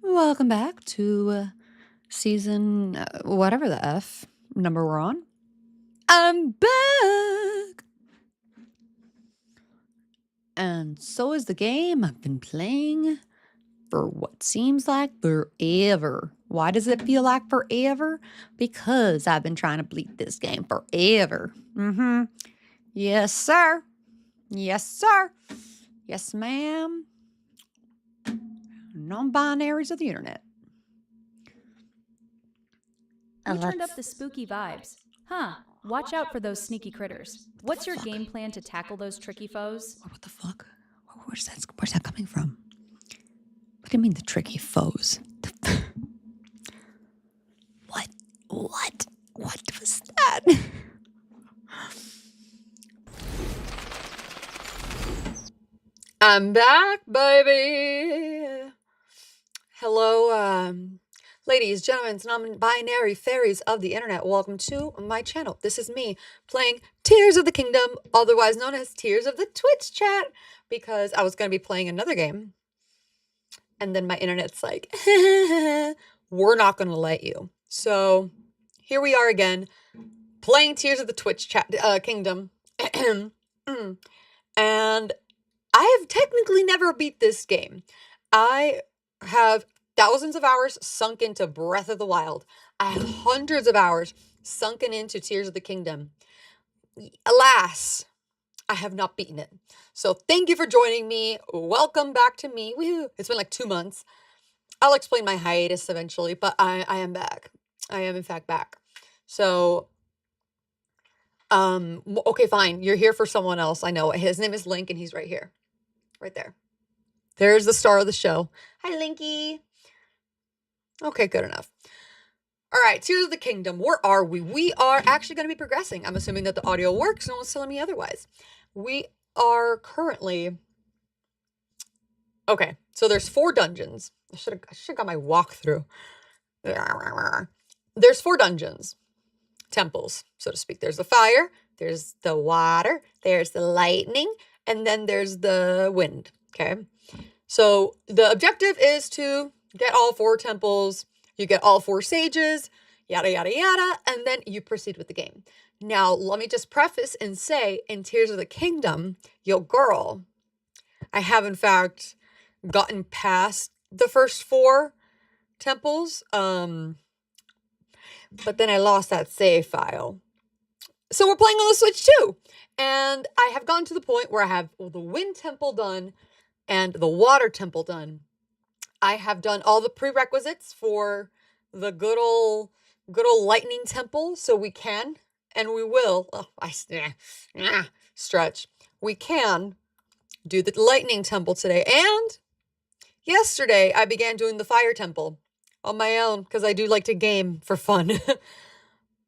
Welcome back to season whatever the F number we're on. I'm back! And so is the game I've been playing for what seems like forever. Why does it feel like forever? Because I've been trying to beat this game forever. Yes, sir. Yes, sir. Yes, ma'am. Non-binaries of the internet. Who turned up the spooky vibes? Huh, watch out for those sneaky critters. What's your game plan to tackle those tricky foes? What the fuck? Where's that coming from? What do you mean the tricky foes? What was that? I'm back, baby. Hello, ladies, gentlemen, non-binary fairies of the internet. Welcome to my channel. This is me playing Tears of the Kingdom, otherwise known as Tears of the Twitch chat, because I was going to be playing another game. And then my internet's like, we're not going to let you. So here we are again, playing Tears of the Twitch chat, Kingdom. And I have technically never beat this game. I have thousands of hours sunk into Breath of the Wild. I have hundreds of hours sunken into Tears of the Kingdom. Alas, I have not beaten it. So thank you for joining me. Welcome back to me. Woo-hoo. It's been like 2 months. I'll explain my hiatus eventually, but I am back. I am in fact back. So, okay, fine. You're here for someone else. I know. His name is Link and he's right here. Right there. There's the star of the show. Hi, Linky. Okay, good enough. All right, Tears of the Kingdom. Where are we? We are actually going to be progressing. I'm assuming that the audio works. No one's telling me otherwise. We are currently... Okay, so there's 4 dungeons. I should have got my walkthrough. There's 4 dungeons. Temples, so to speak. There's the fire, there's the water, there's the lightning, and then there's the wind. Okay, so the objective is to get all 4 temples, you get all 4 sages, yada yada yada, and then you proceed with the game. Now let me just preface and say, in Tears of the Kingdom, yo girl, I have in fact gotten past the first 4 temples, but then I lost that save file. So we're playing on the Switch too. And I have gotten to the point where I have the Wind Temple done and the Water Temple done. I have done all the prerequisites for the good old Lightning Temple, so we can, and we will, stretch. We can do the Lightning Temple today. And yesterday I began doing the Fire Temple on my own, because I do like to game for fun.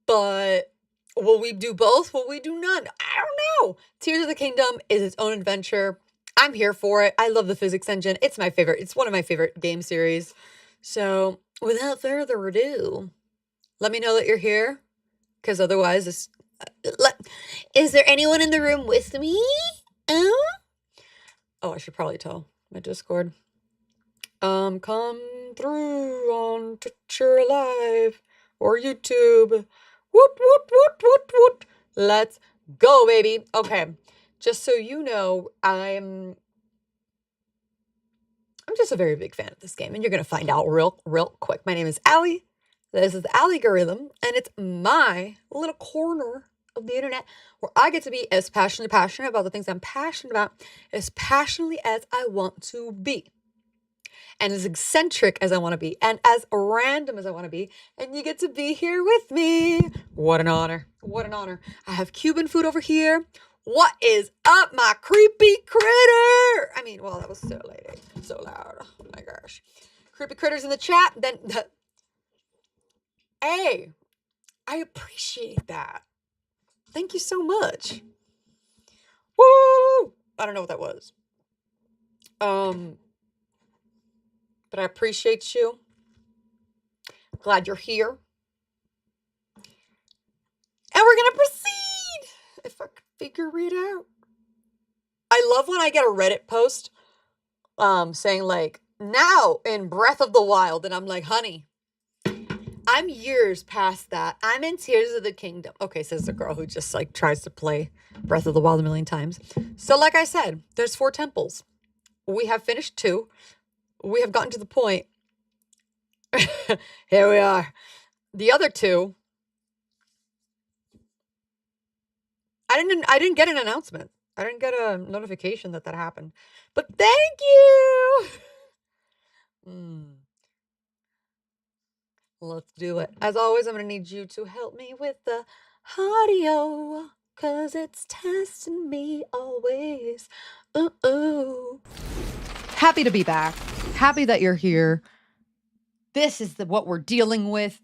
But will we do both? Will we do none? I don't know. Tears of the Kingdom is its own adventure. I'm here for it. I love the physics engine. It's my favorite. It's one of my favorite game series. So without further ado, let me know that you're here, because otherwise is there anyone in the room with me? Oh, I should probably tell my Discord. Come through on Twitch or Live or YouTube. Woot, woot, woot, woot, woot. Let's go, baby. Okay, just so you know, I'm just a very big fan of this game, and you're gonna find out real quick. My name is Allie. This is Algorithm, and it's my little corner of the internet where I get to be as passionate about the things I'm passionate about, as passionately as I want to be. And as eccentric as I want to be, and as random as I want to be, and you get to be here with me. What an honor. What an honor. I have Cuban food over here. What is up, my creepy critter? I mean, well, that was so late, so loud. Oh my gosh. Creepy critters in the chat. Then, hey, I appreciate that. Thank you so much. Woo! I don't know what that was. But I appreciate you. Glad you're here. And we're going to proceed. If I could figure it out. I love when I get a Reddit post saying like, now in Breath of the Wild, and I'm like, honey, I'm years past that. I'm in Tears of the Kingdom. Okay, says the girl who just like tries to play Breath of the Wild a million times. So like I said, there's 4 temples. We have finished 2. We have gotten to the point. Here we are. The other 2, I didn't get an announcement. I didn't get a notification that happened. But thank you. Let's do it. As always, I'm going to need you to help me with the audio, 'cause it's testing me always. Ooh. Happy to be back. Happy that you're here. This is what we're dealing with.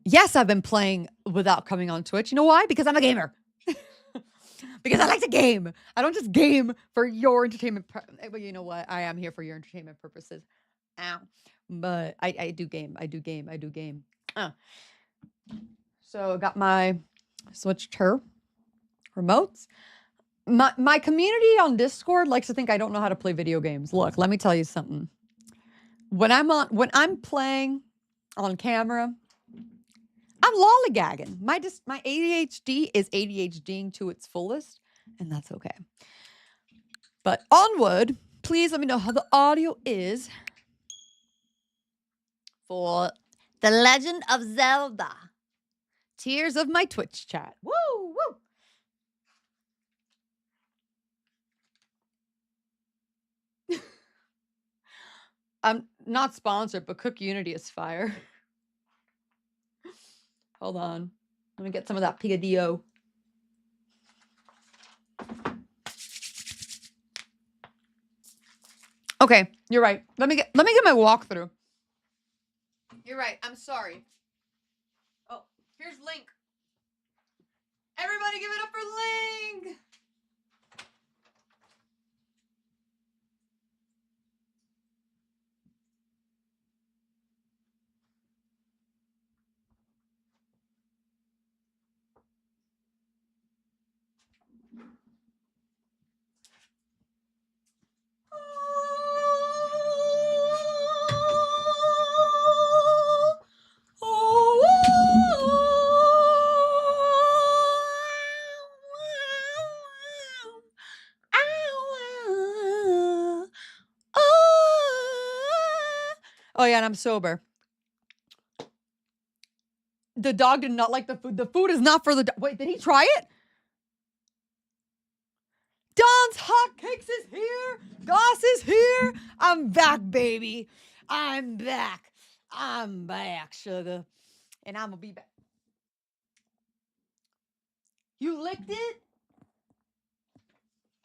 Yes, I've been playing without coming on Twitch. You know why? Because I'm a gamer. Because I like to game. I don't just game for your entertainment. But you know what? I am here for your entertainment purposes. Ow. But I do game. I do game. So I got my switched her remotes. My community on Discord likes to think I don't know how to play video games. Look, let me tell you something. When I'm playing on camera, I'm lollygagging. My ADHD is ADHDing to its fullest, and that's okay. But onward, please let me know how the audio is for The Legend of Zelda. Tears of my Twitch chat. Woo, woo. I'm not sponsored, but Cook Unity is fire. Hold on. Let me get some of that picadillo. Okay, you're right. Let me get my walkthrough. You're right. I'm sorry. Oh, here's Link. Everybody give it up for Link. Oh yeah, and I'm sober. The dog did not like the food. The food is not for the dog. Wait, did he try it? Don's Hot Cakes is here. Goss is here. I'm back, baby. I'm back. I'm back, sugar. And I'm gonna be back. You licked it?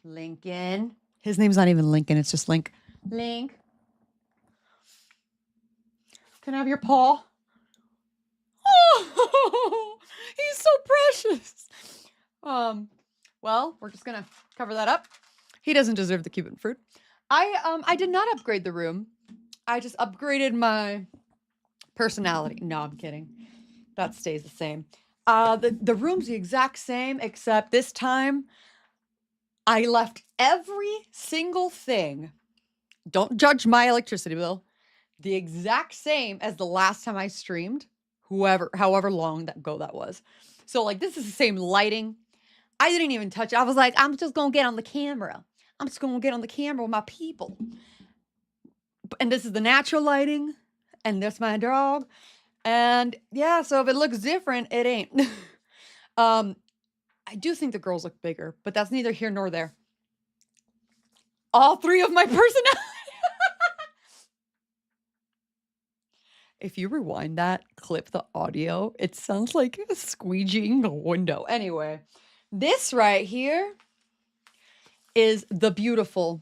Lincoln. His name's not even Lincoln. It's just Link. Link. Can I have your paw? Oh, he's so precious. Well, we're just gonna cover that up. He doesn't deserve the Cuban fruit. I did not upgrade the room. I just upgraded my personality. No, I'm kidding. That stays the same. The room's the exact same, except this time I left every single thing. Don't judge my electricity bill. The exact same as the last time I streamed, however long that was. So like this is the same lighting. I didn't even touch it. I was like, I'm just gonna get on the camera. I'm just gonna get on the camera with my people. And this is the natural lighting, and that's my dog. And yeah, so if it looks different, it ain't. I do think the girls look bigger, but that's neither here nor there. All 3 of my personality. If you rewind that, clip the audio, it sounds like a squeegeeing a window. Anyway, this right here is the beautiful,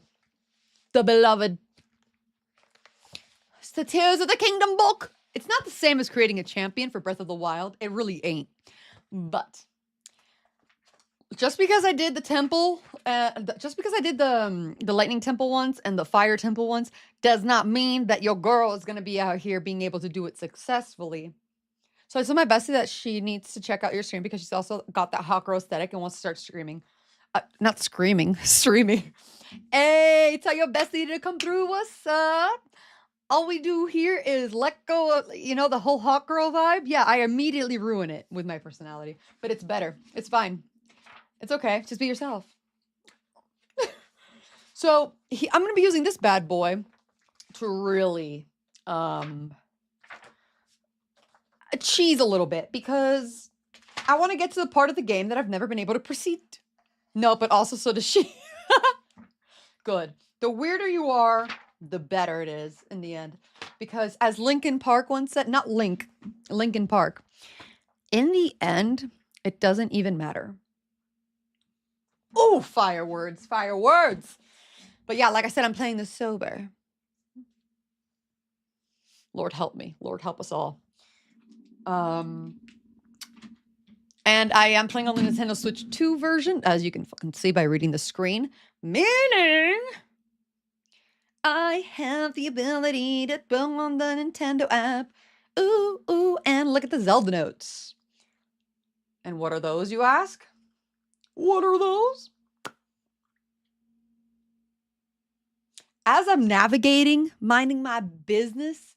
the beloved. It's the Tears of the Kingdom book. It's not the same as creating a champion for Breath of the Wild. It really ain't. But just because I did the temple, just because I did the lightning temple once and the fire temple once, does not mean that your girl is going to be out here being able to do it successfully. So I told my bestie that she needs to check out your stream because she's also got that hot girl aesthetic and wants to start streaming. Not screaming, streaming. Hey, tell your bestie to come through. What's up? all we do here is let go of, you know, the whole hot girl vibe. Yeah, I immediately ruin it with my personality. But it's better. It's fine. It's okay. Just be yourself. So I'm going to be using this bad boy to really cheese a little bit because I want to get to the part of the game that I've never been able to proceed. No, but also so does she. Good. The weirder you are, the better it is in the end. Because as Linkin Park once said, not Link, Linkin Park, in the end, it doesn't even matter. Oh, fire words, fire words. But yeah, like I said, I'm playing this sober. Lord help me. Lord help us all. And I am playing on the Nintendo Switch 2 version, as you can fucking see by reading the screen. Meaning, I have the ability to go on the Nintendo app. Ooh, ooh, and look at the Zelda notes. And what are those, you ask? What are those? As I'm navigating, minding my business,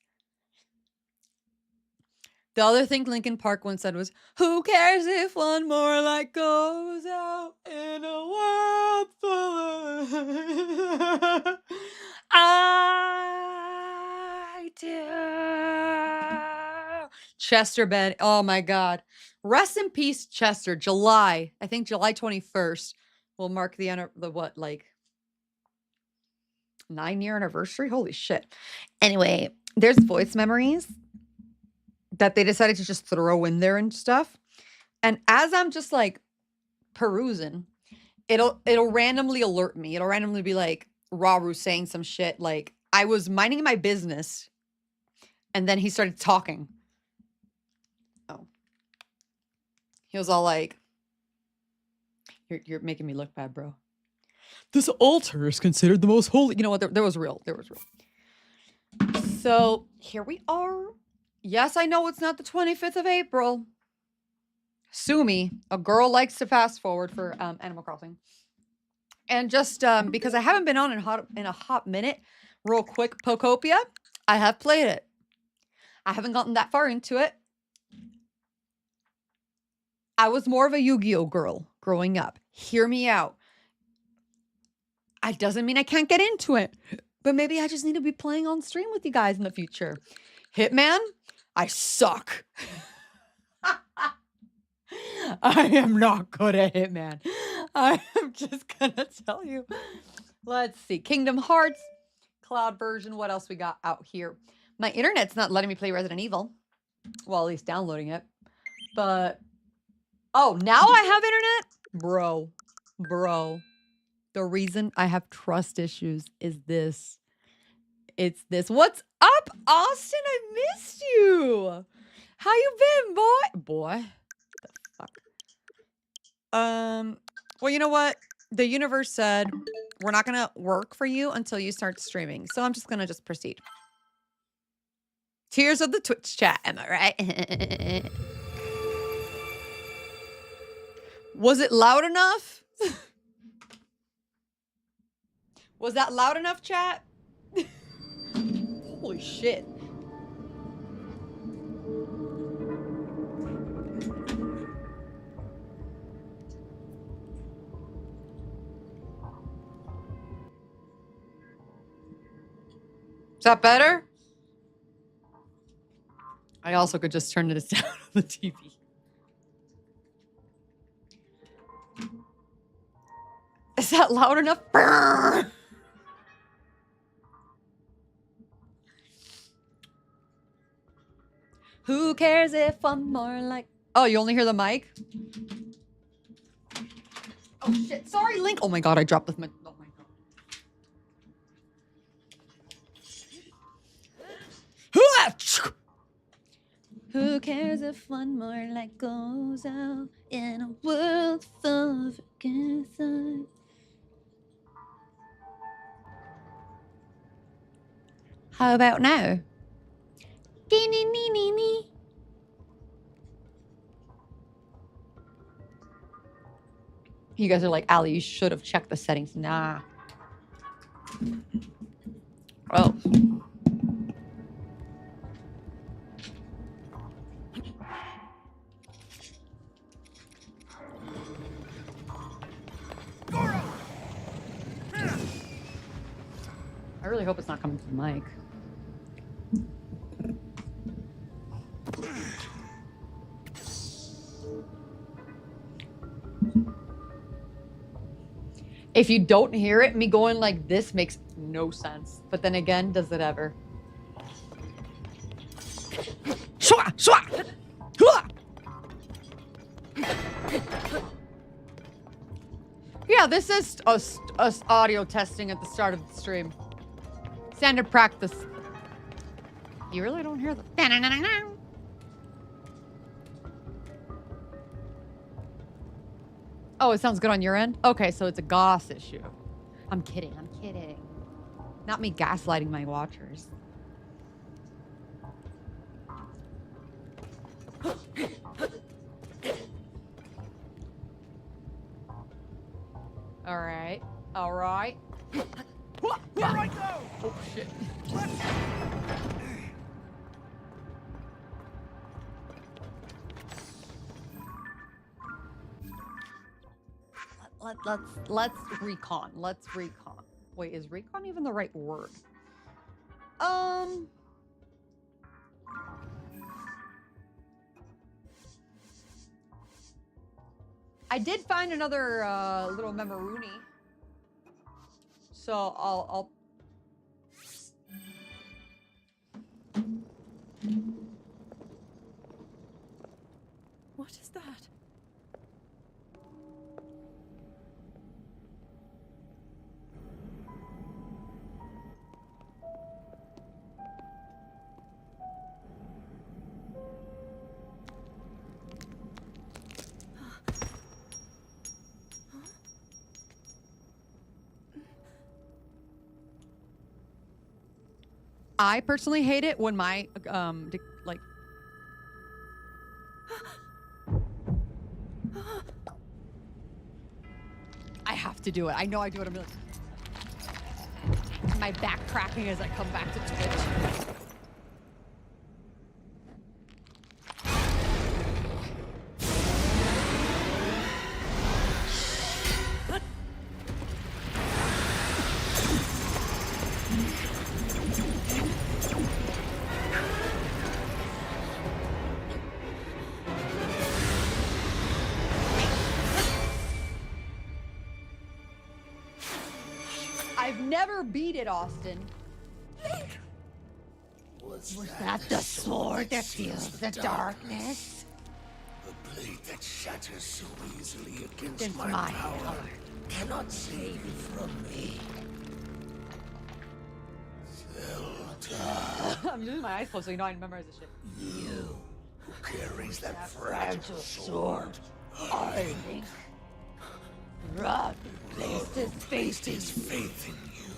the other thing Linkin Park once said was, who cares if one more light goes out in a world full of... I do. Chester Ben. Oh my God. Rest in peace, Chester. July 21st will mark the what, like 9-year anniversary? Holy shit. Anyway, there's voice memories that they decided to just throw in there and stuff. And as I'm just like perusing, it'll randomly alert me. It'll randomly be like Raru saying some shit like I was minding my business and then he started talking. Oh. He was all like, you're making me look bad, bro. This altar is considered the most holy. You know what? There was real. There was real. So here we are. Yes, I know it's not the 25th of April. Sue me. A girl likes to fast forward for Animal Crossing. And just because I haven't been on in a hot minute, real quick, Pokopia, I have played it. I haven't gotten that far into it. I was more of a Yu-Gi-Oh girl growing up. Hear me out. It doesn't mean I can't get into it, but maybe I just need to be playing on stream with you guys in the future. Hitman, I suck. I am not good at Hitman. I am just gonna tell you. Let's see. Kingdom Hearts, cloud version. What else we got out here? My internet's not letting me play Resident Evil. Well, at least downloading it. But, oh, now I have internet? Bro. The reason I have trust issues is this. It's this. What's up, Austin? I missed you. How you been, boy? The fuck? Well, you know what? The universe said we're not gonna work for you until you start streaming. So I'm just gonna proceed. Tears of the Twitch chat, am I right? Was it loud enough? Was that loud enough, chat? Holy shit. Is that better? I also could just turn this down on the TV. Is that loud enough? Who cares if I'm more like... Oh, you only hear the mic? Oh, shit. Sorry, Link. Oh, my God. I dropped this mic. Oh, my God. Who cares if one more light goes out in a world full of forgetting? How about now? You guys are like, Allie, you should have checked the settings. Nah. Oh. I really hope it's not coming to the mic. If you don't hear it, me going like this makes no sense. But then again, does it ever? Yeah, this is us audio testing at the start of the stream. Standard practice. You really don't hear the... Oh, it sounds good on your end? Okay, so it's a GOS issue. I'm kidding. Not me gaslighting my watchers. All right. Where I go? Oh, shit. Let's recon. Wait, is recon even the right word? I did find another little memorini. So I'll What is that? I personally hate it when my like I have to do it. I know I do it a million. My back cracking as I come back to Twitch. I've never beat it, Austin. Was that the sword that feels the darkness? the blade that shatters so easily against Against my my power power. cannot save you from me. Zelda, I'm using my eyes closed so you know I memorize this shit. you who carries that fragile sword, I Rod placed his placed his faith in you.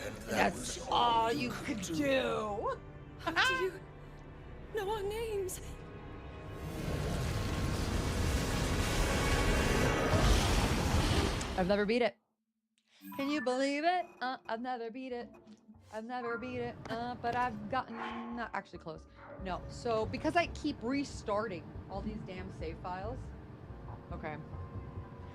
And That's all you could do. How do you know our names? I've never beat it. Can you believe it? I've never beat it. But I've gotten not actually close. No, so because I keep restarting all these damn save files. Okay.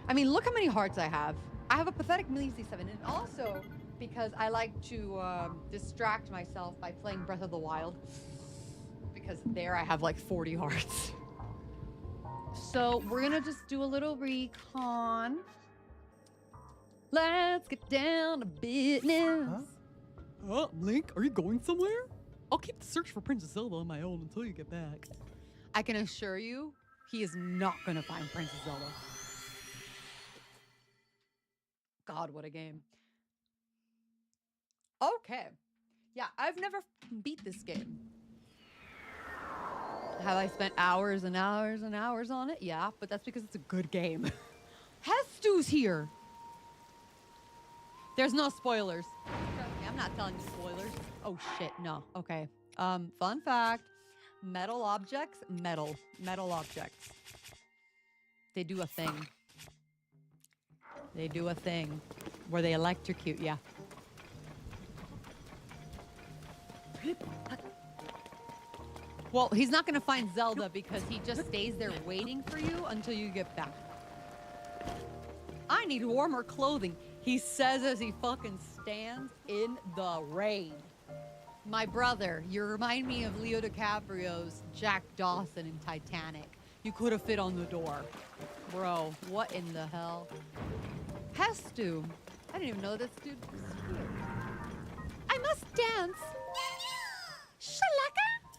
I mean, look how many hearts I have. I have a pathetic Millie C7, and also because I like to distract myself by playing Breath of the Wild. Because there I have like 40 hearts. So we're gonna just do a little recon. Let's get down to business. Link, are you going somewhere? I'll keep the search for Princess Zelda on my own until you get back. I can assure you, he is not gonna find Princess Zelda. God, what a game. Okay. Yeah, I've never beat this game. Have I spent hours and hours and hours on it? Yeah, but that's because it's a good game. Hestu's here. There's no spoilers. Trust me, I'm not telling you spoilers. Oh shit, no. Okay. Fun fact. Metal objects, metal objects. They do a thing. They do a thing where they electrocute ya. Well, he's not gonna find Zelda because he just stays there waiting for you until you get back. I need warmer clothing. He says as he fucking stands in the rain. My brother, you remind me of Leo DiCaprio's Jack Dawson in Titanic. You could have fit on the door. Bro, what in the hell? Hestu. I didn't even know this dude was here. I must dance. Shalaka.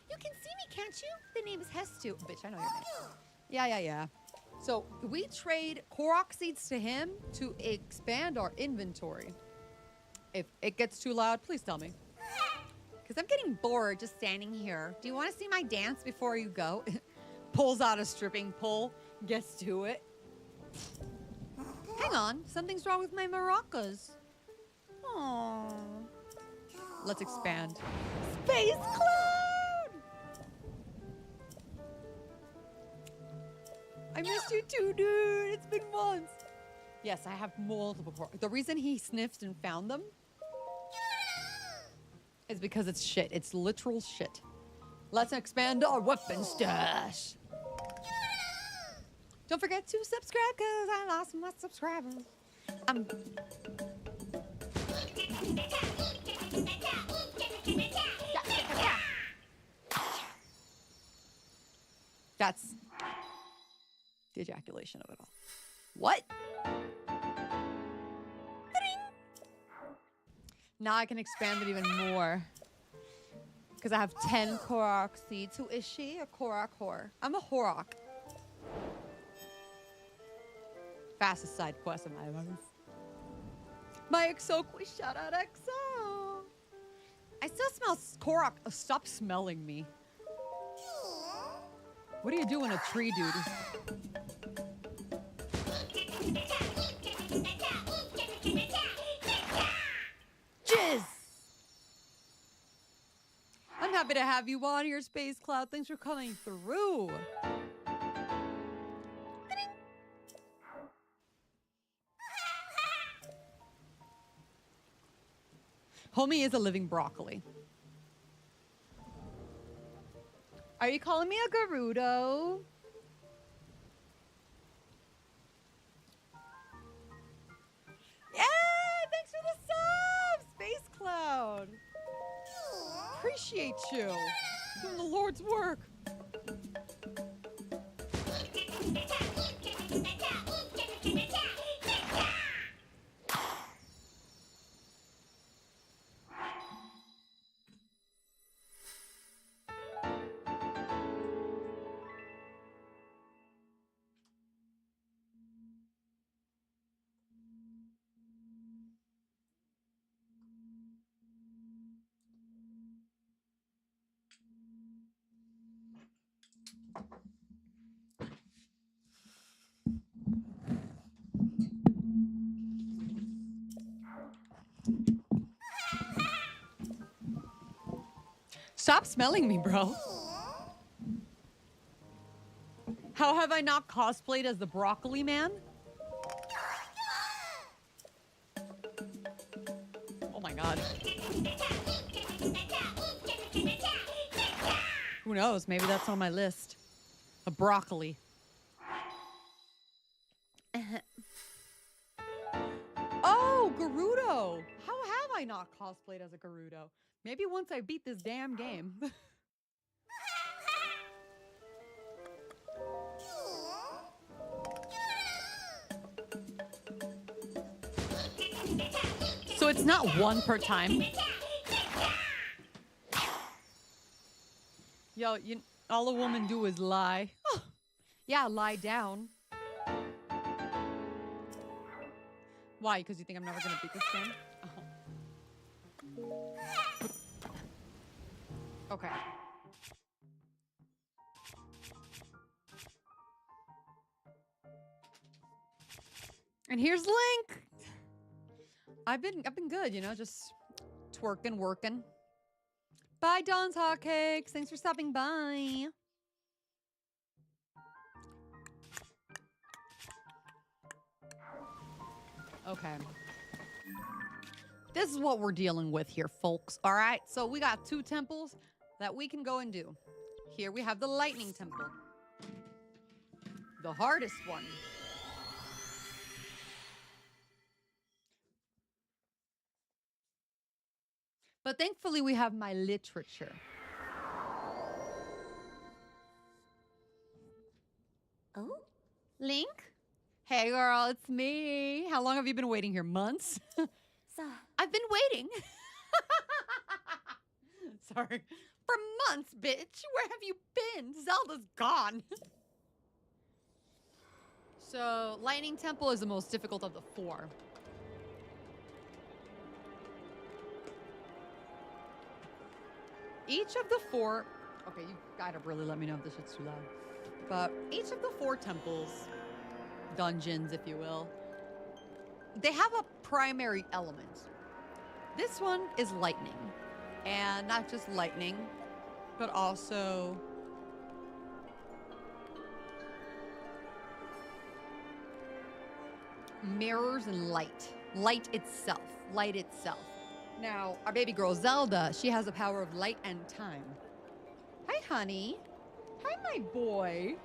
You can see me, can't you? The name is Hestu. Bitch, I know your name. Yeah. So we trade Korok seeds to him to expand our inventory. If it gets too loud, please tell me. Because I'm getting bored just standing here. Do you want to see my dance before you go? Pulls out a stripping pole, gets to it. Hang on, something's wrong with my maracas. Aww. Let's expand. Space Cloud! I missed you too, dude. It's been months. Yes, I have multiple. The reason he sniffed and found them is because it's shit. It's literal shit. Let's expand our weapon stash. Don't forget to subscribe because I lost my subscribers. That's the ejaculation of it all. What? Now I can expand it even more. Because I have 10 Korok seeds. Who is she? A Korok whore. I'm a Horok. Fastest side quest of my life. My Exo quiz, shout out Exo. I still smell Korok. Oh, stop smelling me. What are you doing, a tree dude? Jizz! I'm happy to have you on here, Space Cloud. Thanks for coming through. Homie is a living broccoli. Are you calling me a Gerudo? Yeah, thanks for the sub, Space Cloud. Appreciate you doing the Lord's work. Stop smelling me, bro. How have I not cosplayed as the broccoli man? Oh my god. Who knows? Maybe that's on my list. A broccoli. Oh, Gerudo! How have I not cosplayed as a Gerudo? Maybe once I beat this damn game. So it's not one per time. Yo, all a woman do is lie. Oh, yeah, lie down. Why? Because you think I'm never gonna beat this game? Oh. Okay. And here's Link. I've been good, you know, just twerking, working. Bye, Dawn's Hotcakes. Thanks for stopping by. Okay. This is what we're dealing with here, folks. All right, so we got 2 temples that we can go and do. Here we have the lightning temple. The hardest one. But thankfully, we have my literature. Oh? Link? Hey, girl, it's me. How long have you been waiting here? Months? So, I've been waiting. Sorry. For months, bitch. Where have you been? Zelda's gone. So, Lightning Temple is the most difficult of the 4. Each of the 4... Okay, you gotta really let me know if this shit's too loud. But each of the 4 temples, dungeons, if you will, they have a primary element. This one is lightning. And not just lightning, but also mirrors and light. Light itself. Light itself. Now, our baby girl Zelda, she has the power of light and time. Hi, honey. Hi, my boy.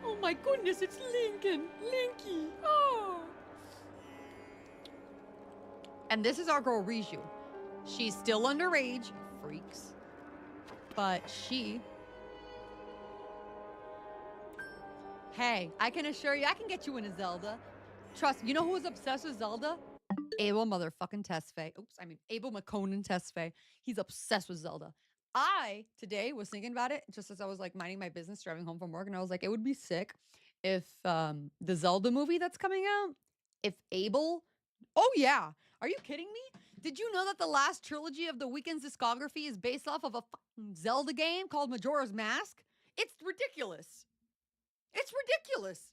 Oh my goodness, it's Lincoln. Linky. Oh. And this is our girl Riju. She's still underage, freaks. But she... Hey, I can assure you, I can get you into Zelda. Trust, you know who is obsessed with Zelda? Abel motherfucking Tesfaye. Oops, I mean Abel McConan Tesfaye. He's obsessed with Zelda. I, today, was thinking about it just as I was like minding my business, driving home from work, and I was like, it would be sick if the Zelda movie that's coming out, if Abel... Oh yeah, are you kidding me? Did you know that the last trilogy of The Weeknd's discography is based off of a fucking Zelda game called Majora's Mask? It's ridiculous. It's ridiculous.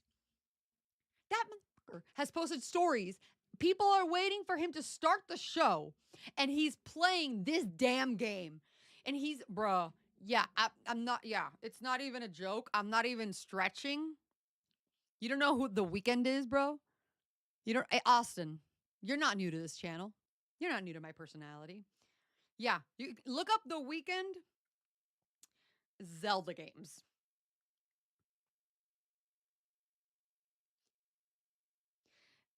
That motherfucker has posted stories. People are waiting for him to start the show, and he's playing this damn game. And he's, bruh, yeah, I'm not, yeah, it's not even a joke. I'm not even stretching. You don't know who The Weeknd is, bro? You don't, hey, Austin, you're not new to this channel. You're not new to my personality. Yeah, you look up The Weeknd Zelda games.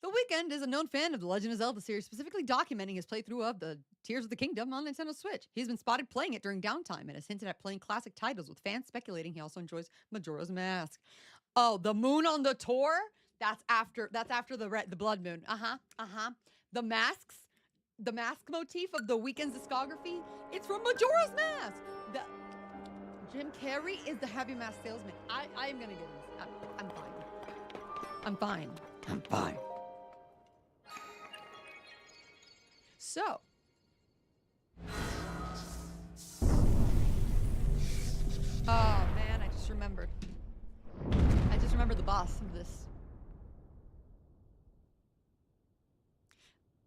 The Weeknd is a known fan of the Legend of Zelda series, specifically documenting his playthrough of the Tears of the Kingdom on Nintendo Switch. He's been spotted playing it during downtime and has hinted at playing classic titles, with fans speculating he also enjoys Majora's Mask. Oh, the moon on the tour? That's after the blood moon. The masks, the mask motif of The Weeknd's discography, it's from Majora's Mask. Jim Carrey is the heavy mask salesman. I'm gonna get this. I'm fine. I'm fine. I'm fine. So, oh man, I just remembered the boss of this.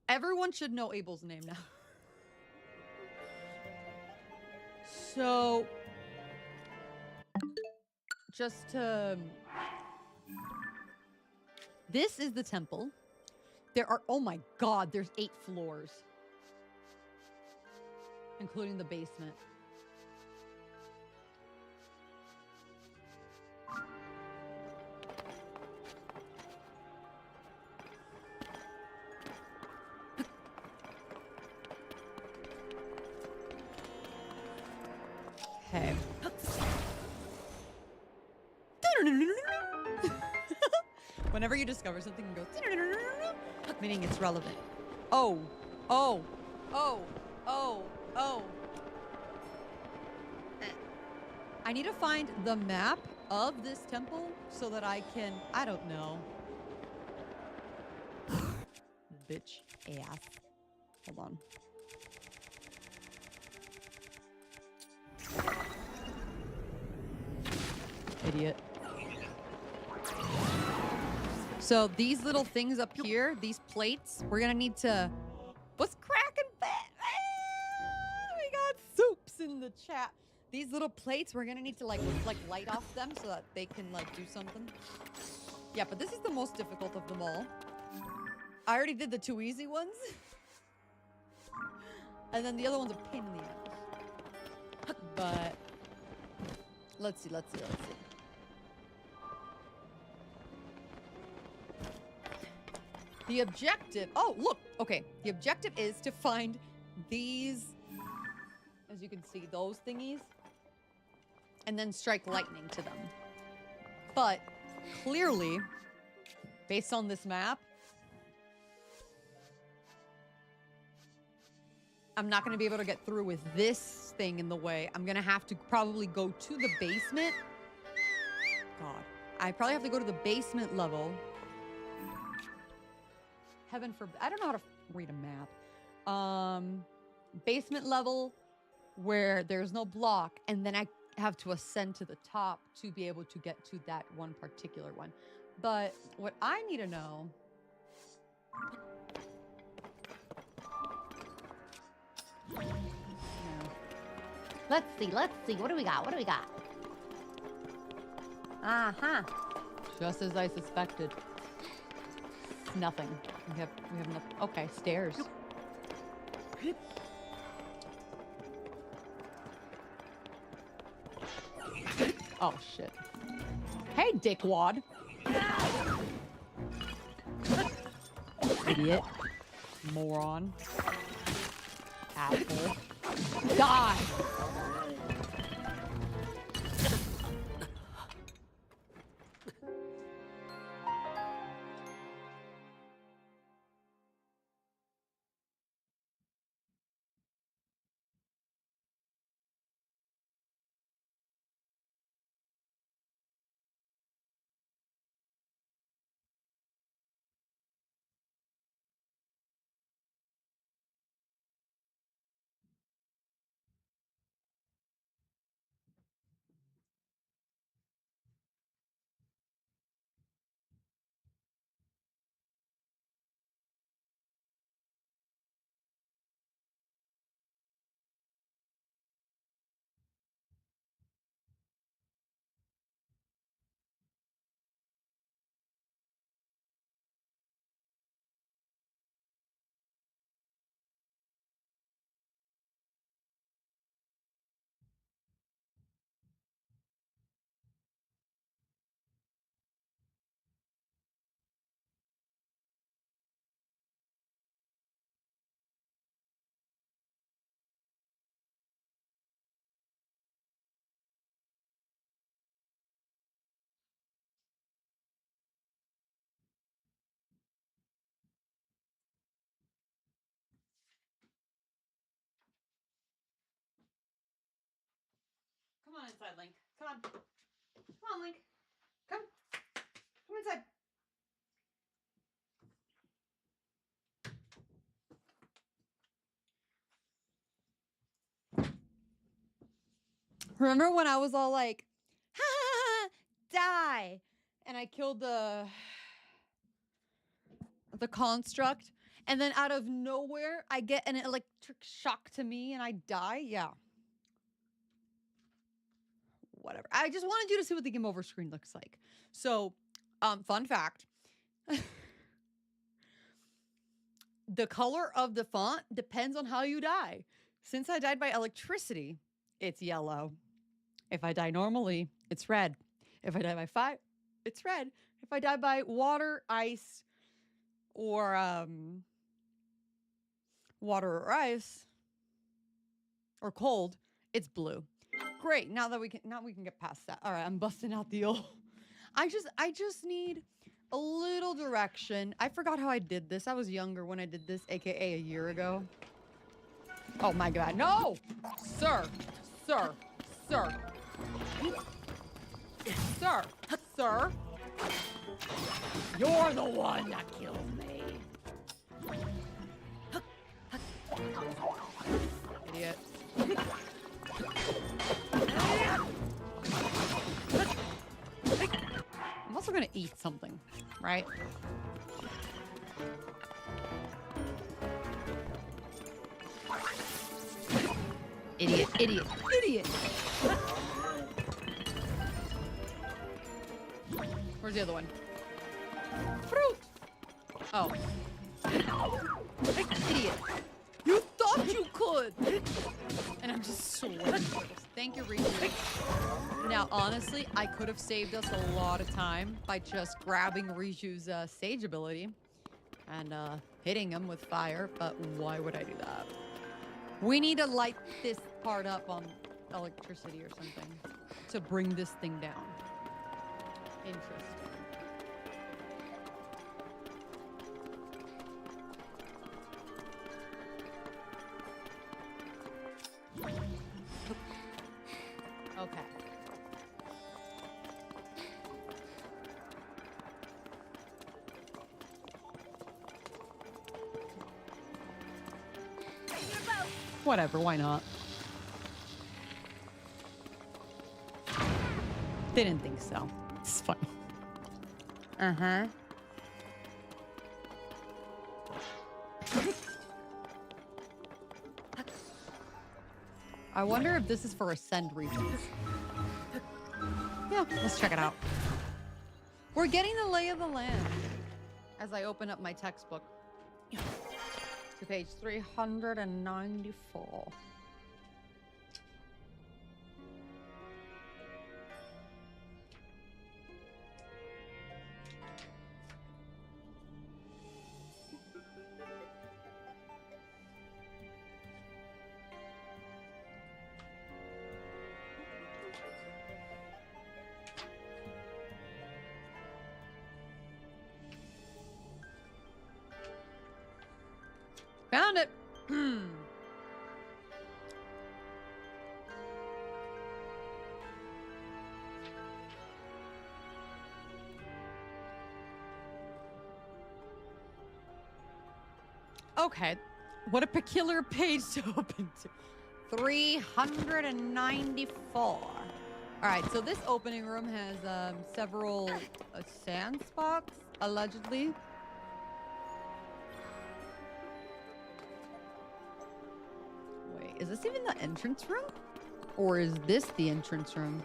Everyone should know Abel's name now. So, just to... This is the temple. There are, oh my god, there's 8 floors. Including the basement. Okay. Whenever you discover something, you go, meaning it's relevant. Oh. I need to find the map of this temple so that I can, I don't know. Bitch ass. Hold on. Idiot. So these little things up here, these plates, we're gonna need to... What's cracking? We got soups in the chat. These little plates, we're gonna need to like light off them so that they can like do something. Yeah, but this is the most difficult of them all. I already did the 2 easy ones. And then the other one's a pain in the ass. But let's see. The objective, oh, look, okay. The objective is to find these as you can see, those thingies, and then strike lightning to them. But clearly, based on this map, I'm not going to be able to get through with this thing in the way. I'm going to have to probably go to the basement. God. I probably have to go to the basement level. Heaven forbid. I don't know how to read a map. Basement level where there's no block, and then I have to ascend to the top to be able to get to that one particular one. But what I need to know... Let's see. What do we got? Uh-huh. Just as I suspected. Nothing. We have nothing. Okay, stairs. Oh, shit. Hey, dickwad. Idiot. Moron. Asshole. Die! Come on inside, Link. Come on. Come on, Link. Come. Come inside. Remember when I was all like, ha ha ha, die, and I killed the construct, and then out of nowhere I get an electric shock to me and I die? Yeah. Whatever. I just wanted you to see what the game over screen looks like. So, fun fact. The color of the font depends on how you die. Since I died by electricity, it's yellow. If I die normally, it's red. If I die by fire, it's red. If I die by water, ice, or water or ice, or cold, it's blue. Great. Now we can get past that. All right, I'm busting out the old. I just need a little direction. I forgot how I did this. I was younger when I did this, aka a year ago. Oh my god, no! Sir! Sir! Sir! Sir! Sir! You're the one that killed me! Idiot. I'm also gonna eat something, right? Idiot, idiot, idiot! Where's the other one? Fruit! Oh. Idiot. You thought you could! And I'm just sweating. Thank you, Riju. Now, honestly, I could have saved us a lot of time by just grabbing Riju's Sage ability and hitting him with fire, but why would I do that? We need to light this part up on electricity or something to bring this thing down. Interesting. Okay. Whatever, why not? Didn't think so. It's fine. Uh-huh. I wonder if this is for ascend reasons. Yeah, let's check it out. We're getting the lay of the land as I open up my textbook to page 394. Found it. Okay. What a peculiar page to open to. 394. All right, so this opening room has several sand spots, allegedly. Wait, is this even the entrance room? Or is this the entrance room?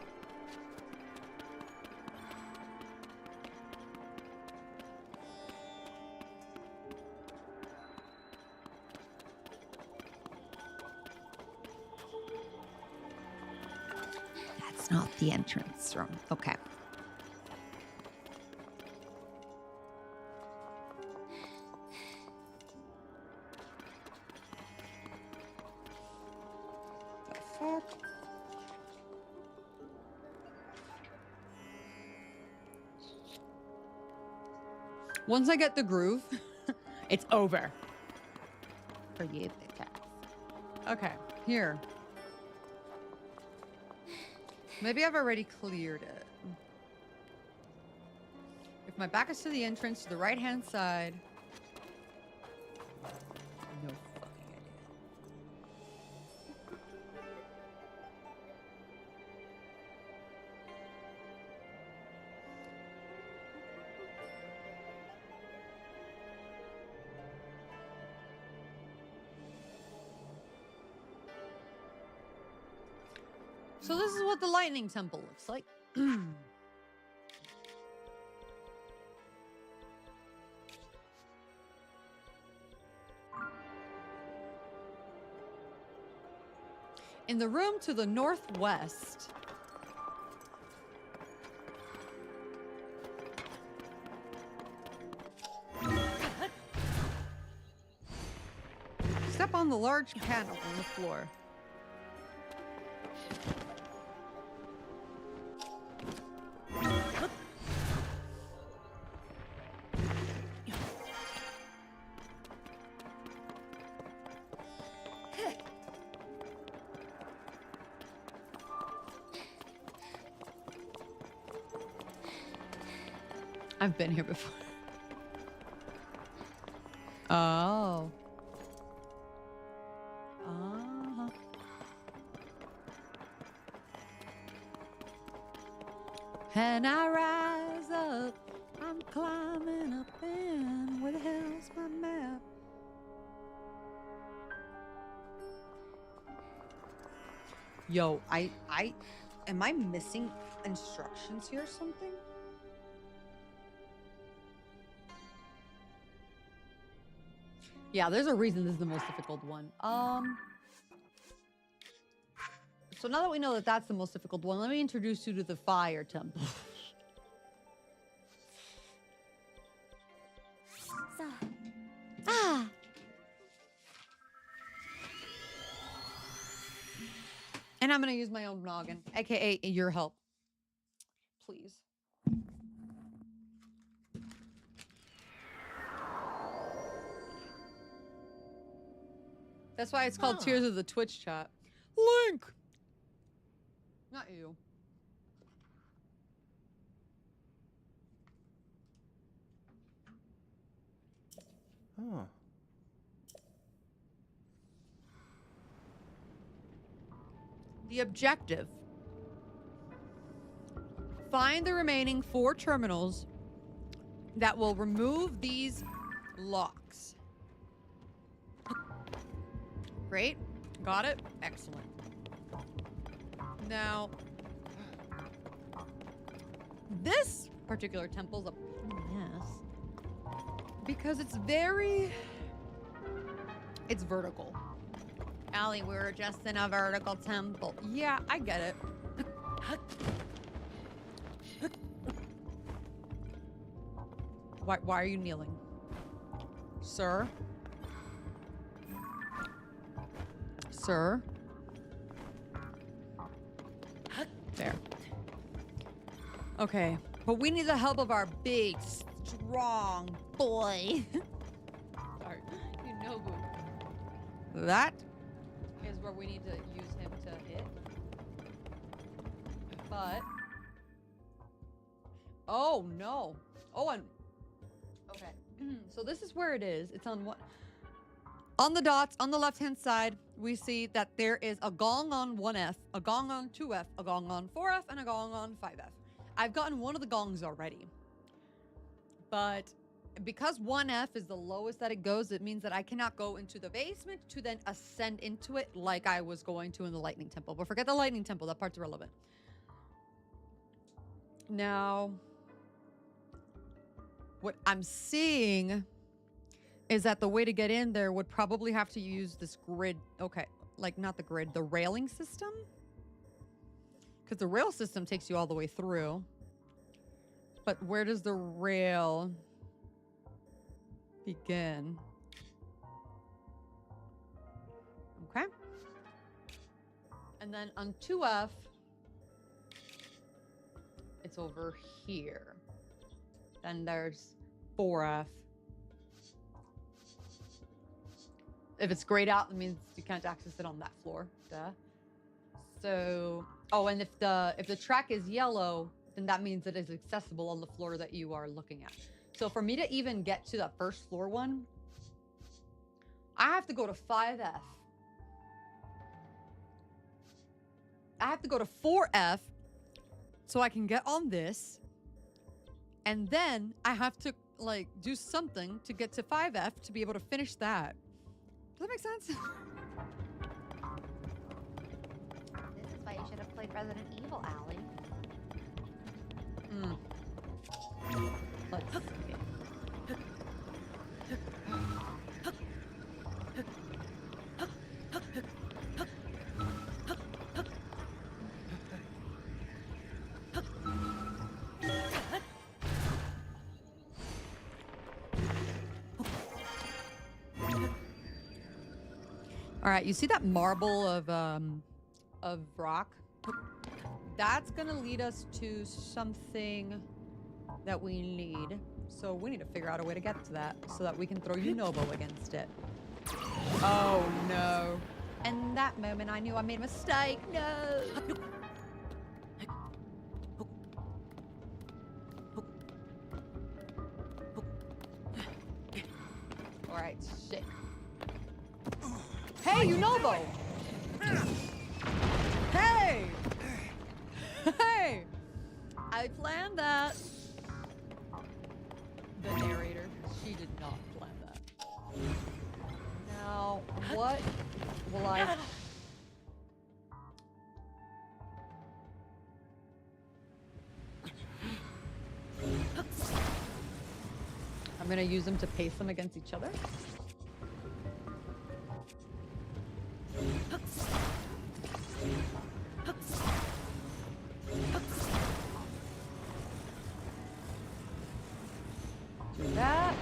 That's not the entrance room. Okay. Once I get the groove, it's over. For you, cats. Okay, here. Maybe I've already cleared it. If my back is to the entrance, to the right-hand side. No fucking idea. So this is what the lightning temple looks like. In the room to the northwest. Step on the large panel on the floor. I've been here before. Oh. Uh-huh. And I rise up, I'm climbing up, and where the hell's my map? Yo, am I missing instructions here or something? Yeah, there's a reason this is the most difficult one. So now that we know that that's the most difficult one, let me introduce you to the fire temple. And I'm going to use my own noggin, aka your help. Please. That's why it's called Tears of the Twitch chat. Link! Not you. Huh. The objective. Find the remaining 4 terminals that will remove these locks. Great. Got it. Excellent. Now, this particular temple's a yes. Because it's vertical. Allie, we're just in a vertical temple. Yeah, I get it. Why are you kneeling? Sir? Sir? There. Okay, but we need the help of our big, strong boy. Sorry, you know who. That is where we need to use him to hit. But... oh, no. Oh, and... okay. So this is where it is. It's on what... on the dots, on the left-hand side, we see that there is a gong on 1F, a gong on 2F, a gong on 4F, and a gong on 5F. I've gotten one of the gongs already. But because 1F is the lowest that it goes, it means that I cannot go into the basement to then ascend into it like I was going to in the Lightning Temple. But forget the Lightning Temple, that part's irrelevant. Now, what I'm seeing is that the way to get in there would probably have to use this grid. Okay, like not the grid, the railing system. Because the rail system takes you all the way through. But where does the rail begin? Okay. And then on 2F, it's over here. Then there's 4F. If it's grayed out, that means you can't access it on that floor. Duh. So, oh, and if the track is yellow, then that means it is accessible on the floor that you are looking at. So for me to even get to that first floor one, I have to go to 5F. I have to go to 4F so I can get on this. And then I have to like do something to get to 5F to be able to finish that. Does that make sense? This is why you should have played Resident Evil, Allie. Let's see. All right, you see that marble of rock? That's gonna lead us to something that we need. So we need to figure out a way to get to that so that we can throw Unobo against it. Oh no. And that moment I knew I made a mistake. No. All right, shit. Hey, Unobo! Hey! Hey! I planned that. The narrator, she did not plan that. Now, what will I... I'm gonna use them to pace them against each other. Do that.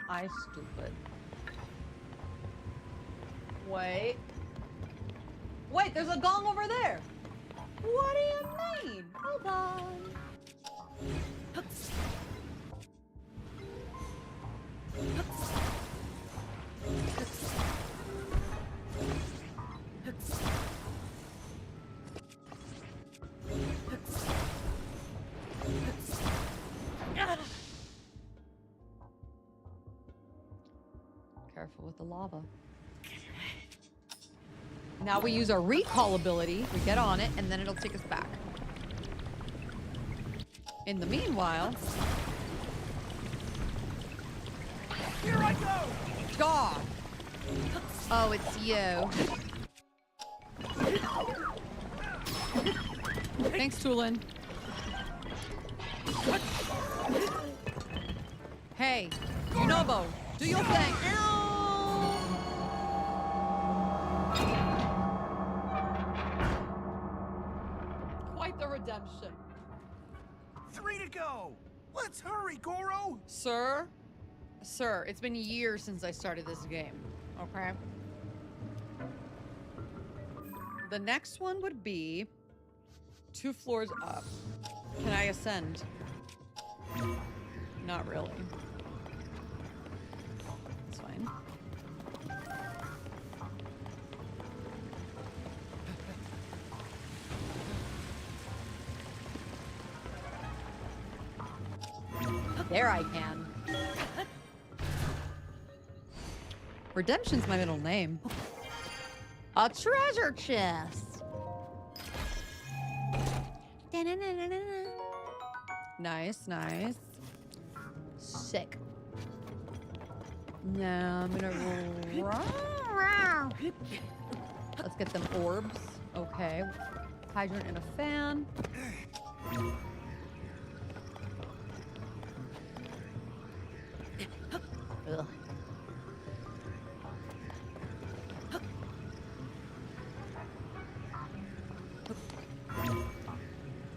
I stupid. Wait. Wait, there's a gong over there. What do you mean? Hold on. Careful with the lava. Now we use our recall ability. We get on it, and then it'll take us back. In the meanwhile... Here I go! God! Oh, it's you. Thanks, Tulin. Hey, Yunobo, do your thing. Quite the redemption. 3 to go! Let's hurry, Goro! Sir, it's been years since I started this game, okay? The next one would be 2 floors up. Can I ascend? Not really. It's fine. There I can. Redemption's my middle name. A treasure chest. Nice, nice. Sick. Now I'm gonna let's get them orbs. Okay. Hydrant and a fan. Ugh.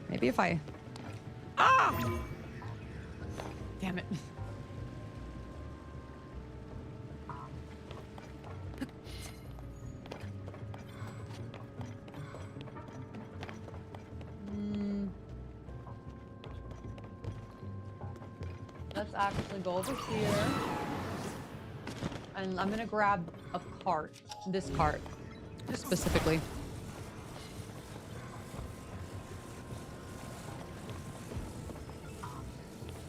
Maybe if I... Ah! Damn it. Let's actually go over here. And I'm gonna grab a cart. This cart. Specifically.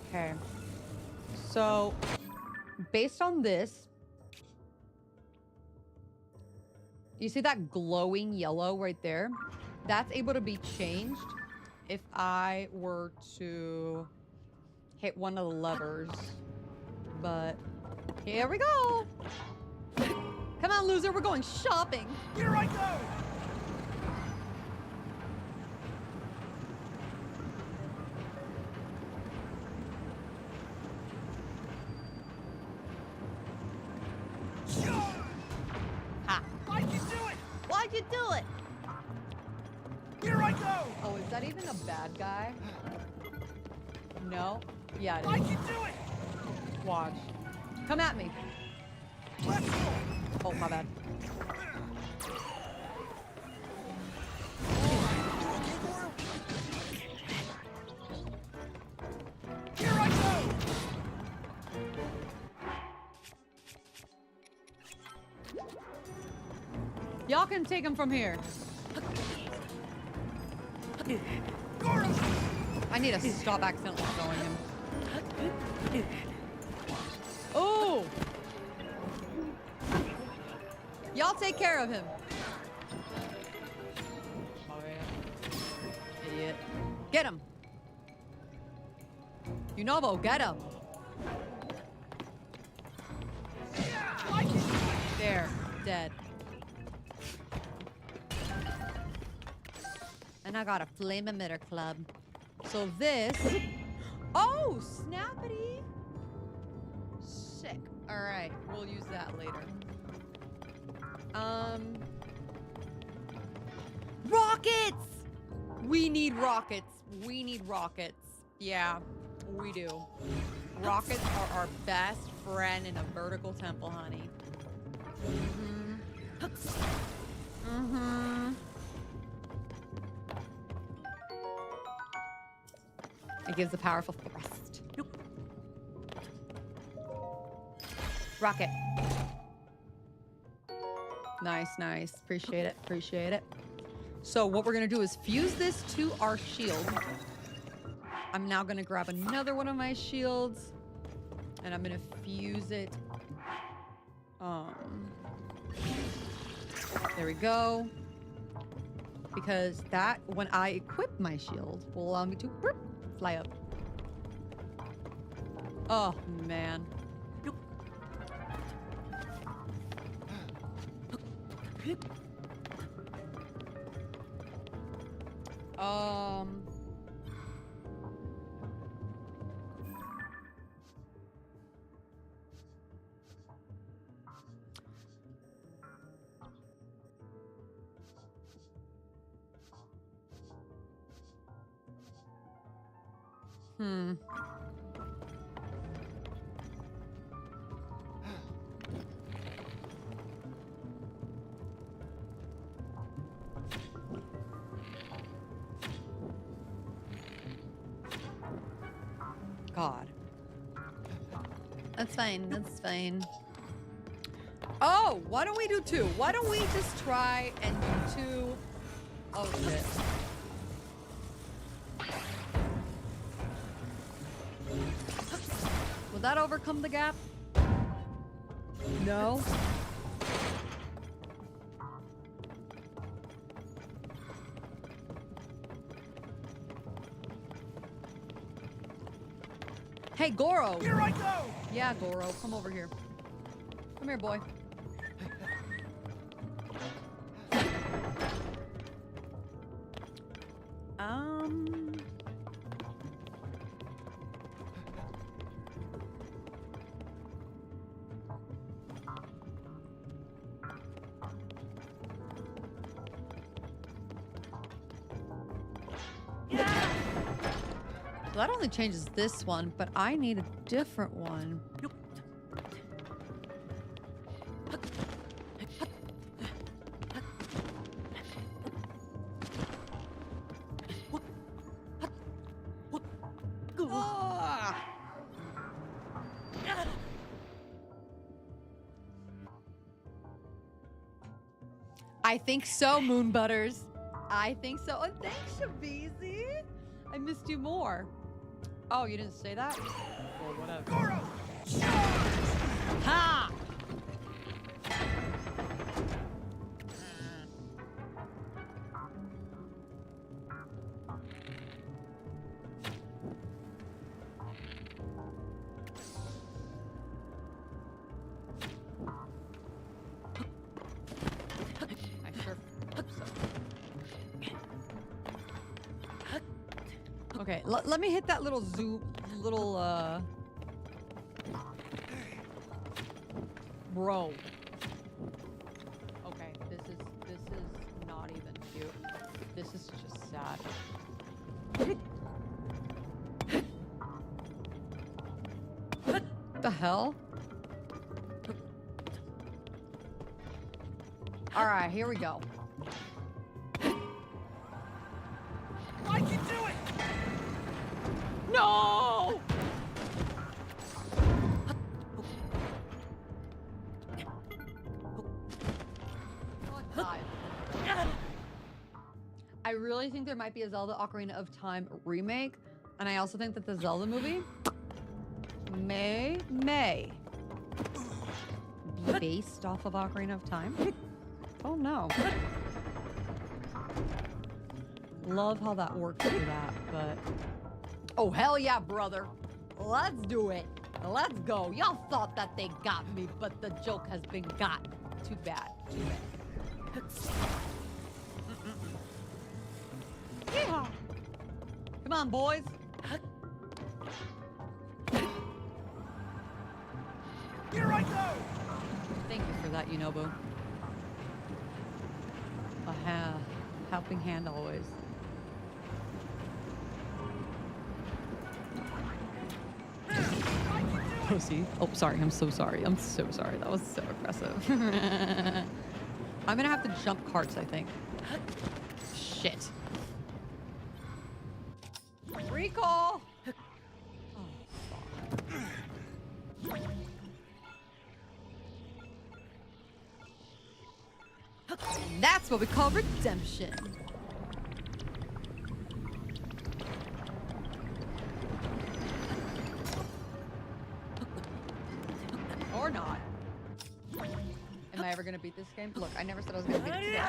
Okay. So, based on this, you see that glowing yellow right there? That's able to be changed if I were to hit one of the levers. But here we go. Come on, loser, we're going shopping. Here I go! Ha. Why'd you do it? Why'd you do it? Here I go! Oh, is that even a bad guy? No? Yeah, it Why'd is. you do it? Watch. Come at me. Let's go! Oh, my bad. Here I go! Y'all can take him from here. Goro! I need to stop accidentally throwing him. Oh! Y'all take care of him. Oh, yeah. Idiot. Get him. Yunobo, get him. There, dead. And I got a flame emitter club. So this... Oh, snappity. Sick. All right, we'll use that later. Rockets! We need rockets. We need rockets. Yeah, we do. Rockets are our best friend in a vertical temple, honey. It gives a powerful thrust. Rocket. Nice, nice. Appreciate it. Appreciate it. So what we're going to do is fuse this to our shield. I'm now going to grab another one of my shields. And I'm going to fuse it. There we go. Because that, when I equip my shield, will allow me to fly up. Oh, man. God. That's fine. That's fine. Oh, why don't we do two? Why don't we just try and do two? Oh, shit. Will that overcome the gap? No. Hey, Goro. Here I go! Yeah, Goro, come over here. Come here, boy. So that only changes this one, but I need a different one. I think so, Moon Butters. I think so. And thanks, Shabizi. I missed you more. Oh, you didn't say that? Or whatever. Goro! Ha! I sure hope so. Okay, let me hit that little bro. Okay, this is not even cute. This is just sad. What the hell? All right, here we go. I can do it! No! I really think there might be a Zelda Ocarina of Time remake, and I also think that the Zelda movie may be based off of Ocarina of Time. Oh no. Love how that works for that, but... Oh, hell yeah, brother. Let's do it. Let's go. Y'all thought that they got me, but the joke has been got. Too bad. Too bad. Yeehaw. Come on, boys. Here I go! Thank you for that, Yunobu. A helping hand always. pussy. Oh, sorry. I'm so sorry. I'm so sorry. That was so aggressive. I'm gonna have to jump carts, I think. Shit. Recall! And that's what we call redemption. Or not. Am I ever gonna beat this game? Look, I never said I was gonna beat it today.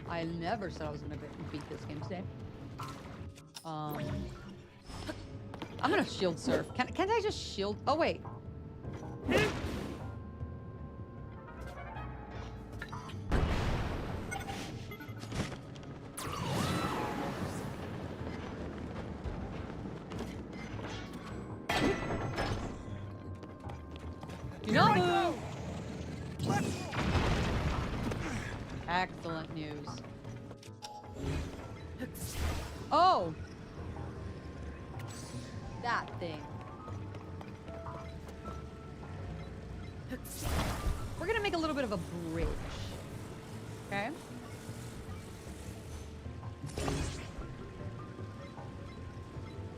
I never said I was gonna beat this game today. I'm gonna shield surf. Can't I just shield? Oh wait. No! Excellent news. Oh! That thing. We're gonna make a little bit of a bridge. Okay?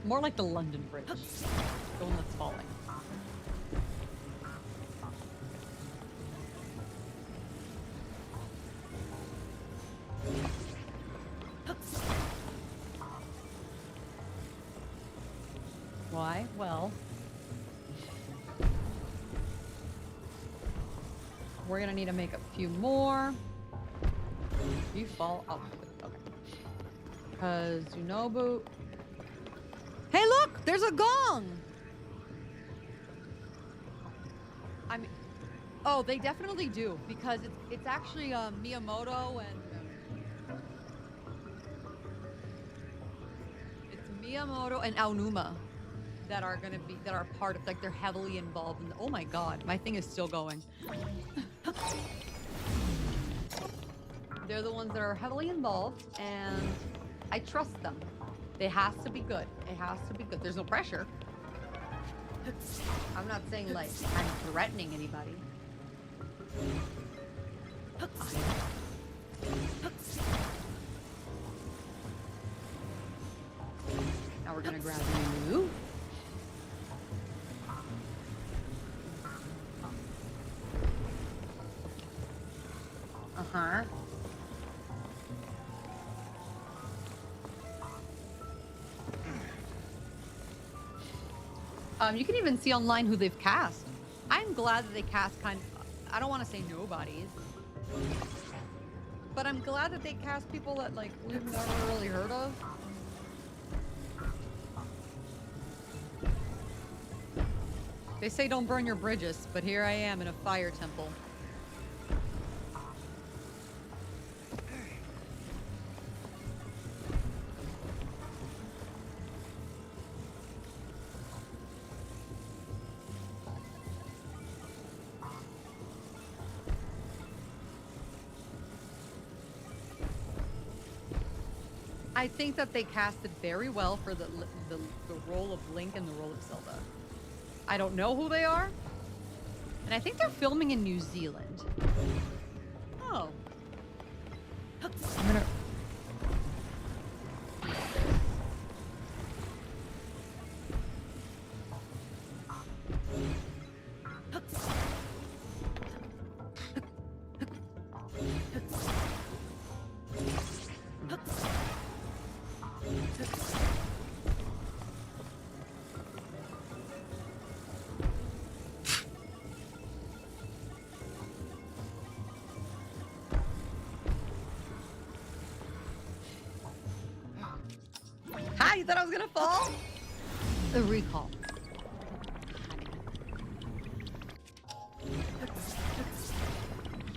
More like the London Bridge. The one that's falling. Why? Well, we're gonna need to make a few more. You fall out. Okay. Because Yunobu. Hey, look! There's a gong! I mean, oh, they definitely do because it's actually Miyamoto and it's Miyamoto and Aonuma that are part of, like, they're heavily involved in oh my god, my thing is still going. They're the ones that are heavily involved and I trust them. It has to be good. It has to be good. There's no pressure. I'm not saying like I'm threatening anybody. Now we're gonna grab you. Uh-huh. You can even see online who they've cast. I'm glad that they cast I don't want to say nobodies, but I'm glad that they cast people that like we've never really heard of. They say don't burn your bridges, but here I am in a fire temple. I think that they casted very well for the role of Link and the role of Zelda. I don't know who they are, and I think they're filming in New Zealand. Oh. I'm gonna... Hi, you thought I was gonna fall? The recall.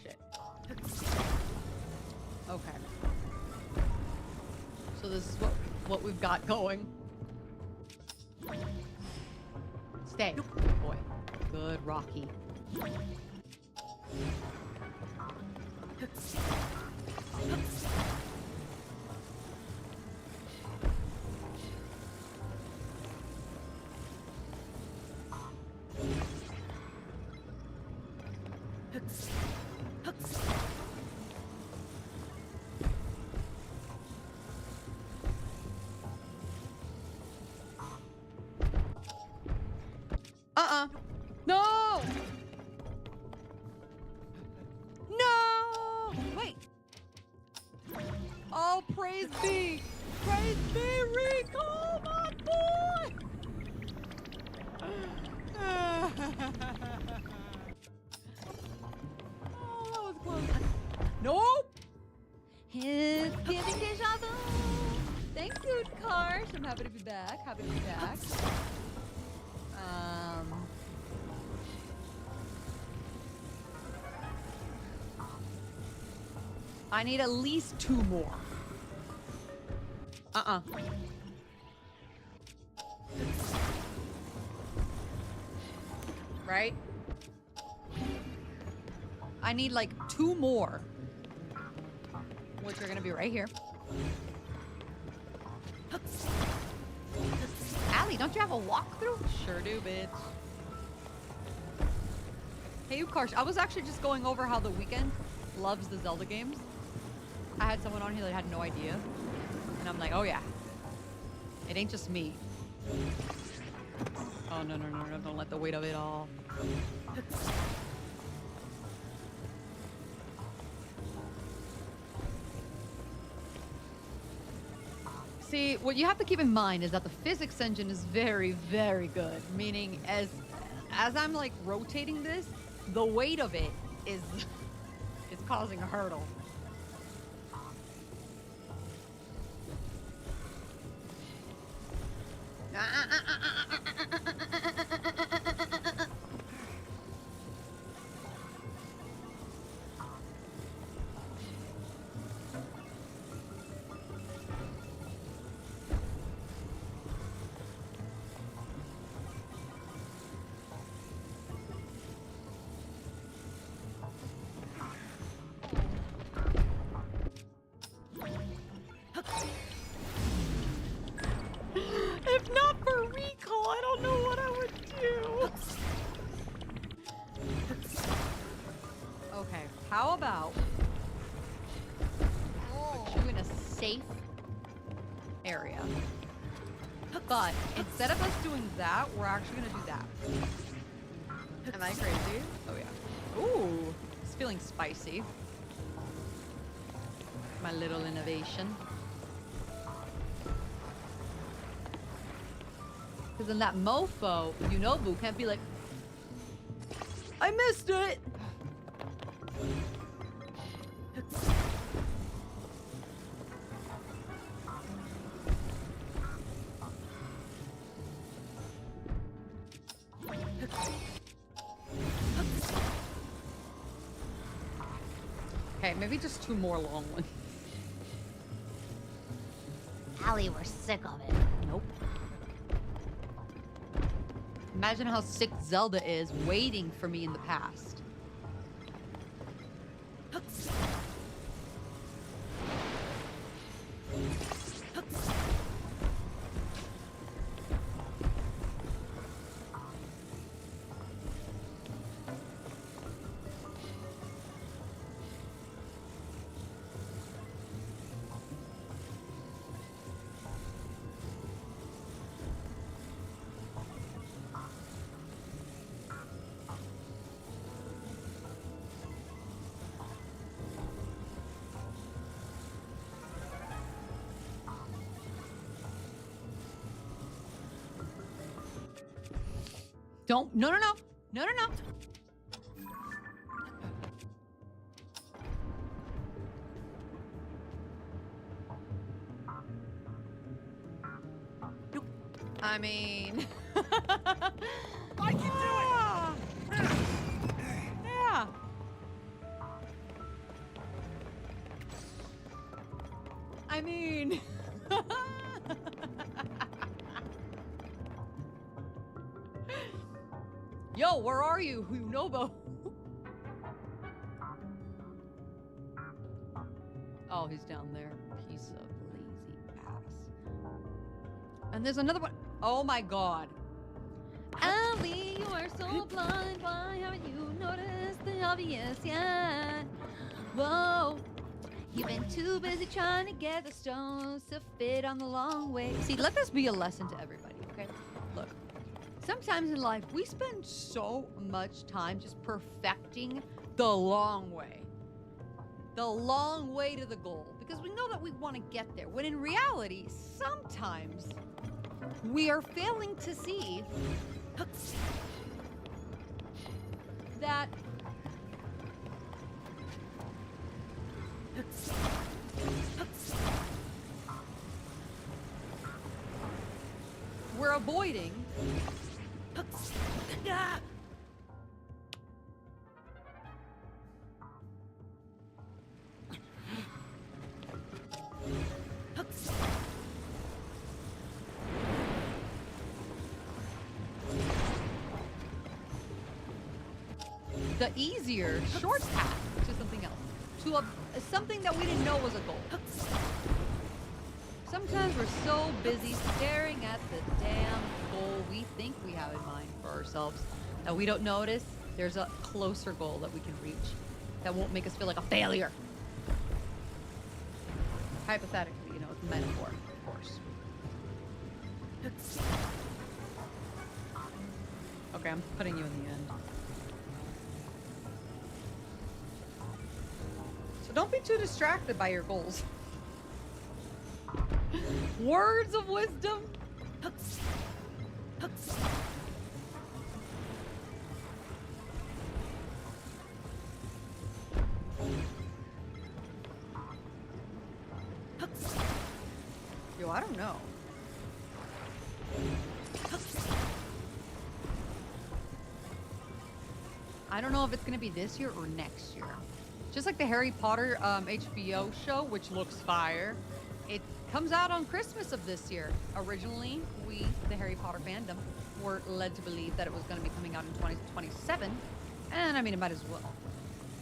Shit. Okay. So this is what we've got going. Stay. Good boy. Good, Rocky. No! No! Wait. Oh, praise be. Praise be, Rico, my boy! Oh, that was close. Nope! It's giving deja vu. Thank you, Karsh. I'm happy to be back. Happy to be back. I need at least 2 more. Right? I need like 2 more. Which are gonna be right here. Allie, don't you have a walkthrough? Sure do, bitch. Hey, you Karsh, I was actually just going over how The Weeknd loves the Zelda games. I had someone on here that had no idea. And I'm like, oh yeah. It ain't just me. Oh, no, don't let the weight of it all. See, what you have to keep in mind is that the physics engine is very, very good. Meaning, as I'm like rotating this, the weight of it is causing a hurdle. If not for recall, I don't know what I would do. Okay, how about put you in a safe area? But instead of us doing that, we're actually gonna do that. Am I crazy? Oh yeah. Ooh, it's feeling spicy. My little innovation. Because then that mofo, you know, Boo can't be like, I missed it. Okay, maybe just 2 more long ones. Allie, we're sick of it. Nope. Imagine how sick Zelda is waiting for me in the past. Don't. No. I mean... I can do it! Yeah. I mean... Yo, where are you, Nobo? Oh, he's down there. Piece of lazy ass. And there's another one. Oh my god. Allie, you are so blind? Why haven't you noticed the obvious yet? Whoa. You've been too busy trying to get the stones to fit on the long way. See, let this be a lesson to everybody, okay? Look, sometimes in life, we spend so much time just perfecting the long way. The long way to the goal. Because we know that we want to get there. When in reality, sometimes we are failing to see that we're avoiding the easier short path to something else, to something that we didn't know was a goal. Sometimes we're so busy staring at the damn goal we think we have in mind for ourselves that we don't notice there's a closer goal that we can reach that won't make us feel like a failure. Hypothetically, you know, it's a metaphor, of course. Okay, I'm putting you in the end. So don't be too distracted by your goals. Words of wisdom. Yo, I don't know. I don't know if it's gonna be this year or next year. Just like the Harry Potter HBO show, which looks fire. It comes out on Christmas of this year. Originally, we, the Harry Potter fandom, were led to believe that it was going to be coming out in 2027. And I mean, it might as well.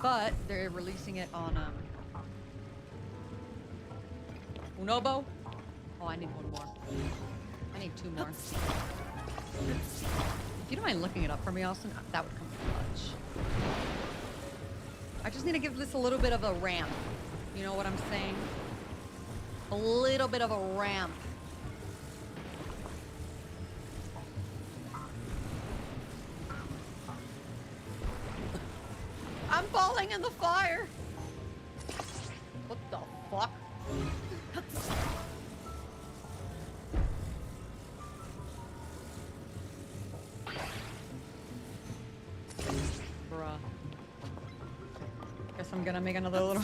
But they're releasing it on Unobo. Oh, I need one more. I need two more. If you don't mind looking it up for me, Austin, that would come clutch. I just need to give this a little bit of a ramp. You know what I'm saying? A little bit of a ramp. I'm falling in the fire. What the fuck? Bruh. Guess I'm gonna make another little...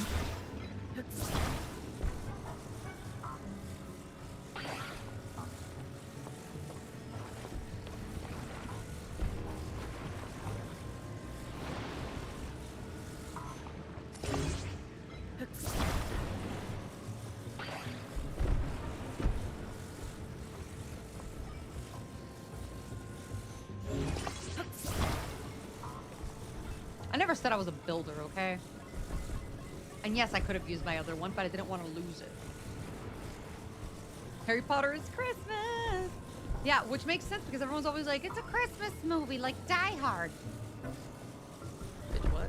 I never said I was a builder, okay? And yes, I could have used my other one, but I didn't want to lose it. Harry Potter is Christmas! Yeah, which makes sense because everyone's always like, it's a Christmas movie, like Die Hard. Bitch, what?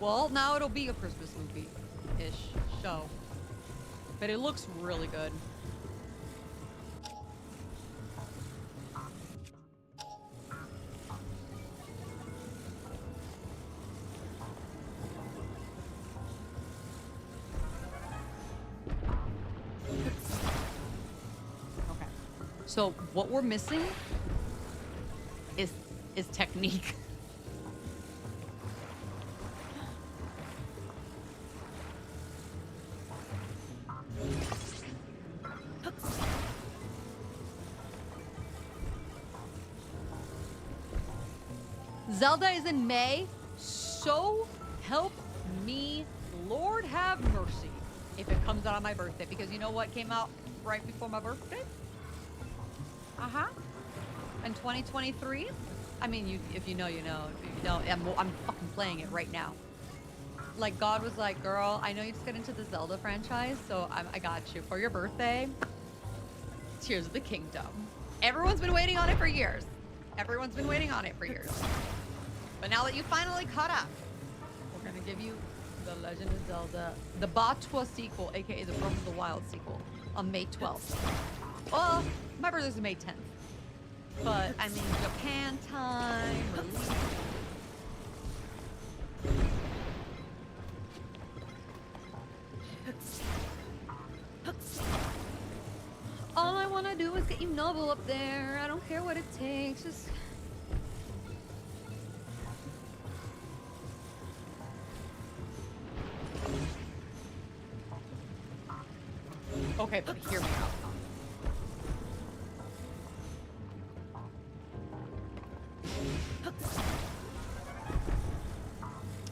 Well, now it'll be a Christmas movie-ish show. But it looks really good. So what we're missing is technique. Zelda is in May, so help me, Lord have mercy, if it comes out on my birthday, because you know what came out right before my birthday? In 2023? I mean, if you know, you know. If you know, I'm fucking playing it right now. Like, God was like, girl, I know you just got into the Zelda franchise, so I got you. For your birthday, Tears of the Kingdom. Everyone's been waiting on it for years. Everyone's been waiting on it for years. But now that you finally caught up, we're gonna give you The Legend of Zelda, the Batwa sequel, aka the Breath of the Wild sequel, on May 12th. Well, my birthday's May 10th. But I'm in Japan time. All I wanna do is get you Noble up there. I don't care what it takes. Just... Okay, but hear me out.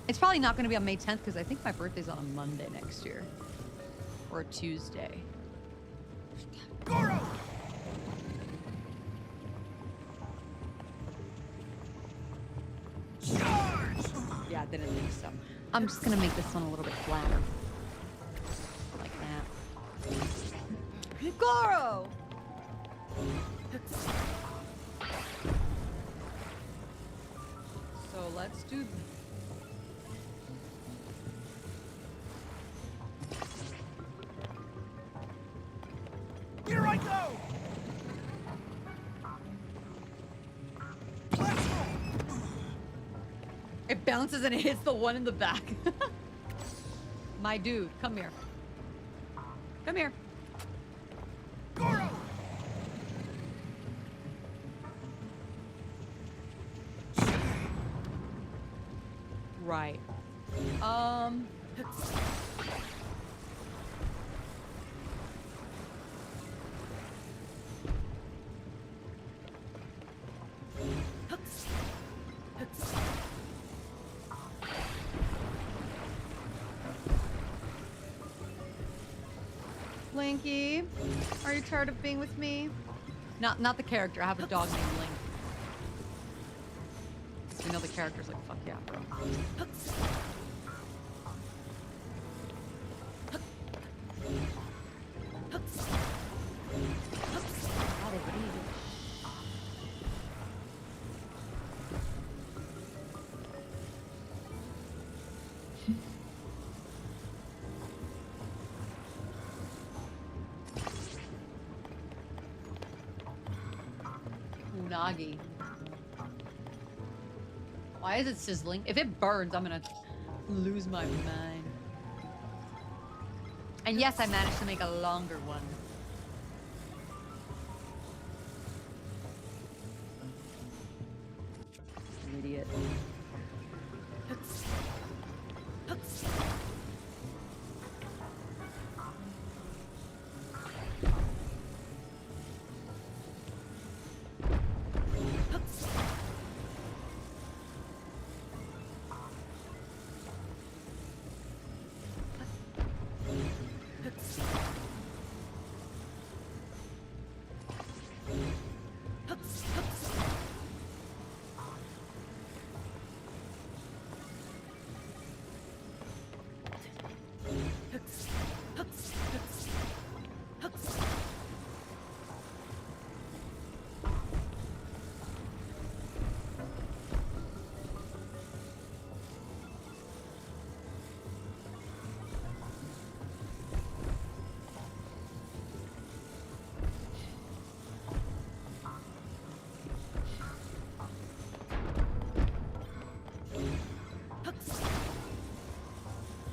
It's probably not going to be on May 10th because I think my birthday's on a Monday next year. Or a Tuesday. Goro! Charge! Yeah, I didn't think so. I'm just going to make this one a little bit flatter. Like that. Goro! So let's do... Here I go! Let's go! It bounces and it hits the one in the back. My dude, come here. Come here. Goro! Right. Blinky, are you tired of being with me? Not the character. I have a dog named Link. So you know the character's like, fuck yeah, bro. Unagi. Why is it sizzling? If it burns, I'm gonna lose my mind. And yes, I managed to make a longer one. Idiot.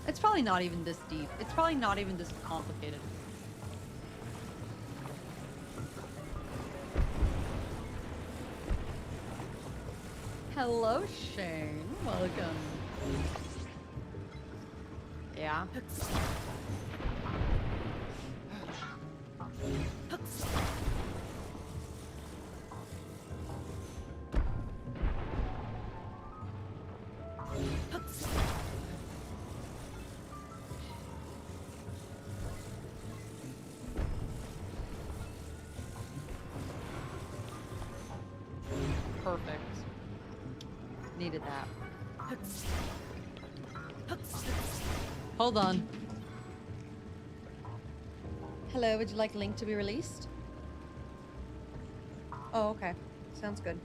It's probably not even this deep. It's probably not even this complicated. Hello, Shane. Welcome. Yeah. Perfect. Needed that. Hold on. Hello, would you like Link to be released? Oh, okay. Sounds good.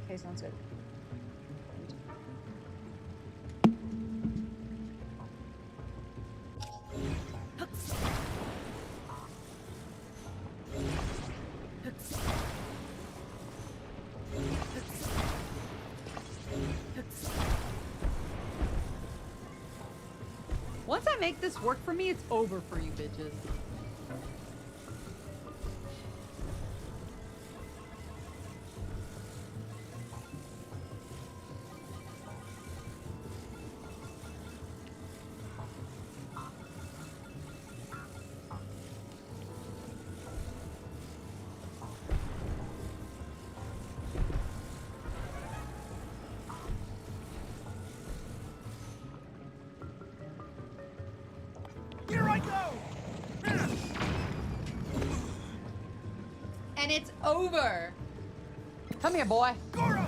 Okay, sounds good. Once I make this work for me, it's over for you bitches. Here I go! And it's over. Come here, boy. Goro!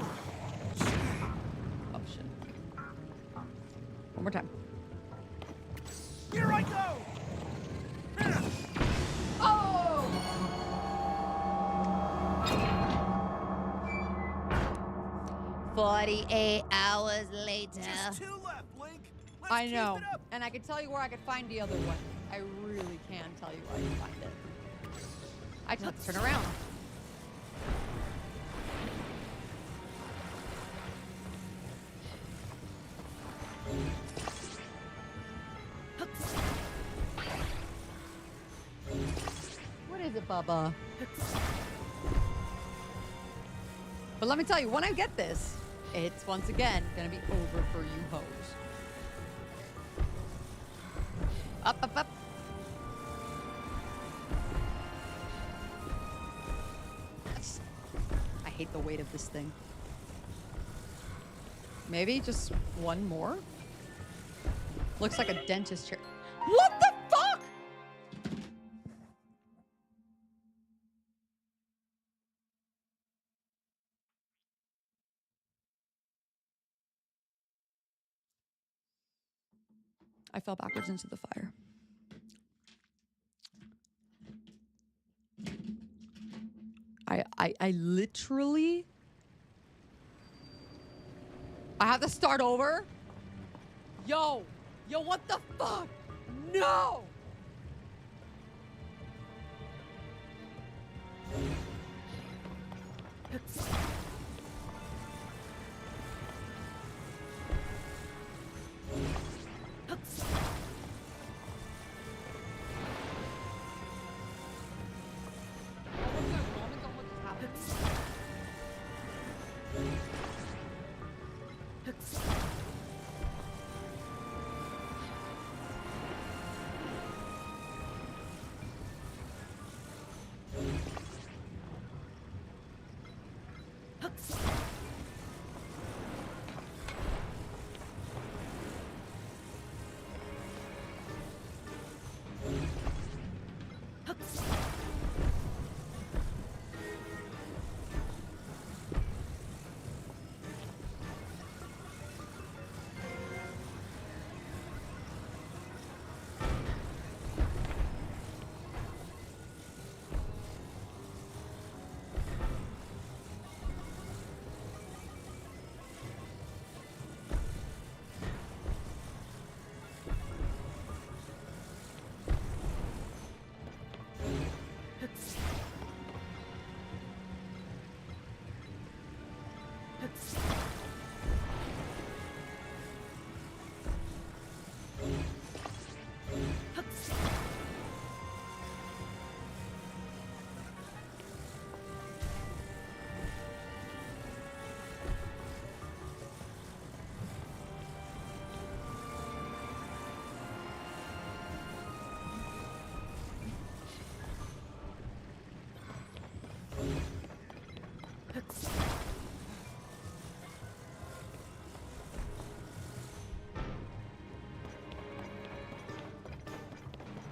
Oh, shit. One more time. Here I go! Oh! 48 hours later. Just 2 left, Link. Let's I keep know. it up. And I can tell you where I could find the other one. I really can tell you where I can find it. I just have to turn around. What is it, Bubba? But let me tell you, when I get this, it's once again gonna be over for you hoes. Up, up, up. I hate the weight of this thing. Maybe just one more? Looks like a dentist chair. What the fuck? I fell backwards into the fire. I literally... I have to start over? Yo, what the fuck? No!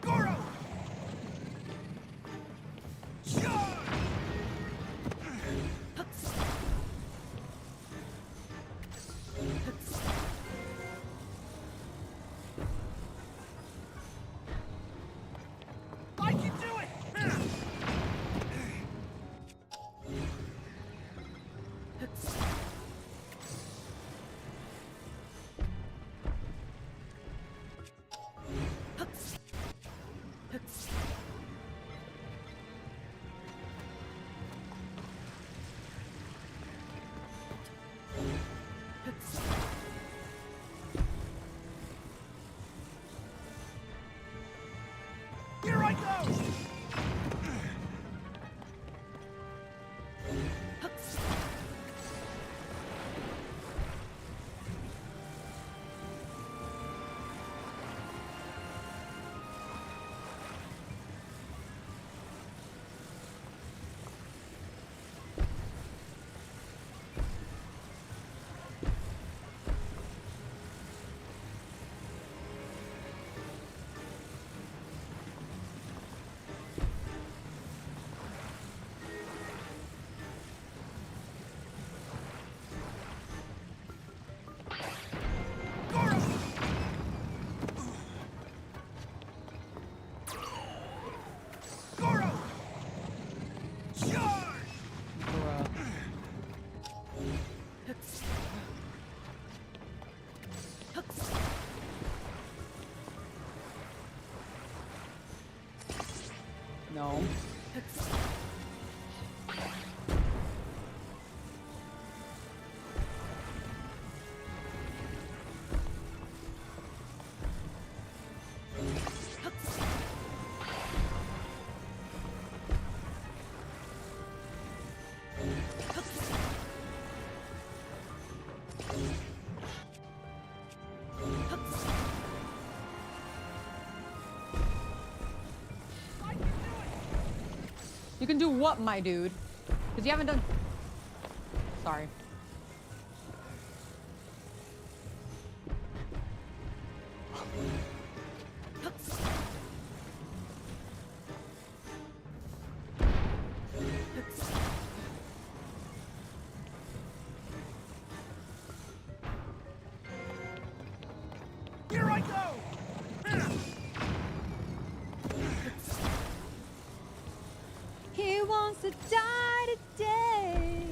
Goro! I can do it! No. You can do what, my dude? Because you haven't done... Sorry. Here I go! He wants to die today,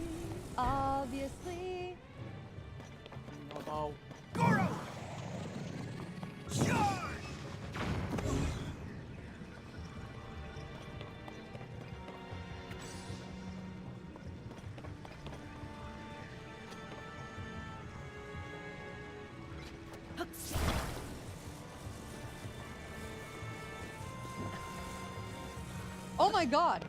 obviously. No. Goro! Charge! Oh my god!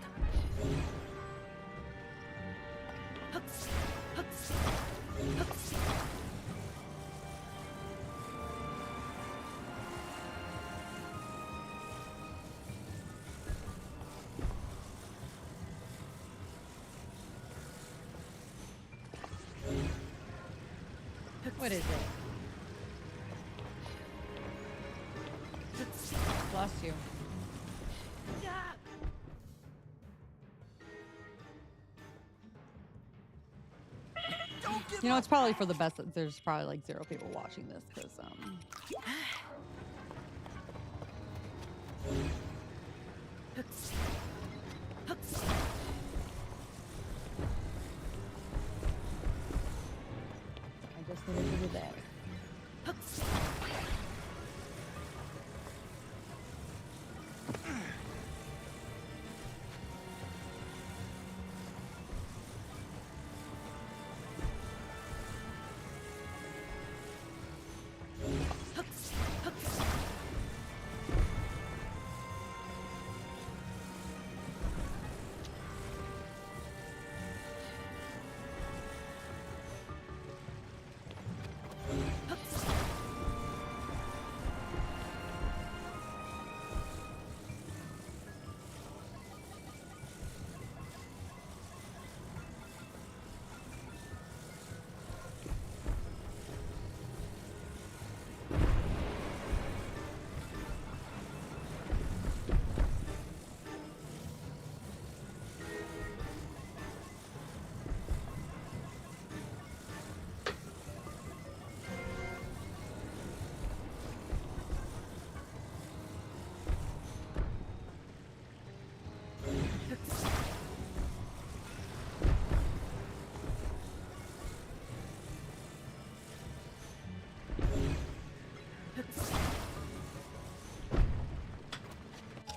What is it? Bless you. You know, it's probably for the best that there's probably like 0 people watching this because I just needed to do that.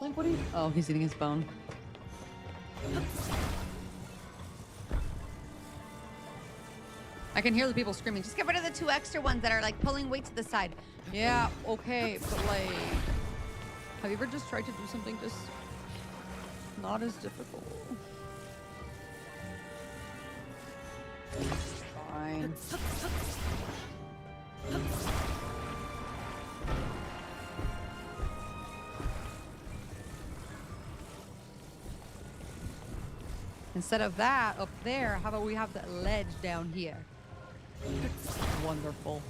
Like, what are you? Oh, he's eating his bone. I can hear the people screaming, just Get rid of the 2 extra ones that are like pulling weight to the side. yeah, okay, but like... Have you ever just tried to do something just not as difficult? Fine. Instead of that up there, how about we have that ledge down here? Wonderful.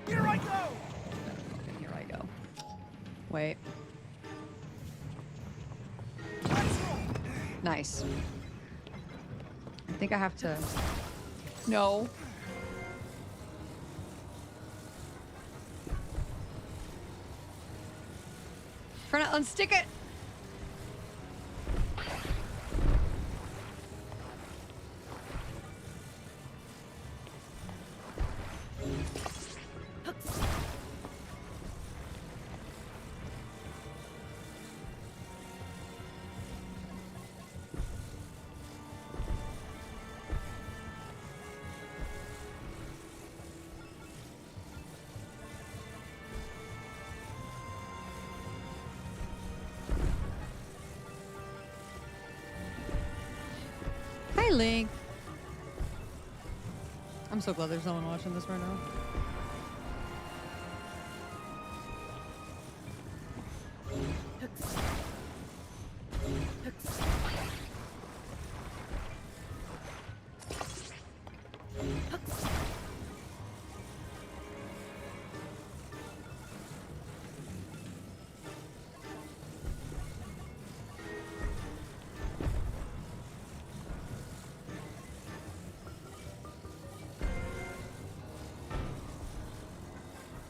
Here I go! Okay, here I go. Wait. Nice. I think I have to... No. Trying to unstick it! Hi, Link. I'm so glad there's no one watching this right now.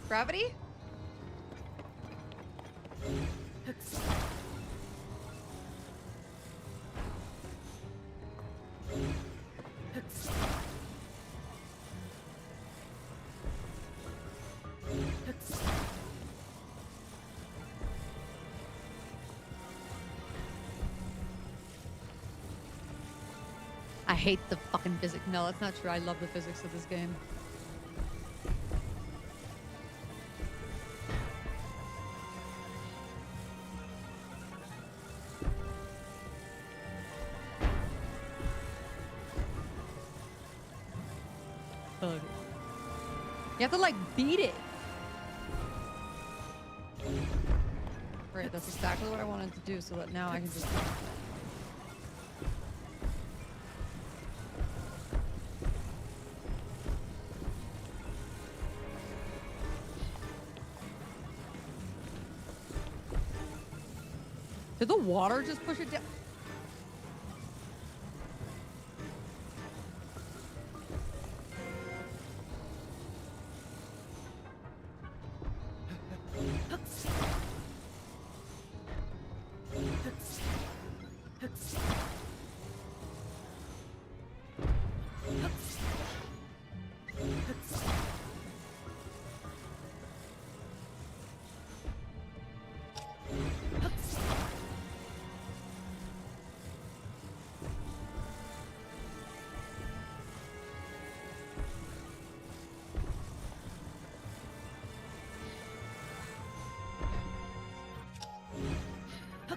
Gravity? I hate the fucking physics. No, that's not true. I love the physics of this game. You have to like beat it. Right, that's exactly what I wanted to do so that now I can just... Did the water just push it down?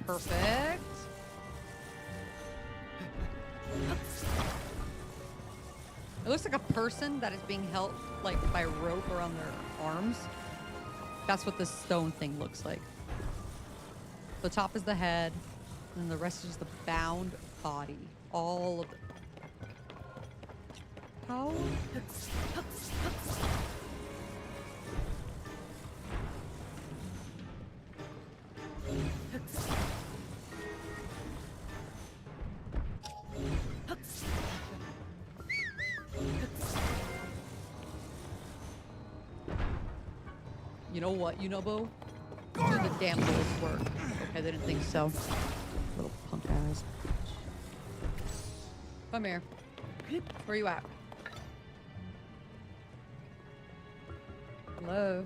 Perfect. It looks like a person that is being held like by rope around their arms. That's what this stone thing looks like. The top is the head, and the rest is the bound body. All of it. How? You know what, Unobo? Do the damn Lord's work. Okay, they didn't think so. Little punk ass. Come here. Where you at? Hello?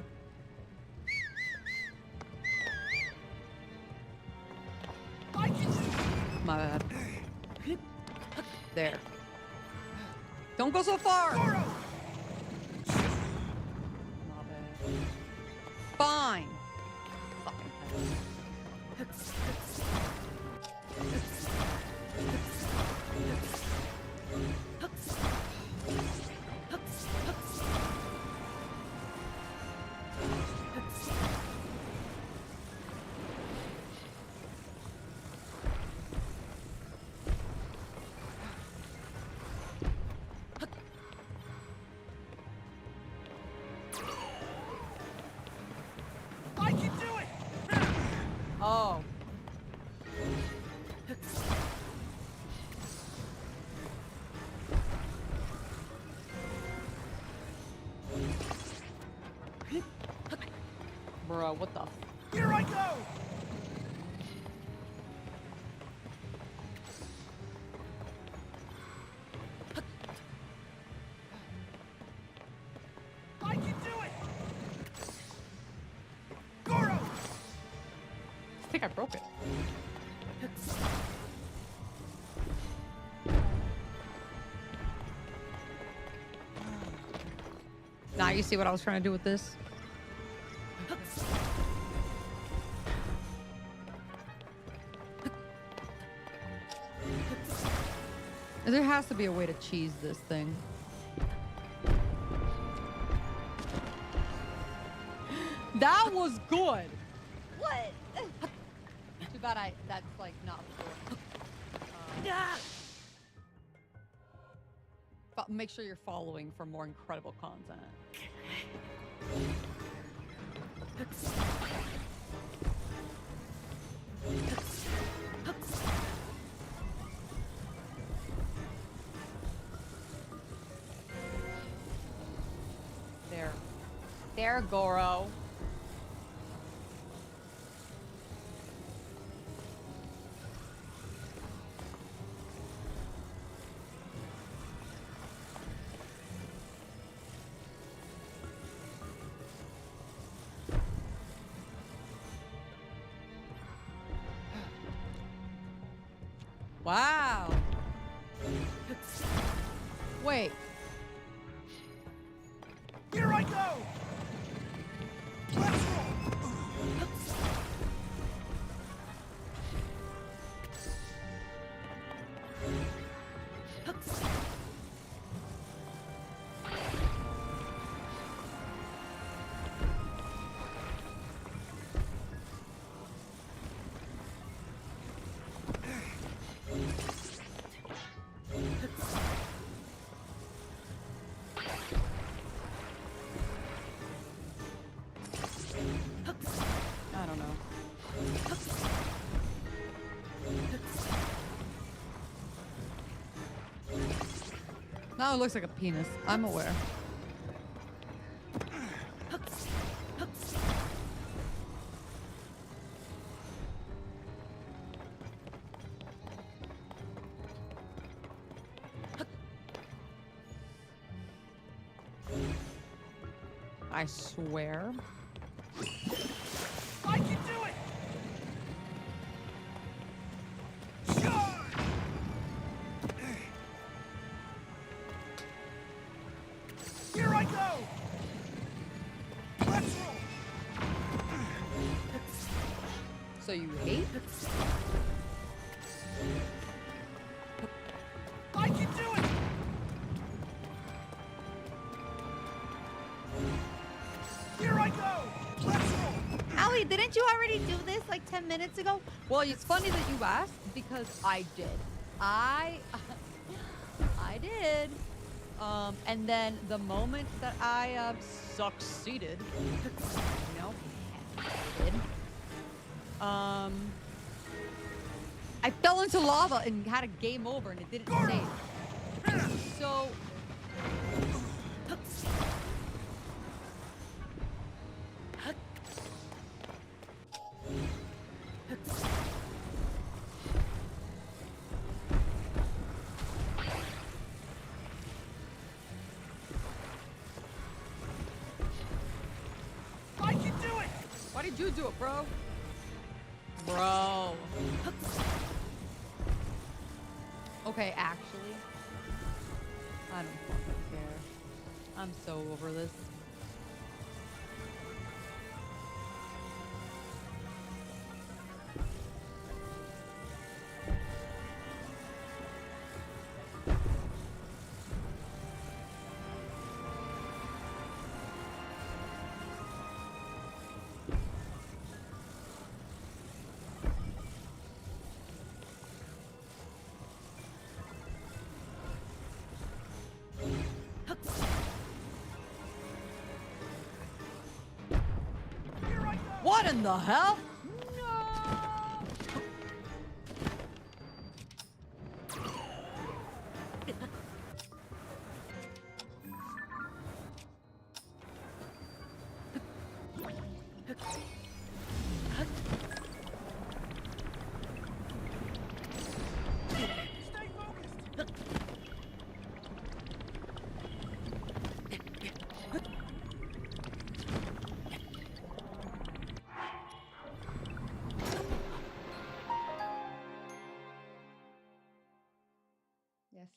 My bad. There. Don't go so far! My bad. Fine. Bro, what the? Here I go! I can do it! Goro! I think I broke it. Now you see what I was trying to do with this? There has to be a way to cheese this thing. That was good. What? Too bad that's like not good. But make sure you're following for more incredible content. There, Goro. Wow. Wait. Here I go! Let's roll! I don't know. Now it looks like a penis. I'm aware. I swear. I can do it! Charge! Here I go! Let's roll! So you hate? I can do it! Here I go! Let's roll! Allie, didn't you already do this like 10 minutes ago? Well, it's funny that you asked because I did. I did. And then the moment that I succeeded, you know, did, I fell into lava and had a game over and it didn't save. So I can do it! why did you do it, bro? Bro. Okay, actually, I don't fucking care. I'm so over this. What in the hell? No!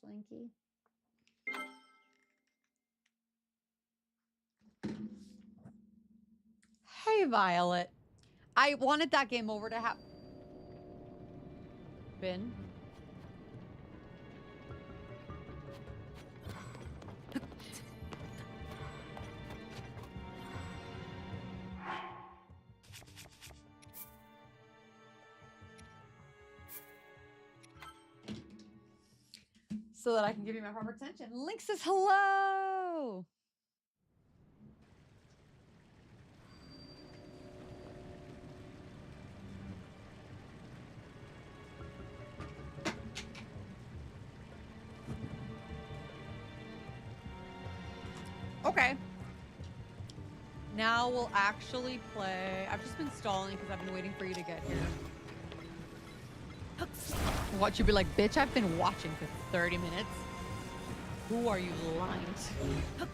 Slinky. Hey, Violet. I wanted that game over to happen. So that I can give you my proper attention. Link says hello. Okay. Now we'll actually play. I've just been stalling because I've been waiting for you to get here. Watch you be like, bitch, I've been watching for 30 minutes. Who are you lying to?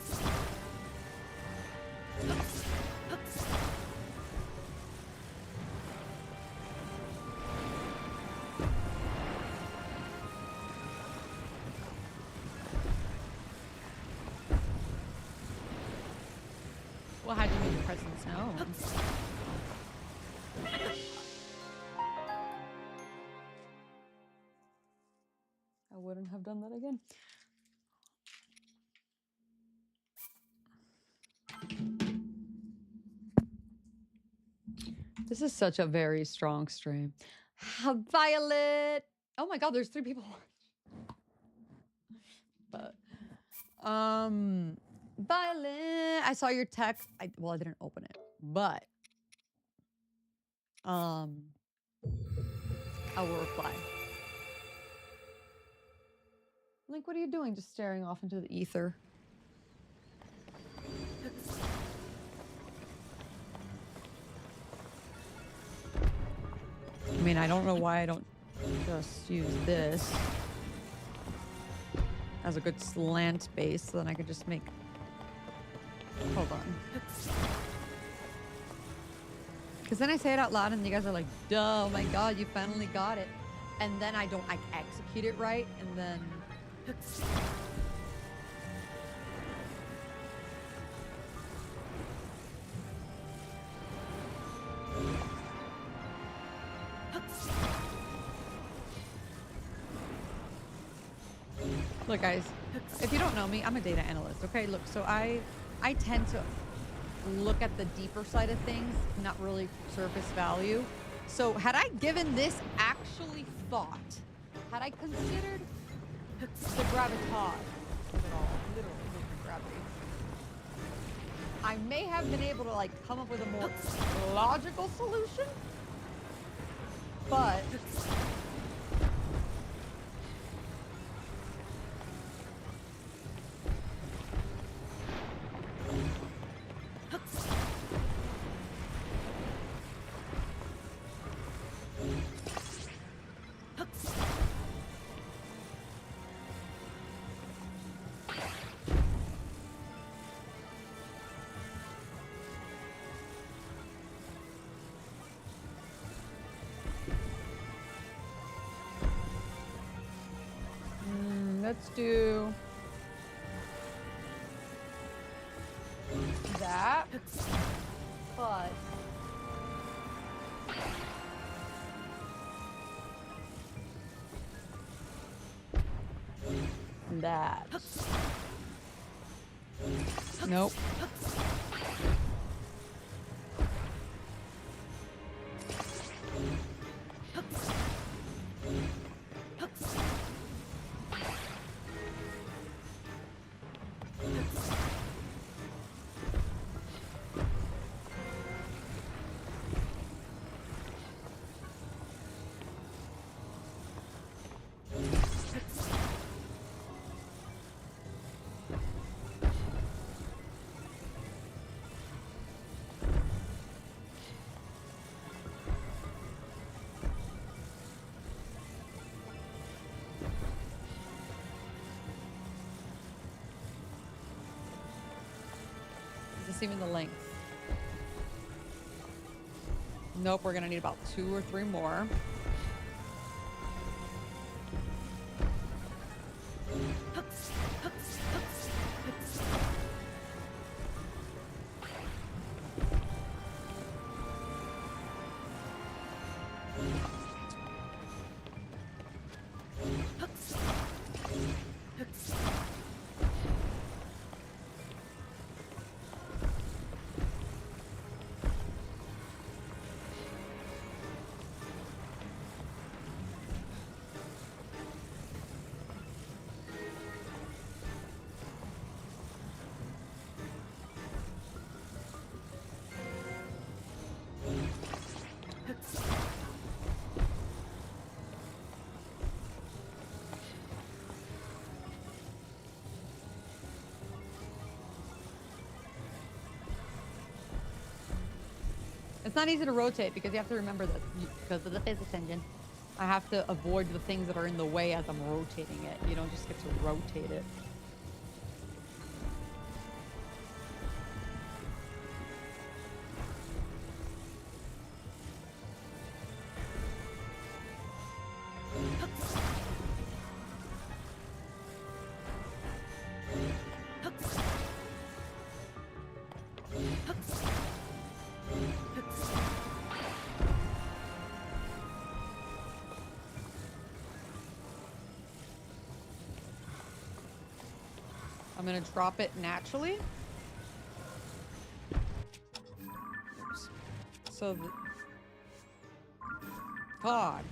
Well, how'd you make your presence known? I wouldn't have done that again. This is such a very strong stream. Violet! Oh my god, there's 3 people. But, Violet, I saw your text. Well, I didn't open it, but, I will reply. Link, what are you doing? Just staring off into the ether. I mean, I don't know why I don't just use this as a good slant base, so then I could just make... Hold on. Because then I say it out loud and you guys are like, duh, oh my god, you finally got it. And then I execute it right, and then... Look, guys, if you don't know me, I'm a data analyst, okay? Look, so I tend to look at the deeper side of things, not really surface value. So had I given this actually thought, had I considered the gravitas of it all, literally gravity, I may have been able to, like, come up with a more logical solution, but... Let's do that, but that. Nope. Even the length. Nope, we're gonna need about 2 or 3 more. It's not easy to rotate because you have to remember that because of the physics engine. I have to avoid the things that are in the way as I'm rotating it. You don't just get to rotate it. I'm gonna drop it naturally. Oops. So the... God.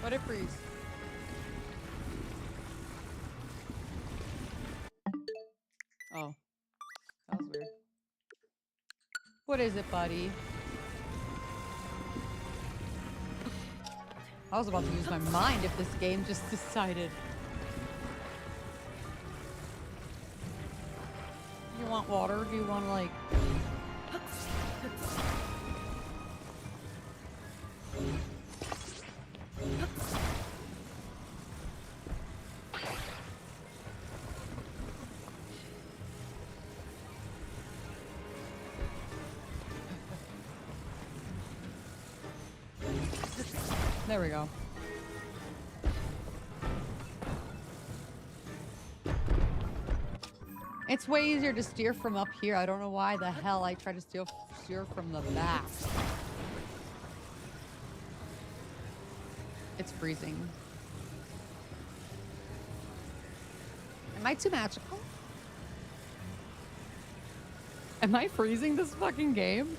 Let it freeze. Oh. That was weird. What is it, buddy? I was about to lose my mind if this game just decided. Do you want water? Do you want like... There we go. It's way easier to steer from up here. I don't know why the hell I try to steer from the back. It's freezing. Am I too magical? Am I freezing this fucking game?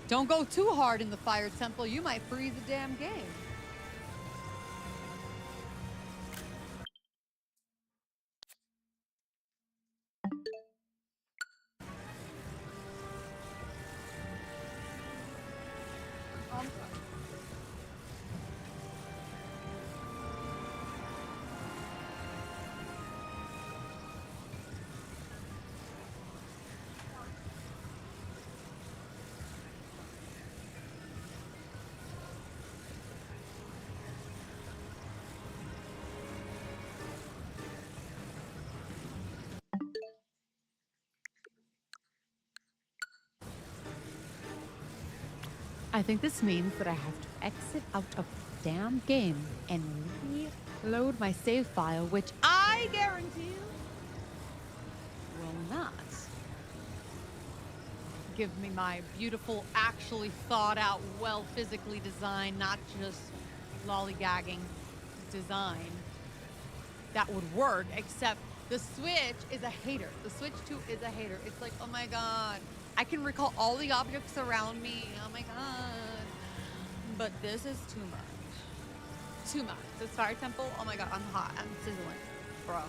Don't go too hard in the fire temple. You might freeze the damn game. I'm sorry. I think this means that I have to exit out of the damn game and reload my save file, which I guarantee you will not give me my beautiful, actually thought out, well physically designed, not just lollygagging design that would work, except the Switch is a hater. The Switch 2 is a hater. It's like, oh my God. I can recall all the objects around me. Oh my God. But this is too much. Too much. This fire temple, oh my God, I'm hot. I'm sizzling, bro.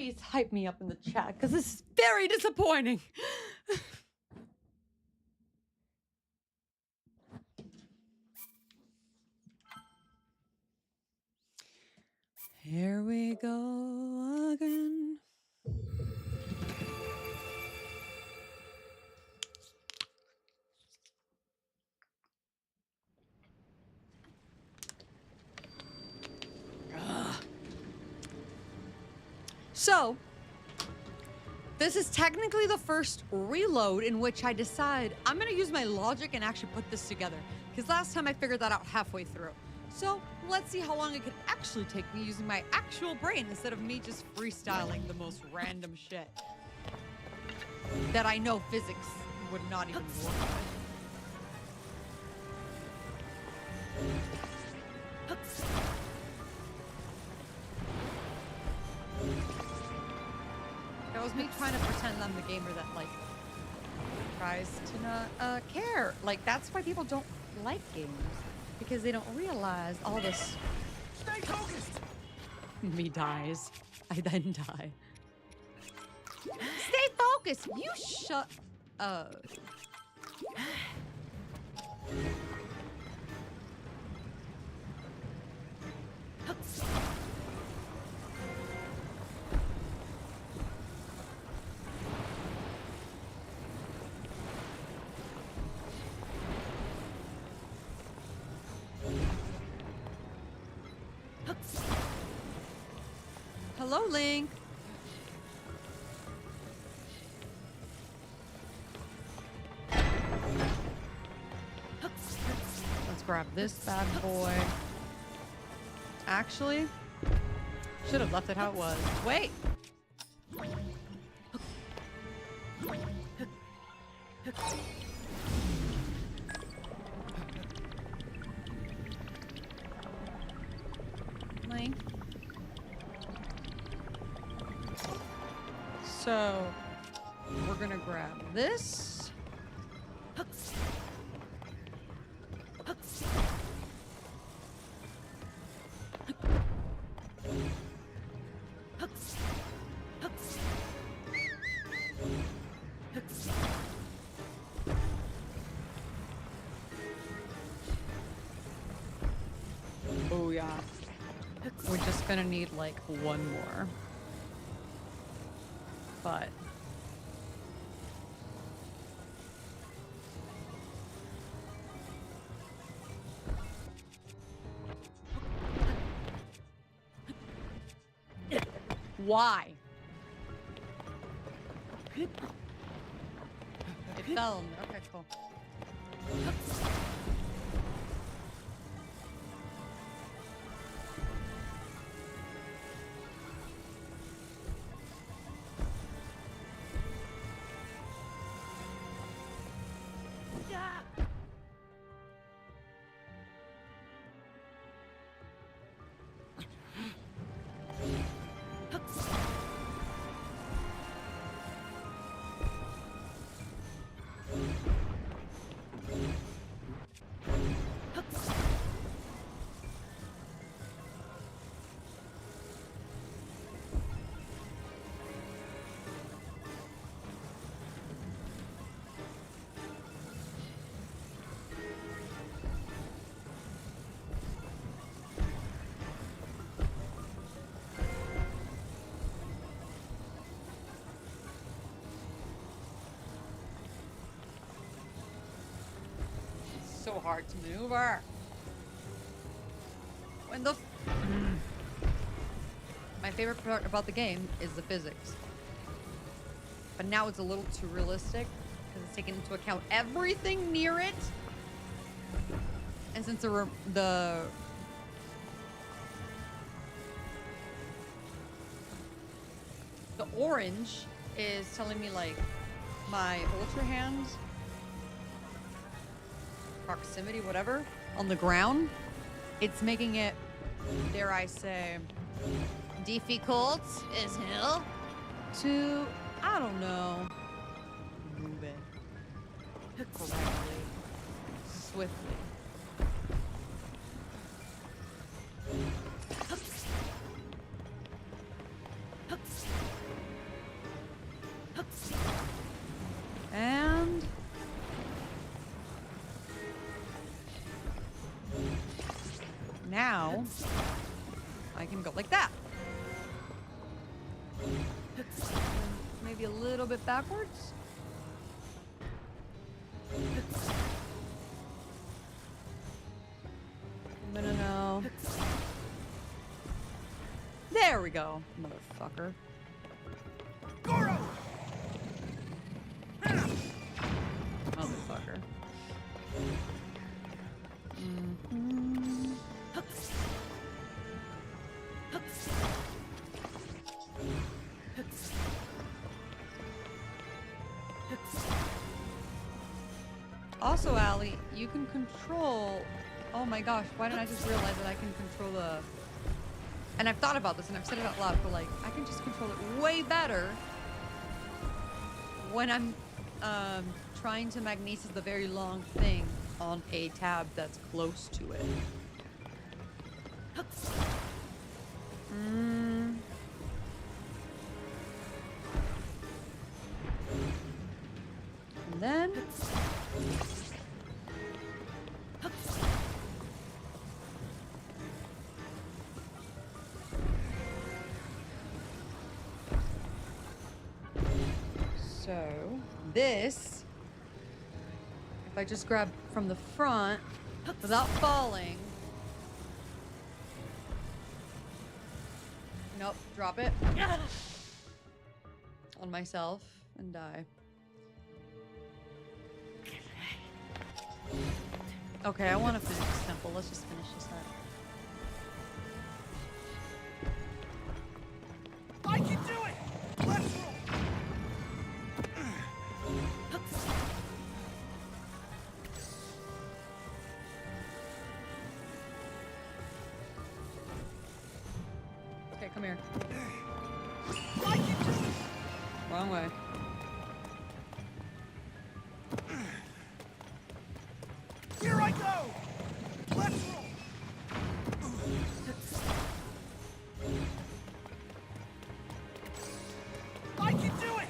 Please hype me up in the chat, because this is very disappointing. Here we go again. So, this is technically the first reload in which I decide I'm gonna use my logic and actually put this together. Because last time I figured that out halfway through. So, let's see how long it could actually take me using my actual brain instead of me just freestyling the most random shit that I know physics would not even work with. That was me trying to pretend I'm the gamer that, like, tries to not care. Like, that's why people don't like games. Because they don't realize all this. Stay focused! Me dies. I then die. Stay focused! You shut up. Hello, Link. Let's grab this bad boy. Actually, should have left it how it was. Wait. Link. So, we're gonna grab this. Oh yeah. We're just gonna need like one more. But why? It fell in there. Okay, cool. So hard to maneuver. When the my favorite part about the game is the physics, but now it's a little too realistic because it's taking into account everything near it, and since the orange is telling me like my ultra hand proximity, whatever, on the ground, it's making it, dare I say, difficult as hell to, I don't know, move it correctly, swiftly. now I can go like that. Maybe a little bit backwards. No. There we go, motherfucker. Motherfucker. Also, Allie, you can control... Oh my gosh, why didn't I just realize that I can control the... And I've thought about this and I've said it out loud, but like, I can just control it way better when I'm trying to magnesis the very long thing on a tab that's close to it. And then... So, this, if I just grab from the front without falling. Nope, drop it on myself and die. Okay, I want to finish this temple. Let's just finish this up. I can do it! Let's roll! Okay, come here. I can do it! Wrong way. Here I go! Let's roll! I can do it!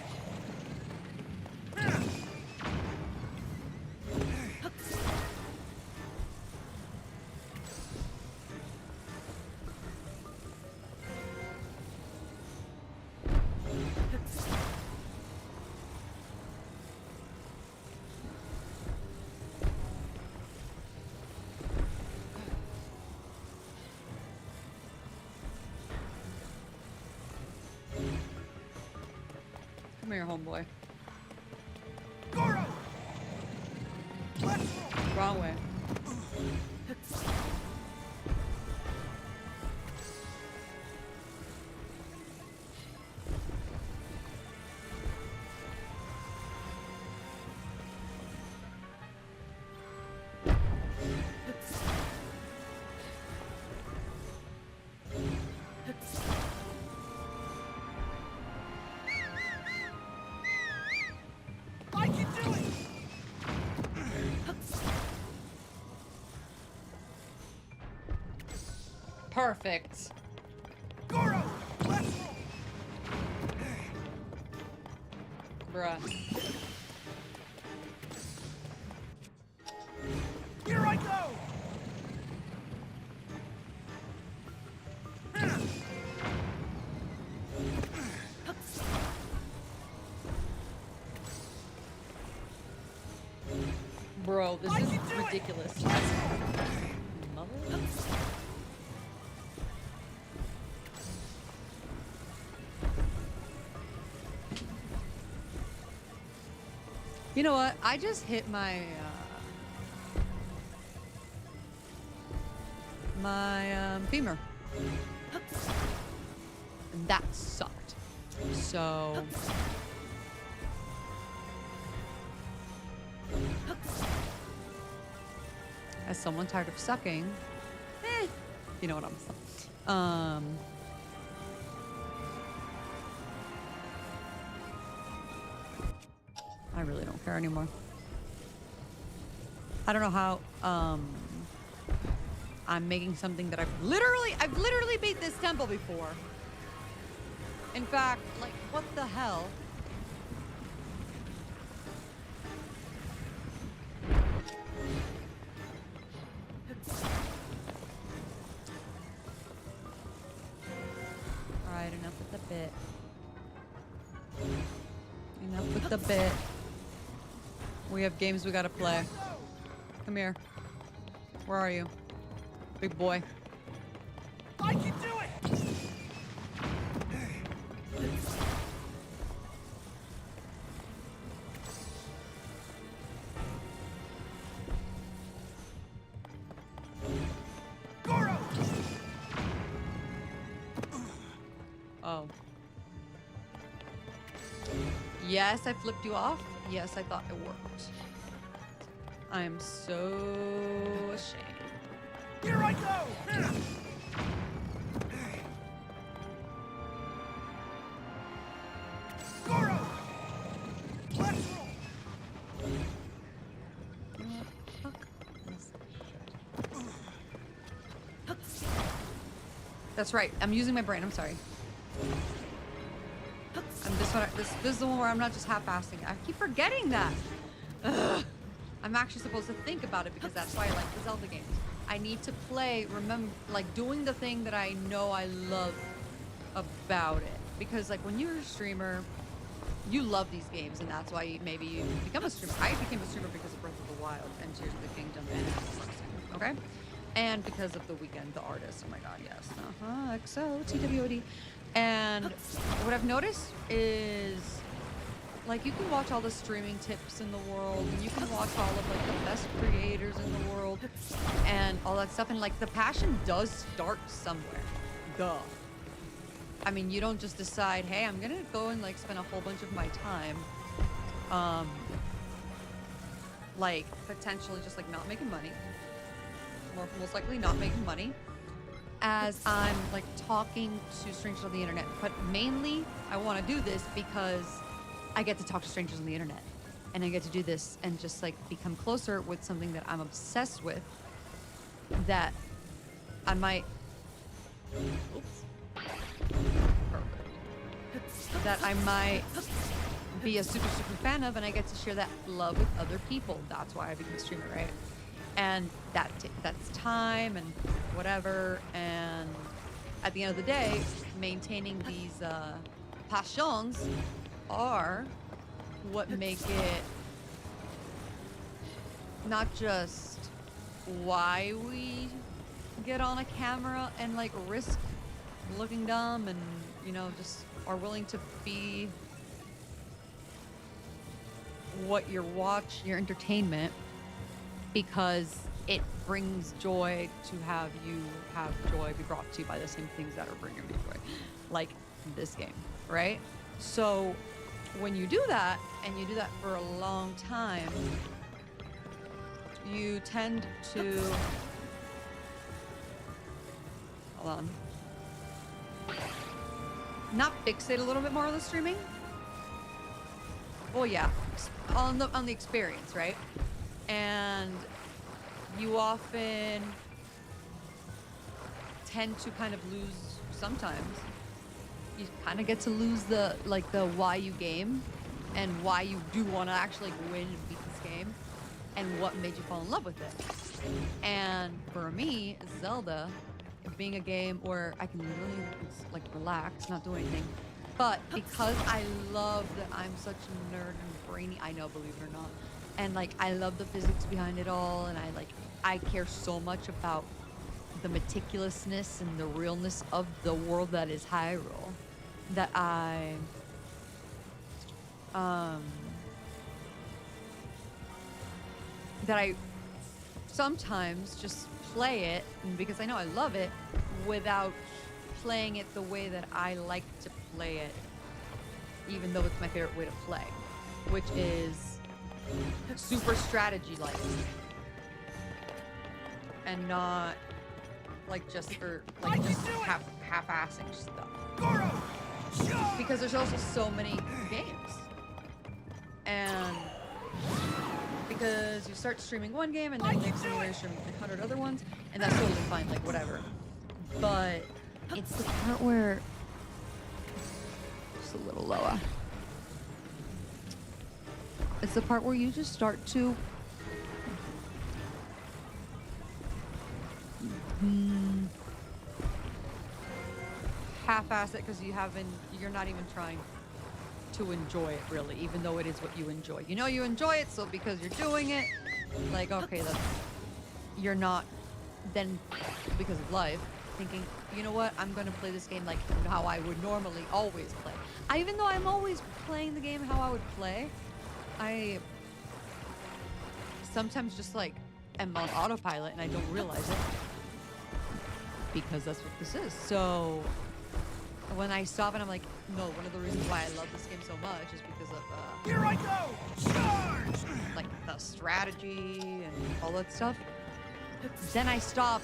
Come here, homeboy. Goro! Let's roll! Wrong way. I can do it! Perfect. Goro! Let's roll! Bruh. Here I go! Bro, this I is can do it! ridiculous. Mother? You know what? I just hit my femur. And that sucked. So as someone tired of sucking, you know what I'm saying. I really don't care anymore. I don't know how I'm making something that I've literally beat this temple before. In fact, like, what the hell? Enough with the bit. Enough with the bit. We have games we gotta play. Come here. Where are you? Big boy. I can do it! Goro! Oh. Yes, I flipped you off. Yes, I thought it worked. I am so ashamed. Here I go! Goro! Let's roll! That's right. I'm using my brain. I'm sorry. This is the one where I'm not just half-assing. I keep forgetting that. Ugh. I'm actually supposed to think about it because that's why I like the Zelda games. I need to play, remember, like doing the thing that I know I love about it. Because like when you're a streamer, you love these games, and that's why maybe you become a streamer. I became a streamer because of Breath of the Wild and Tears of the Kingdom and okay? And because of The Weeknd, the artist. Oh my god, yes. XO, TWOD. And what I've noticed is, like, you can watch all the streaming tips in the world, and you can watch all of, like, the best creators in the world, and all that stuff, and, like, the passion does start somewhere. Duh. I mean, you don't just decide, hey, I'm gonna go and, like, spend a whole bunch of my time, like, potentially just, like, not making money. Most likely not making money. As I'm like talking to strangers on the internet, but mainly I want to do this because I get to talk to strangers on the internet, and I get to do this and just like become closer with something that I'm obsessed with, that I might be a super fan of, and I get to share that love with other people. That's why I became a streamer, right? And that's time and whatever, and at the end of the day, maintaining these passions are what make it not just why we get on a camera and like risk looking dumb and, you know, just are willing to be what your entertainment, because it brings joy to have you have joy be brought to you by the same things that are bringing you joy, like this game, right? So when you do that, and you do that for a long time, you tend to, hold on, not fixate a little bit more on the streaming. Well, yeah, on the experience, right? And you often tend to kind of lose, sometimes you kind of get to lose the why you game and why you do want to actually win and beat this game and what made you fall in love with it. And for me, Zelda being a game where I can literally like relax, not do anything, but because I love that I'm such a nerd and brainy, I know, believe it or not, and like I love the physics behind it all, and I care so much about the meticulousness and the realness of the world that is Hyrule, that I sometimes just play it, and because I know I love it, without playing it the way that I like to play it, even though it's my favorite way to play, which is super strategy-like, and not like just for like just half-assing stuff. Because there's also so many games, and because you start streaming one game and then next thing you're streaming 100 other ones, and that's totally fine, like whatever. But it's the part where just a little lower. It's the part where you just start to half-ass it because you're not even trying to enjoy it really, even though it is what you enjoy. You know you enjoy it, so because you're doing it, like, okay, you're not then, because of life, thinking, you know what, I'm gonna play this game like how I would normally always play. Even though I'm always playing the game how I would play, I sometimes just like am on autopilot and I don't realize it because that's what this is. So when I stop and I'm like, no, one of the reasons why I love this game so much is because of Here I go! Charge! like the strategy and all that stuff. Then I stop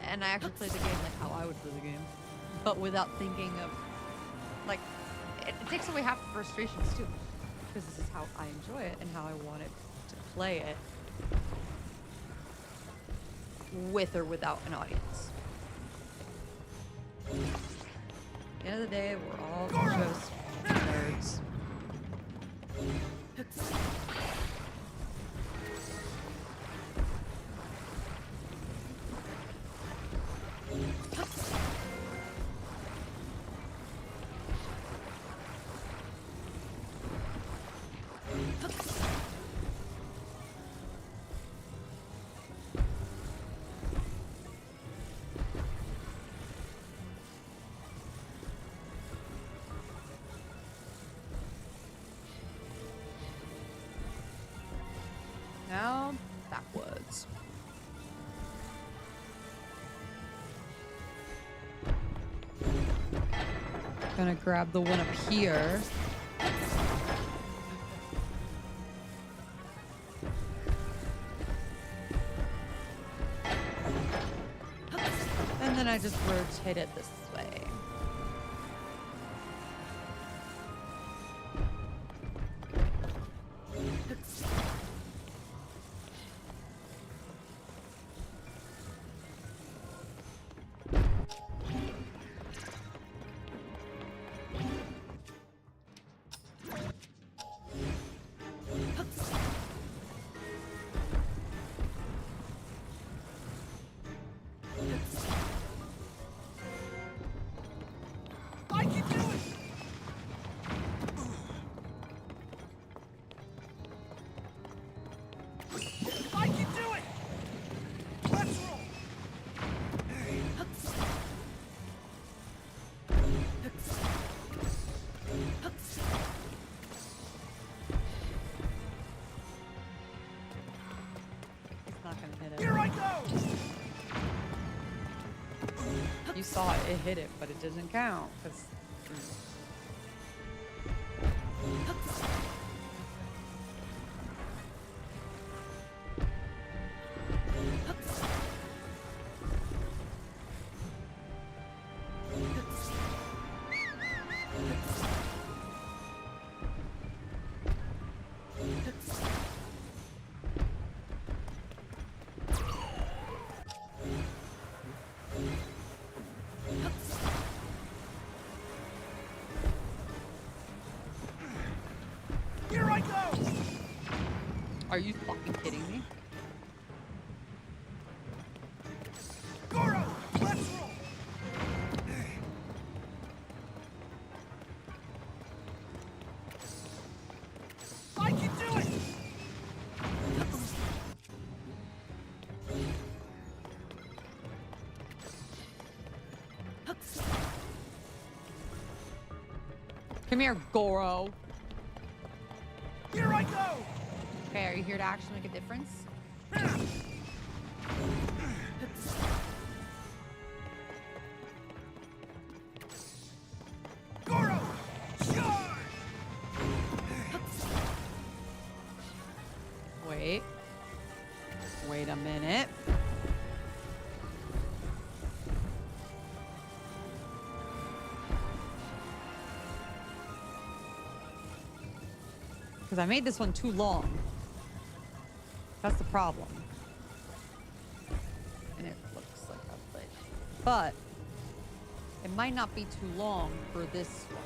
and I actually play the game like how I would play the game, but without thinking of like it takes away half the frustrations too, because this is how I enjoy it and how I want it to play it, with or without an audience. At the end of the day, we're all just nerds. Now, backwards. Gonna grab the one up here. And then I just rotate it this way. I can do it! I can do it! Let's roll! It's not gonna hit it. Here I go! You saw it, it hit it, but it doesn't count, because... Here I go! Are you fucking kidding me? Goro! Let's roll! I can do it! Come here, Goro. Here I go! Okay, are you here to actually make a difference? Goro! Charge! Wait. Wait a minute. Because I made this one too long. That's the problem. And it looks like a glitch. But it might not be too long for this one.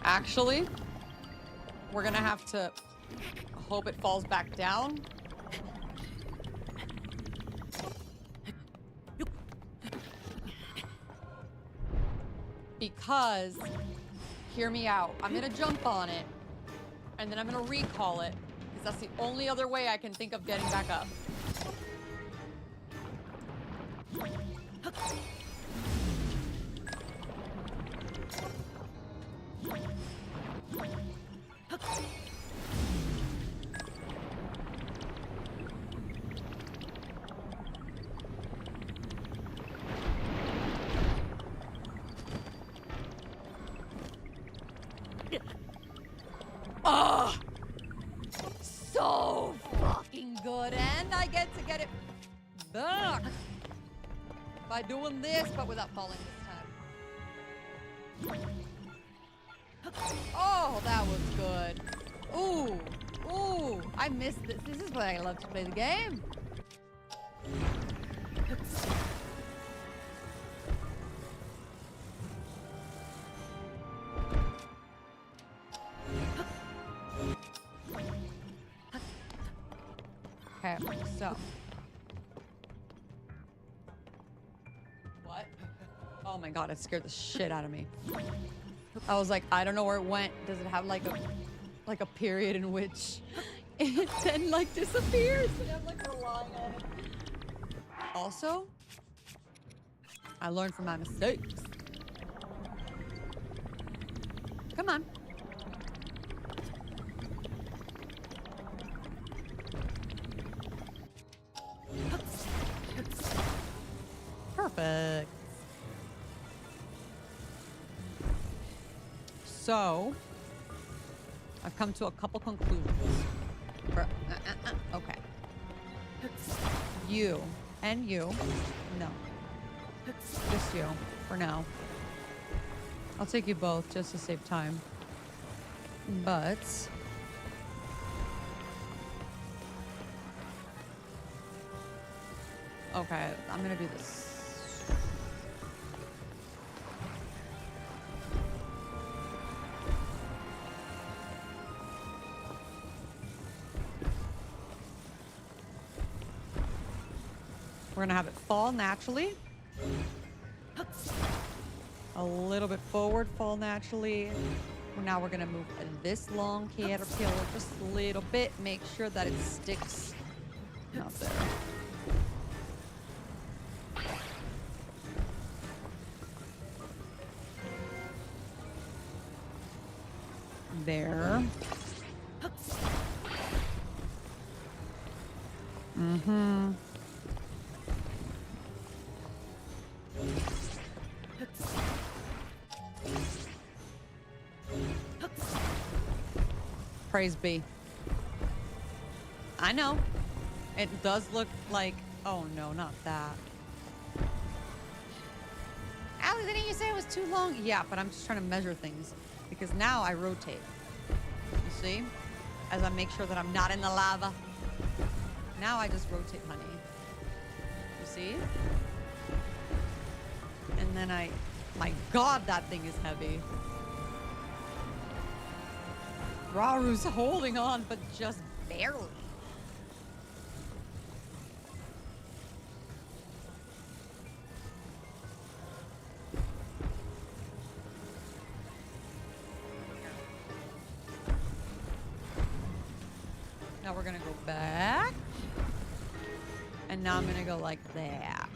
Actually, we're gonna have to hope it falls back down. Because, hear me out, I'm gonna jump on it, and then I'm gonna recall it, because that's the only other way I can think of getting back up. Oh, so fucking good, and I get to get it back by doing this, but without falling this time. Oh, that was good. Ooh, ooh, I missed this. This is why I love to play the game. Okay, so. What? Oh my god, it scared the shit out of me. I was like, I don't know where it went. Does it have like a period in which it then like disappears? And I'm like relying on it. Also, I learned from my mistakes. Come on. Perfect. So, I've come to a couple conclusions. Okay. You and you. No. Just you, for now. I'll take you both just to save time. But... okay, I'm gonna do this. We're gonna have it fall naturally. A little bit forward, fall naturally. Now we're gonna move this long caterpillar just a little bit. Make sure that it sticks out there. There. Mm-hmm. Praise be. I know. It does look like... oh no, not that. Allie, didn't you say it was too long? Yeah, but I'm just trying to measure things. Because now I rotate. You see? As I make sure that I'm not in the lava. Now I just rotate, honey. You see? And then I... my god, that thing is heavy. Raru's holding on, but just barely. Now we're gonna go back. And now I'm gonna go like that.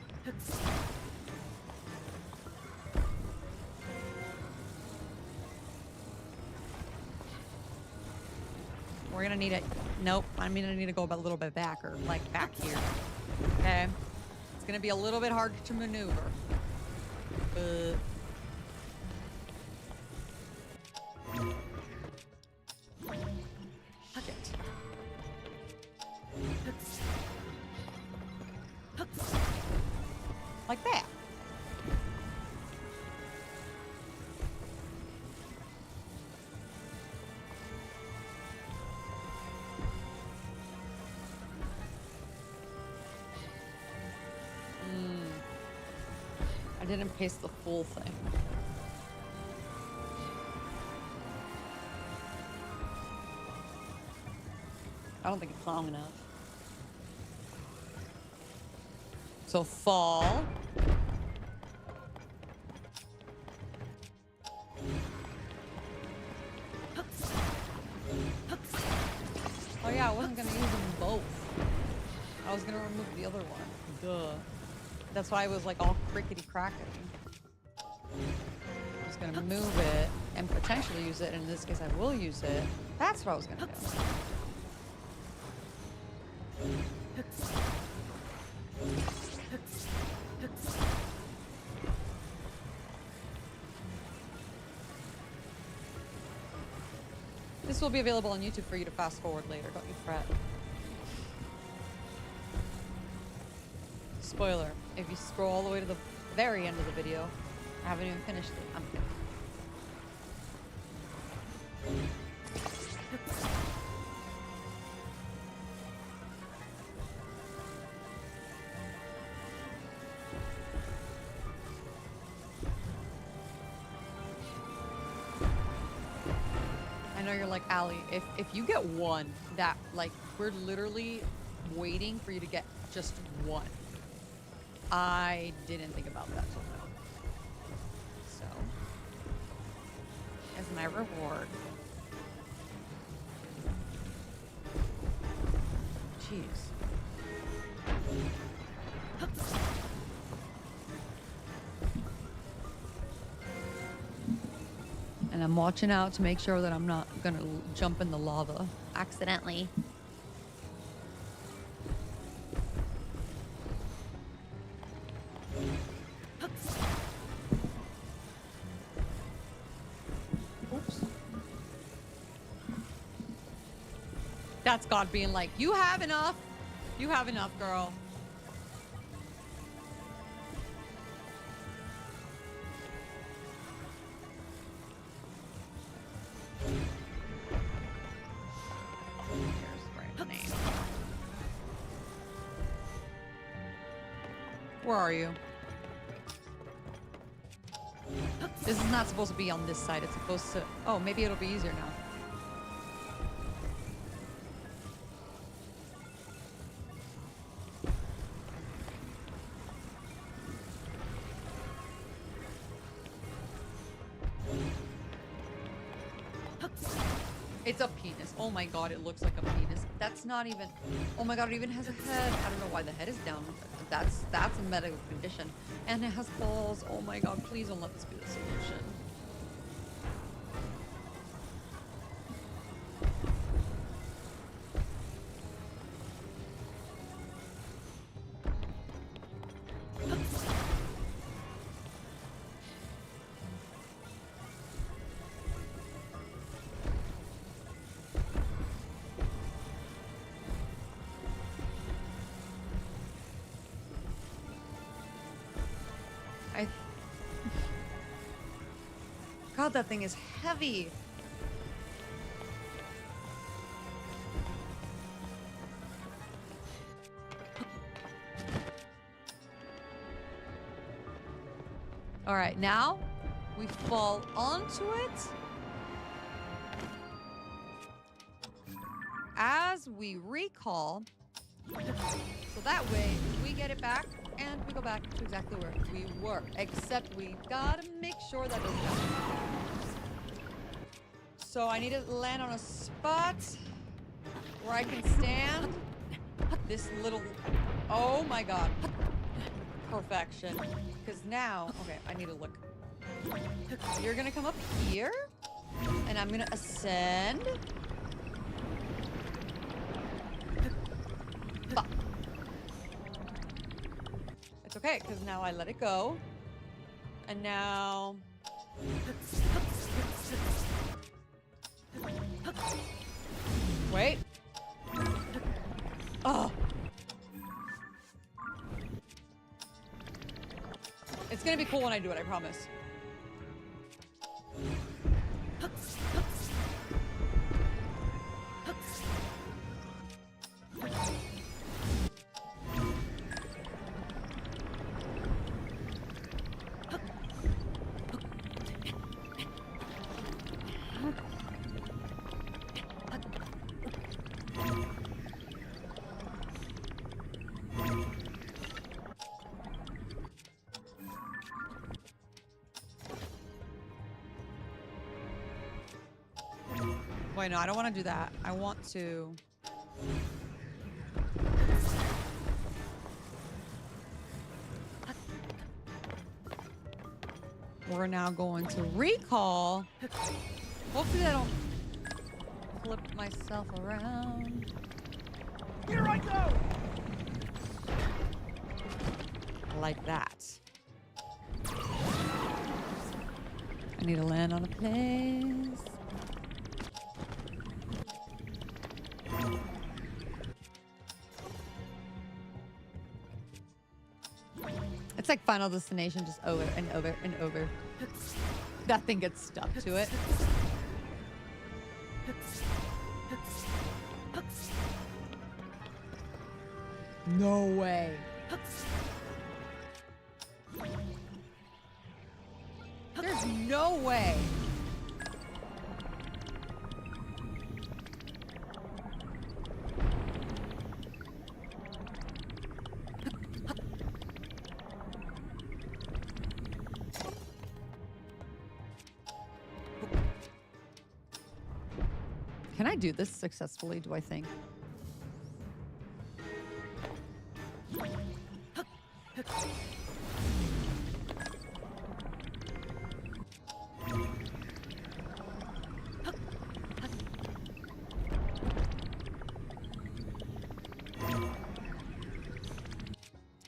We're gonna need it. Nope, I'm gonna need to go a little bit back, or like back here. Okay? It's gonna be a little bit hard to maneuver. Huck it. Like that. didn't paste the full thing. I don't think it's long enough. So fall. Oh yeah, I wasn't gonna use them both. I was gonna remove the other one. Duh. That's why I was like all crickety crackety. I was gonna move it and potentially use it, and in this case I will use it. That's what I was gonna do. This will be available on YouTube for you to fast forward later, don't you fret. Spoiler, if you scroll all the way to the very end of the video, I haven't even finished it. I'm kidding. I know you're like, Allie, if you get one, that, like, we're literally waiting for you to get just one. I didn't think about that till now. So, as my reward. Jeez. And I'm watching out to make sure that I'm not gonna jump in the lava accidentally. Oops. That's God being like, you have enough. You have enough, girl. Where are you? This is not supposed to be on this side. It's supposed to... Oh, maybe it'll be easier now. It's a penis. Oh my god, it looks like a penis. That's not even... Oh my god, it even has a head. I don't know why the head is down. That's a medical condition. And it has balls. Oh my god, please don't let this be the solution. God, that thing is heavy. All right, now we fall onto it as we recall. So that way we get it back and we go back to exactly where we were. Except we gotta make sure that doesn't happen. So I need to land on a spot where I can stand. This little... Oh my god. Perfection. Because now... Okay, I need to look. You're gonna come up here. And I'm gonna ascend. Fuck. It's okay, because now I let it go. And now... Wait. Oh. It's gonna be cool when I do it, I promise. Wait, no, I don't want to do that. I want to... We're now going to recall. Hopefully I don't flip myself around. Here I go! Like that. I need to land on a place. It's like Final Destination, just over and over and over. That thing gets stuck to it. No way. There's no way. Can I do this successfully, do I think?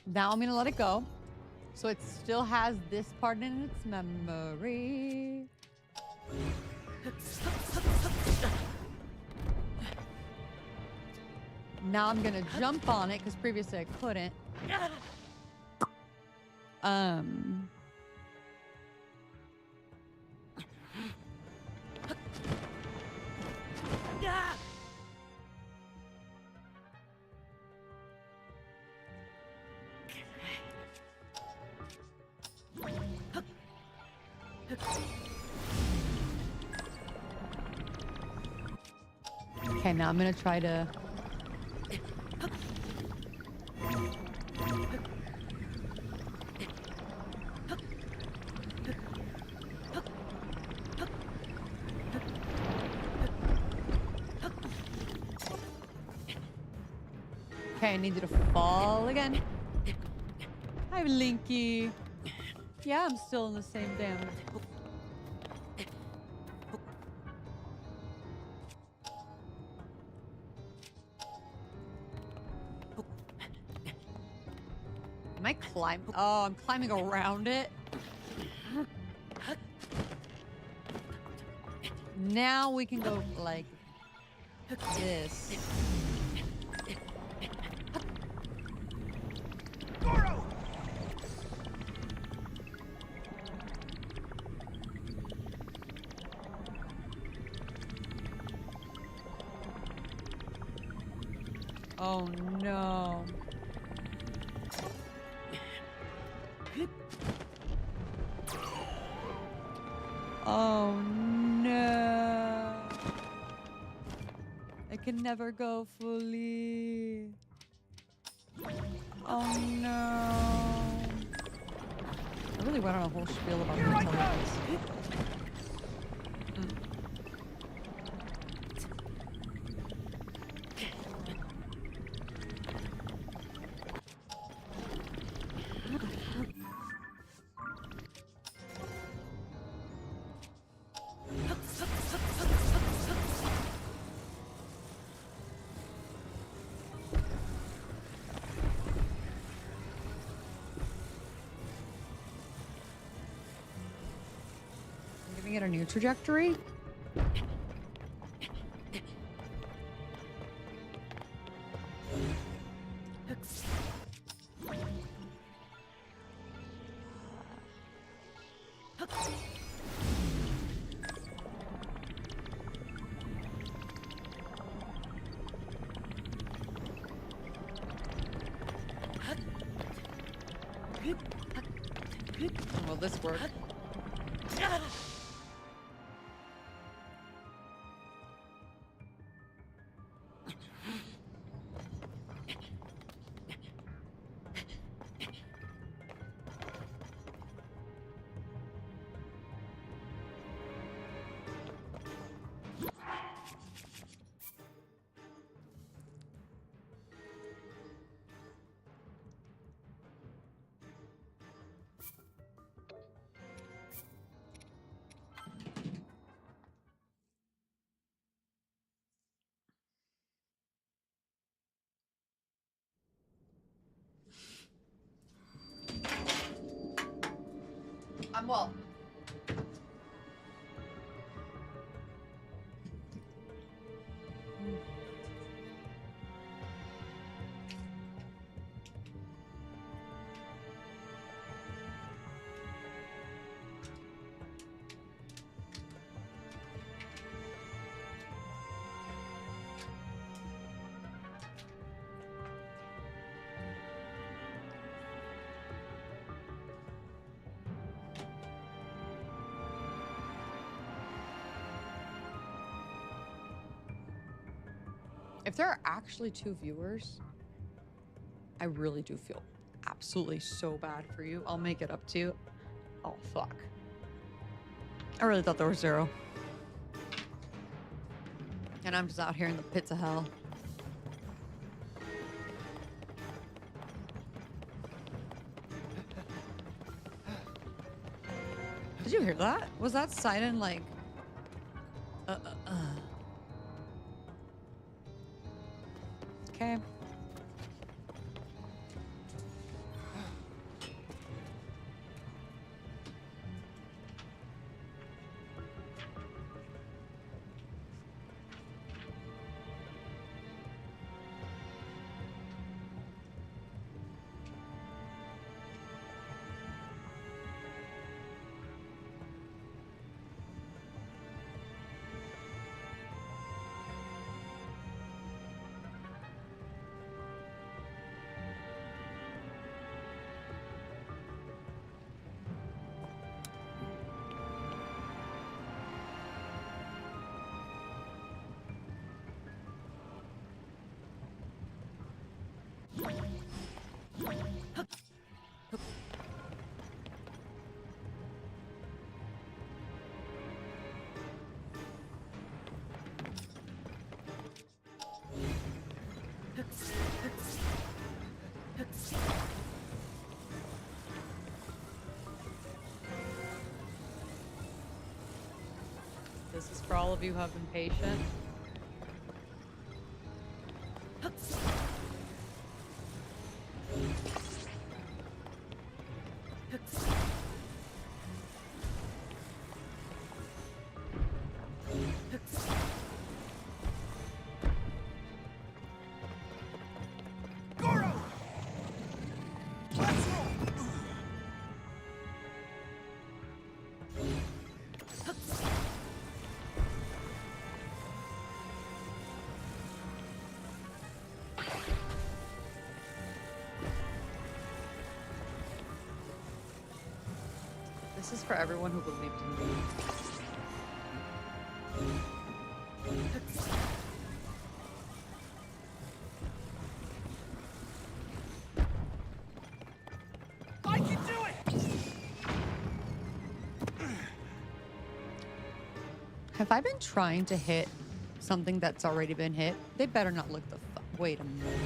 Now I'm gonna let it go. So it still has this part in its memory. Now I'm gonna jump on it because previously I couldn't. Okay, now I'm gonna try to... Okay, I need you to fall again. Hi, Linky. Yeah, I'm still in the same damn... Am I climbing? Oh, I'm climbing around it. Now we can go like this. Oh no. Oh no. I can never go fully. Oh no. I really went on a whole spiel about the intelligence. Giving it a new trajectory. Will this work? well. If there are actually 2 viewers, I really do feel absolutely so bad for you. I'll make it up to you. Oh, fuck. I really thought there were 0. And I'm just out here in the pits of hell. Did you hear that? Was that Sidon like... Okay. This is for all of you who have been patient. This is for everyone who believed in me. I can do it! Have I been trying to hit something that's already been hit? They better not look the wait a minute.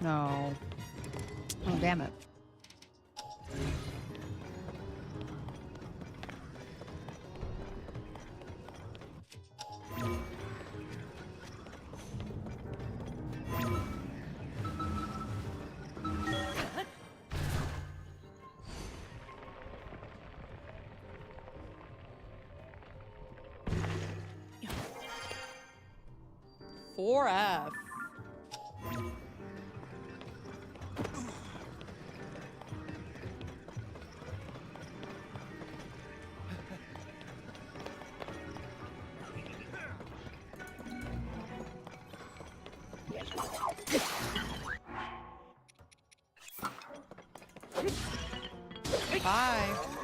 No. Oh, damn it. Four F. Bye.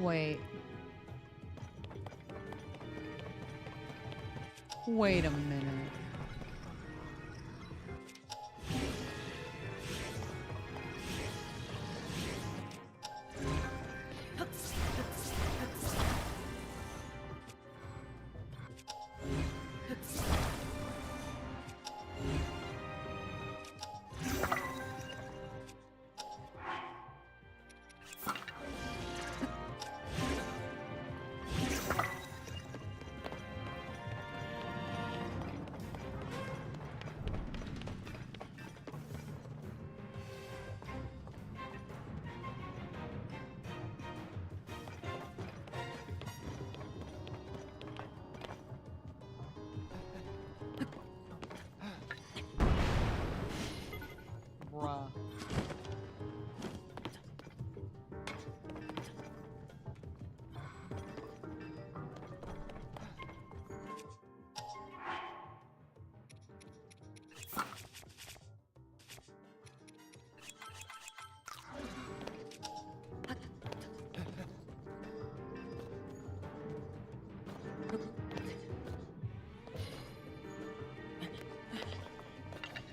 Wait. Wait a minute.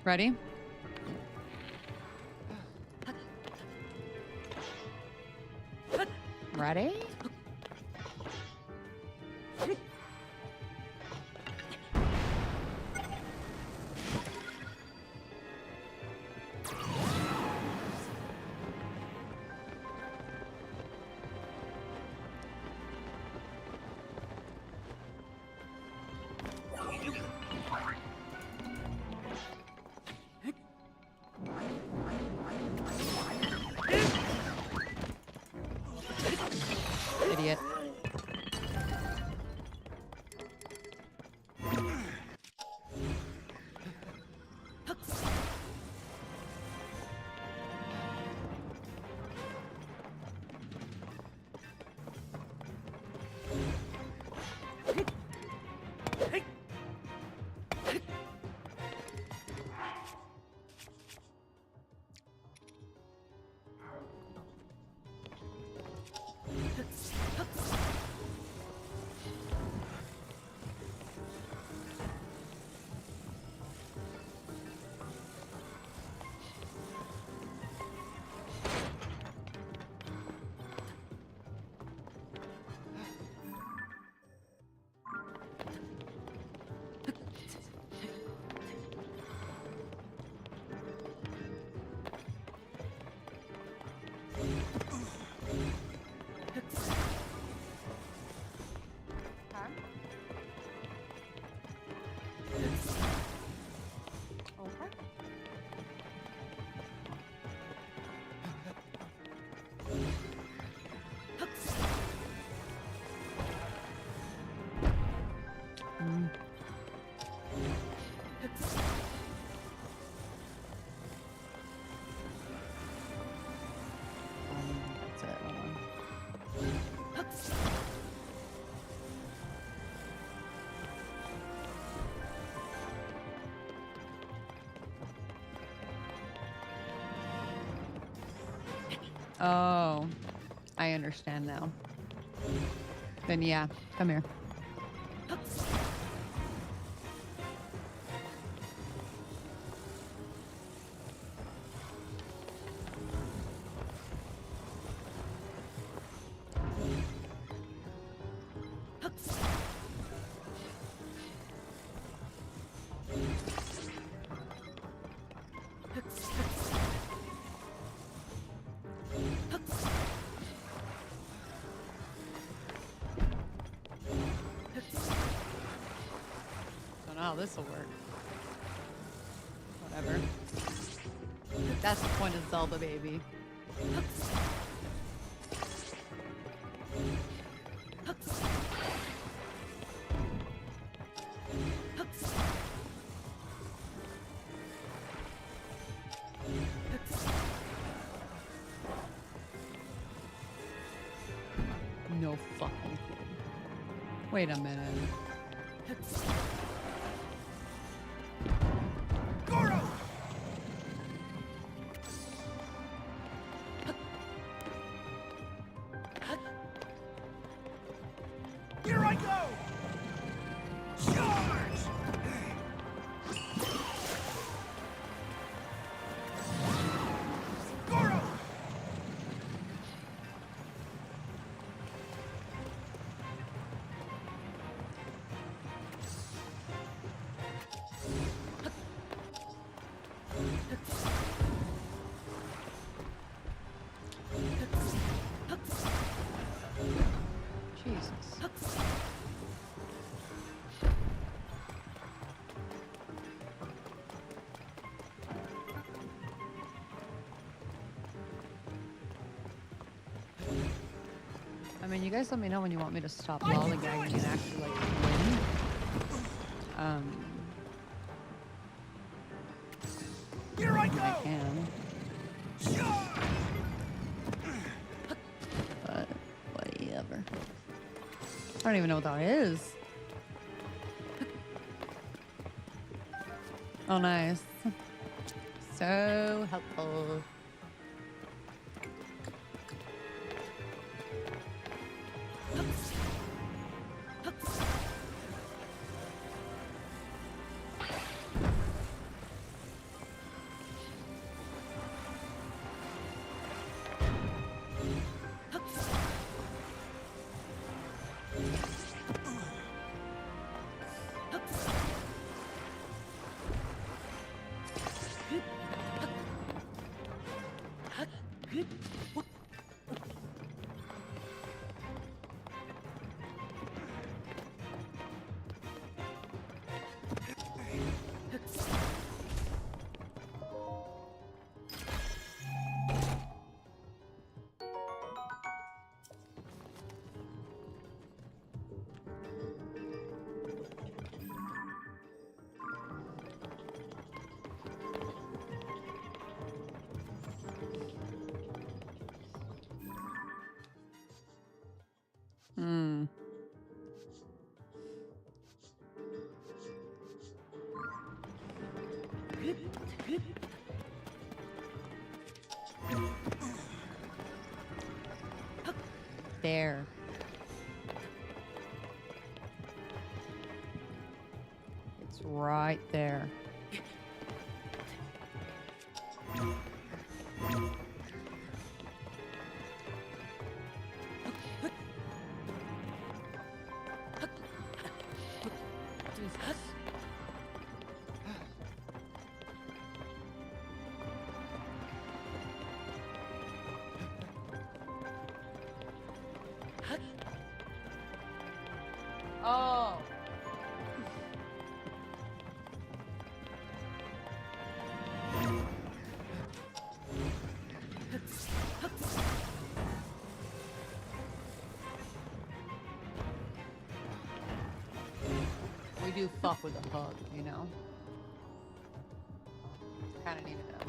Ready? Ready? Idiot. That's it. Hold on. Oh, I understand now. Then yeah, come here. Don't know how this will work. Whatever. That's the point of Zelda, baby. No fucking clue. Wait a minute. Here I go! Charge! Goro! Jesus. I mean, you guys let me know when you want me to stop lollygagging and actually like win. Here I I go! can, Charge! but whatever. I don't even know what that is. Oh, nice. So helpful. there. It's right there. Oh. We do fuck with a hug, you know? Kinda needed that.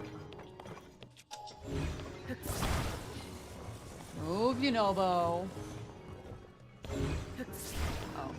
Move, you Nobo. Oh.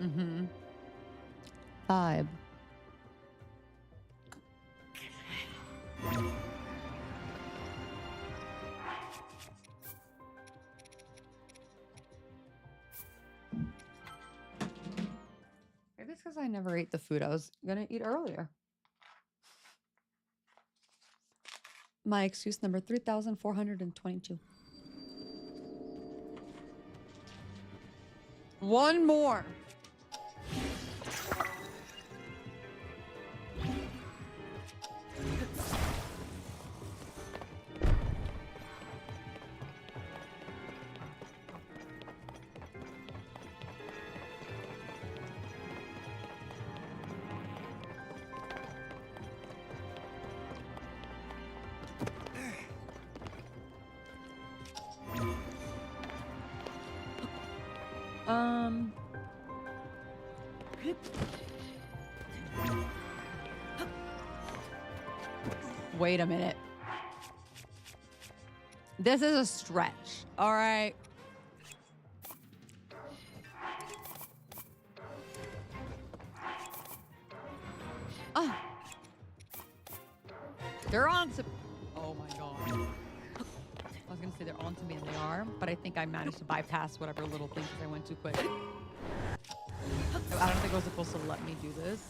Mm-hmm. Vibe. Maybe it's because I never ate the food I was gonna eat earlier. My excuse number 3,422. One more. Wait a minute. This is a stretch. All right. Ah. They're on to... Oh my God. I was going to say they're on to me, and they are, but I think I managed to bypass whatever little things I went too quick. I don't think I was supposed to let me do this.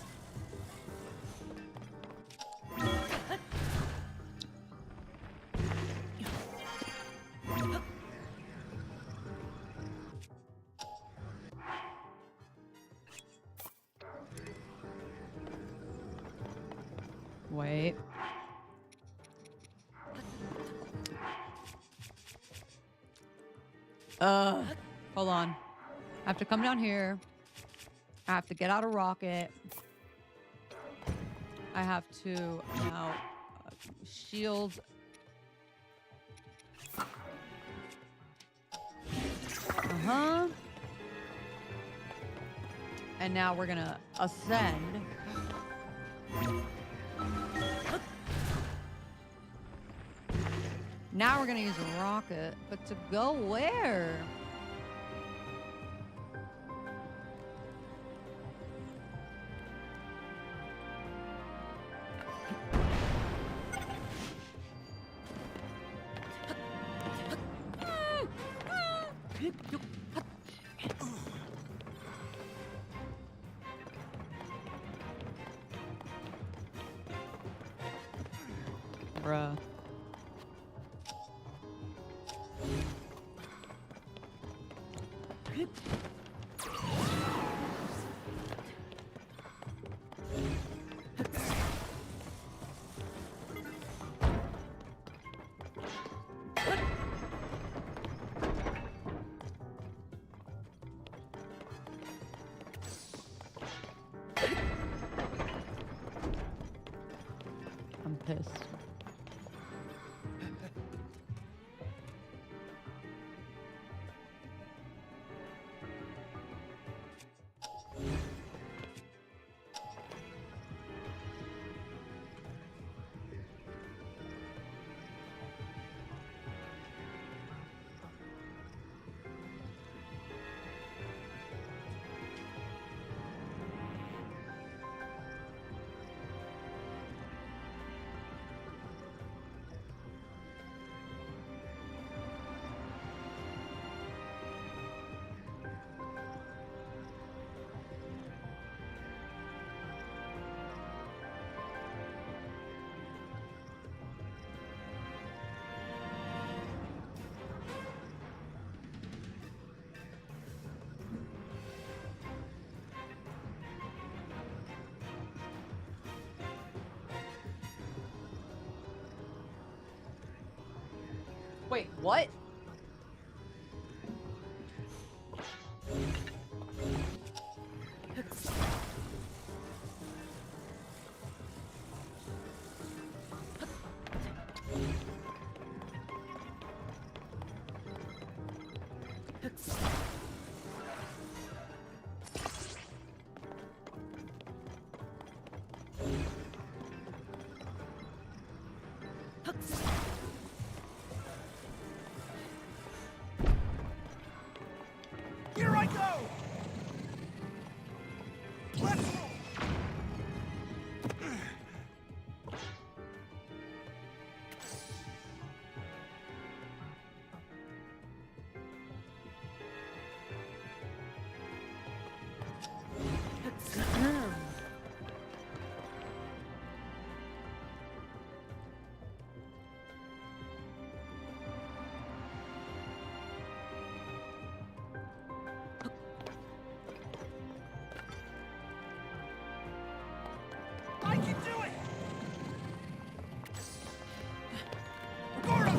Wait. Hold on. I have to come down here. I have to get out a rocket. I have to now shield. Uh-huh. And now we're gonna ascend. Now we're gonna use a rocket, but to go where? Bruh. pissed. Wait, what? Here I go! Let's roll! I can do it! Gordo!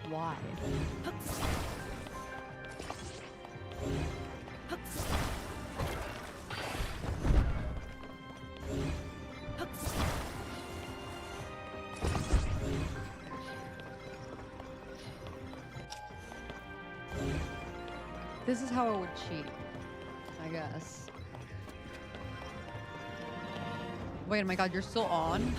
Why? This is how I would cheat, I guess. Wait, oh my god, you're still on?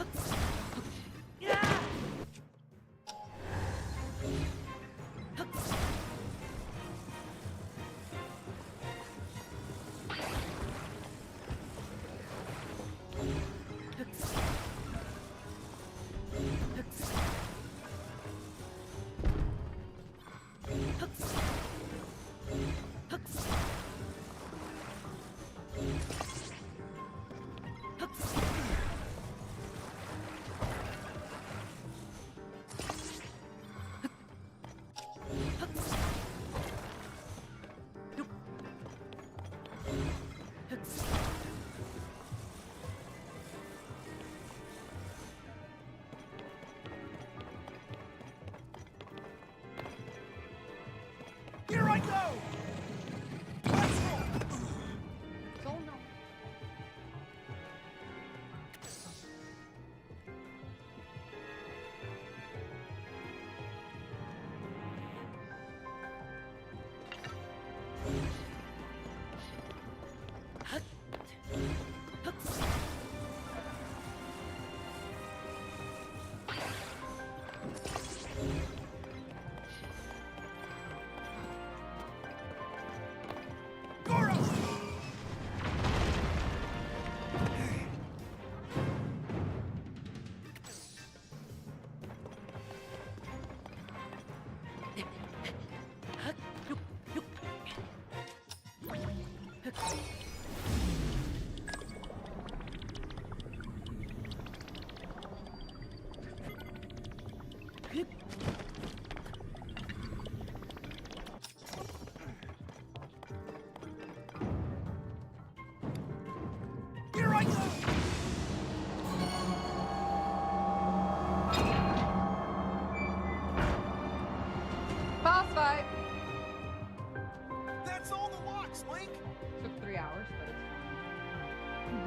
3 hours, but it's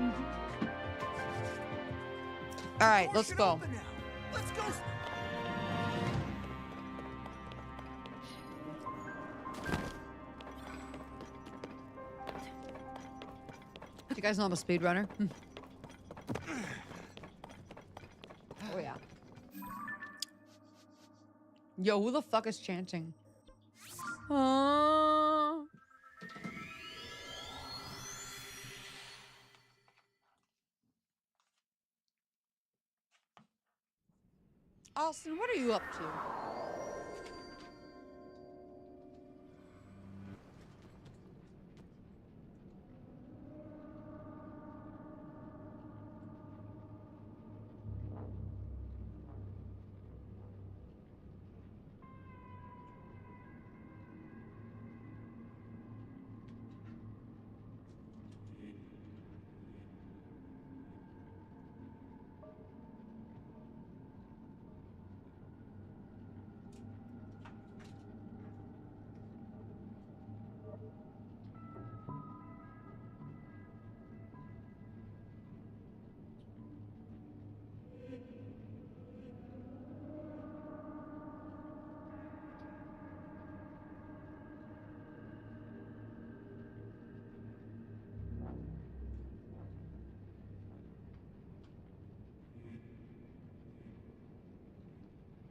fine. All right, let's go. Let's go. Do you guys know I'm a speedrunner? Oh yeah. Yo, who the fuck is chanting? Austin, what are you up to?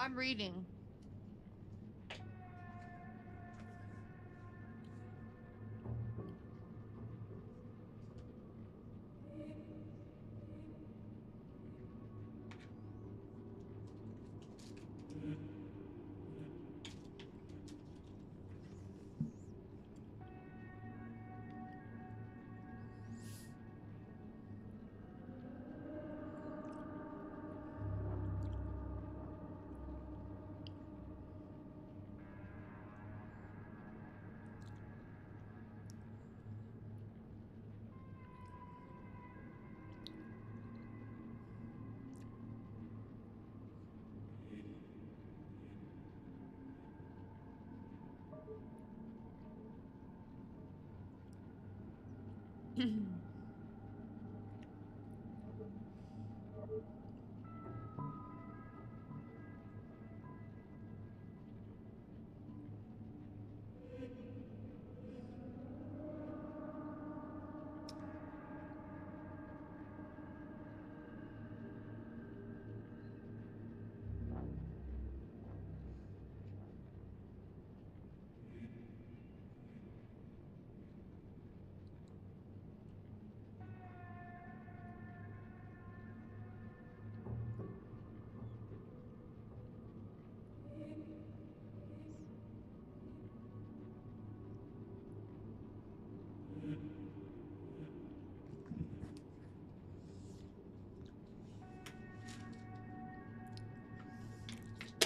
I'm reading.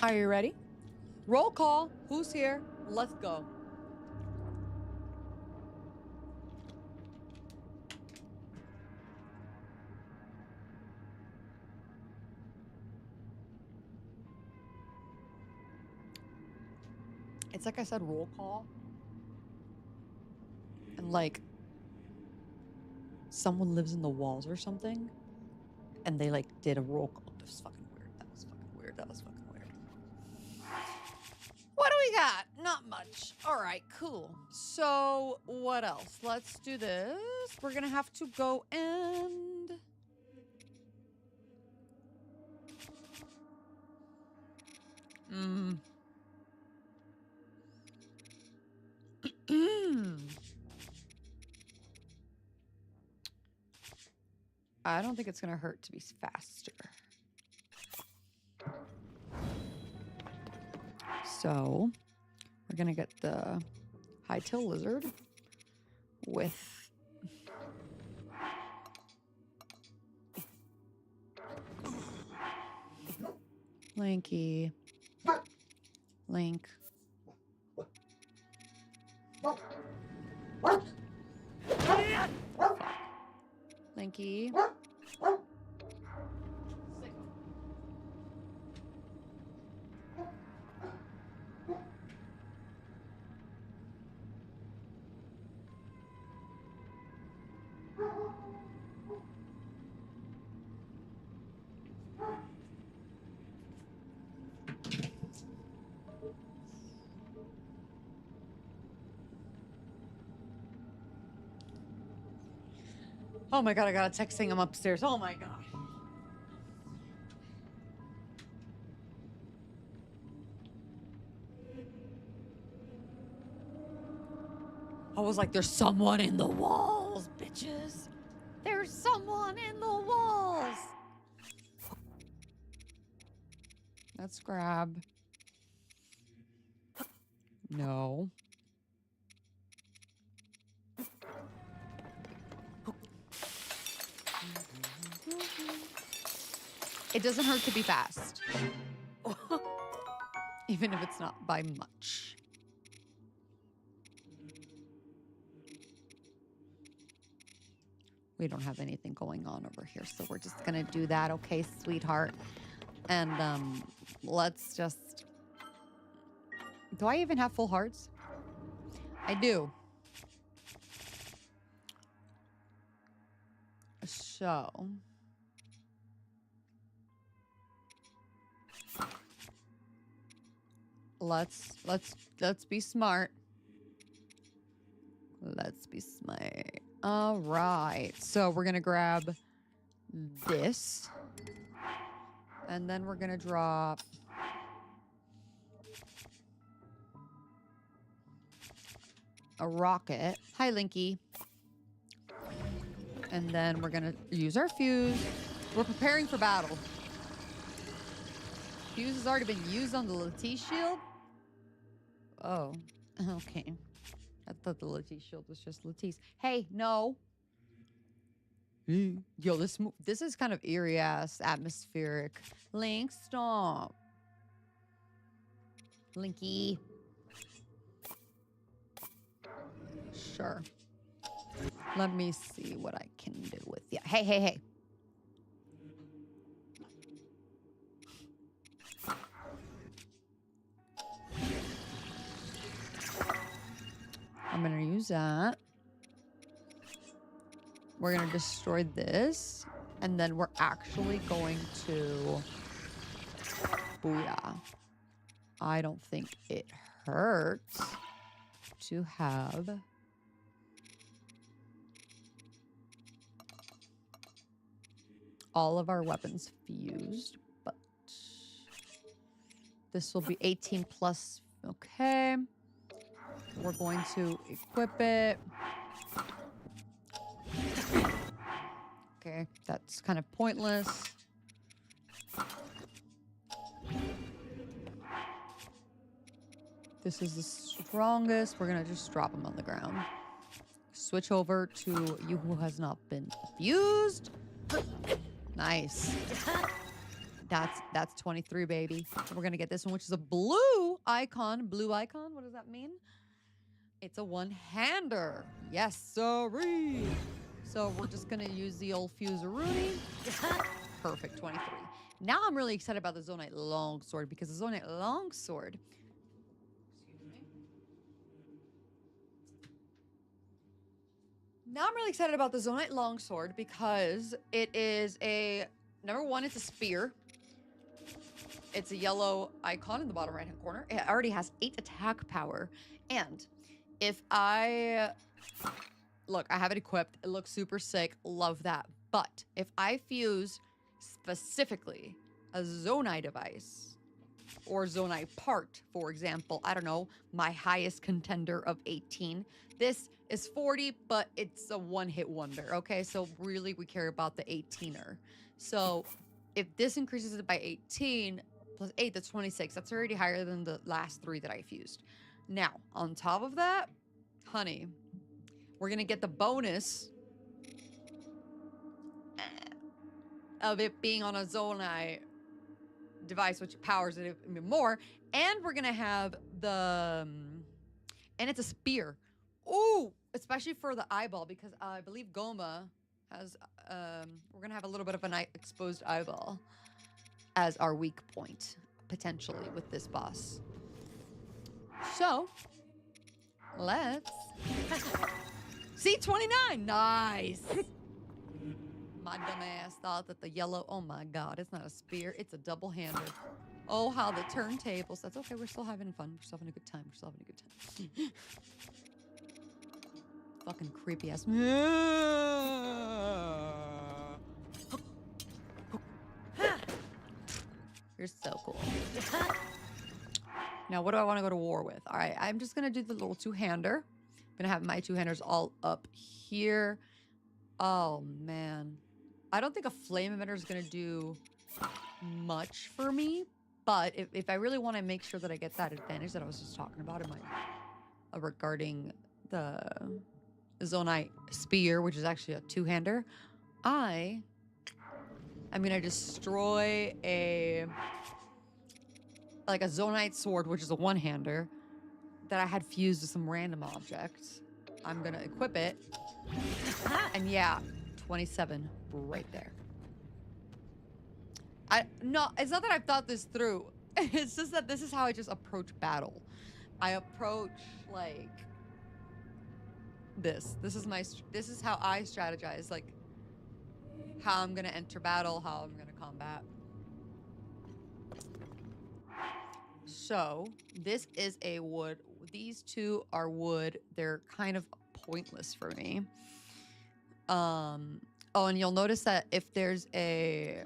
Are you ready? Roll call. Who's here? Let's go. It's like I said, roll call. And like, someone lives in the walls or something. And they like did a roll call. That was fucking weird. That was fucking weird. That was fucking weird. What do we got? Not much. All right, cool. So what else? Let's do this. We're gonna have to go and... I don't think it's gonna hurt to be faster. So we're gonna get the high-tail lizard with Lanky, Link. Lanky. Oh my god, I got a text saying I'm upstairs. Oh my god. I was like, there's someone in the walls, bitches. There's someone in the walls. Let's grab. No. It doesn't hurt to be fast. Even if it's not by much. We don't have anything going on over here, so we're just gonna do that, okay, sweetheart? And let's just... Do I even have full hearts? I do. So... Let's be smart. Let's be smart. All right. So we're gonna grab this, and then we're gonna drop a rocket. Hi, Linky. And then we're gonna use our fuse. We're preparing for battle. Fuse has already been used on the Latisse shield. Oh, okay. I thought the Latisse shield was just Latisse. Hey, no. Yo, this is kind of eerie ass atmospheric. Link, stop. Linky. Sure. Let me see what I can do with you. Hey, hey, hey. I'm gonna use that. We're gonna destroy this, and then we're actually going to... Booyah. I don't think it hurts to have... all of our weapons fused, but... This will be 18 plus... Okay. We're going to equip it. Okay, that's kind of pointless. This is the strongest. We're gonna just drop him on the ground. Switch over to you who has not been fused. Nice. That's 23, baby. And we're gonna get this one, which is a blue icon. Blue icon, what does that mean? It's a one-hander. Yes, sirree. So we're just gonna use the old fuse-a-rooney. Perfect, 23. Now I'm really excited about the Zonite Longsword, because the Zonite Longsword... Excuse me. Now I'm really excited about the Zonite Longsword because it is a... Number one, it's a spear. It's a yellow icon in the bottom right-hand corner. It already has 8 attack power. And if I... Look, I have it equipped. It looks super sick. Love that. But if I fuse specifically a Zonai device or Zonai part, for example, I don't know, my highest contender of 18. This is 40, but it's a one-hit wonder, okay? So really, we care about the 18er. So if this increases it by 18 plus 8, that's 26. That's already higher than the last 3 that I fused. Now, on top of that, honey, we're gonna get the bonus of it being on a Zonai device, which powers it even more. And we're gonna have the... and it's a spear. Ooh! Especially for the eyeball, because I believe Goma has... we're gonna have a little bit of an exposed eyeball as our weak point, potentially, with this boss. So, let's... See, 29! Nice! My dumb ass thought that the yellow... Oh my god, it's not a spear, it's a double-hander. Oh, how the turntables... That's okay, we're still having fun. We're still having a good time. We're still having a good time. Fucking creepy ass... You're so cool. Now, what do I want to go to war with? All right, I'm just going to do the little two-hander. I'm going to have my two-handers all up here. Oh, man. I don't think a flame emitter is going to do much for me. But if I really want to make sure that I get that advantage that I was just talking about in my regarding the Zonite Spear, which is actually a two-hander, I'm going to destroy a Zonite Sword, which is a one-hander, that I had fused with some random objects. I'm going to equip it. And yeah, 27 right there. No, it's not that I've thought this through. It's just that this is how I just approach battle. I approach like this. This is how I strategize, like how I'm gonna enter battle, how I'm gonna combat. So this is a wood. These two are wood. They're kind of pointless for me. Oh, and you'll notice that if the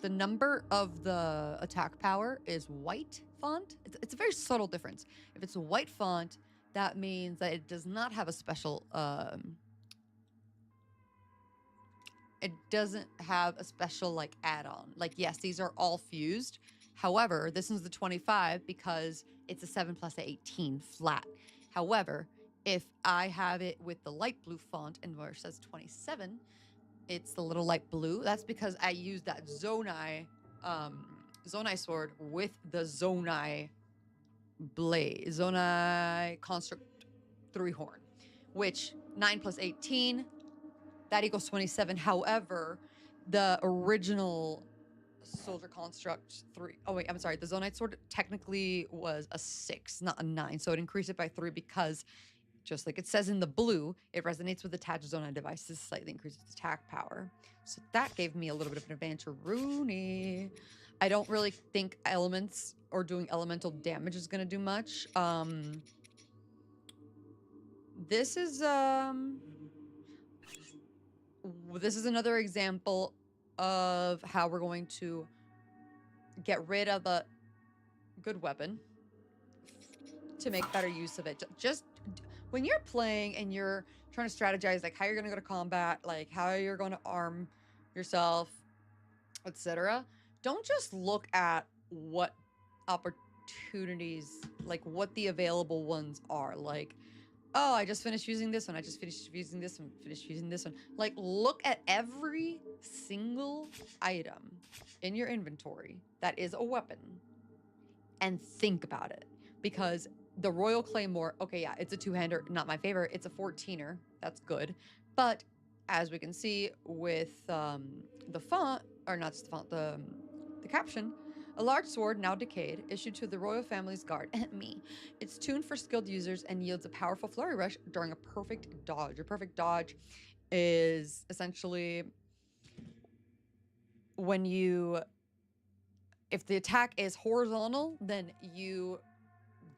number of the attack power is white font, it's a very subtle difference. If it's a white font, that means that it does not have a special, it doesn't have a special like add-on. Like, yes, these are all fused. However, this one's the 25 because it's a 7 plus 18 flat. However, if I have it with the light blue font and where it says 27, it's the little light blue. That's because I used that Zonai sword with the Zonai blade, Zonai construct 3-horn, which 9 plus 18, that equals 27. However, the original soldier construct the Zonite sword technically was a 6, not a 9. So it increased it by 3 because, just like it says in the blue, it resonates with attached Zonite devices, slightly increases attack power. So that gave me a little bit of an advantage. Rooney. I don't really think elements or doing elemental damage is going to do much. This is another example of how we're going to get rid of a good weapon to make better use of it. Just when you're playing and you're trying to strategize, like how you're going to go to combat, like how you're going to arm yourself, etc., don't just look at what opportunities, like what the available ones are. Like, oh, I just finished using this one. I just finished using this one. Finished using this one. Like, look at every single item in your inventory that is a weapon and think about it. Because the Royal Claymore, okay, yeah, it's a two-hander. Not my favorite. It's a 14er. That's good. But as we can see with the font, or not just the font, the caption, a large sword, now decayed, issued to the royal family's guard, me. It's tuned for skilled users and yields a powerful flurry rush during a perfect dodge. A perfect dodge is essentially when if the attack is horizontal, then you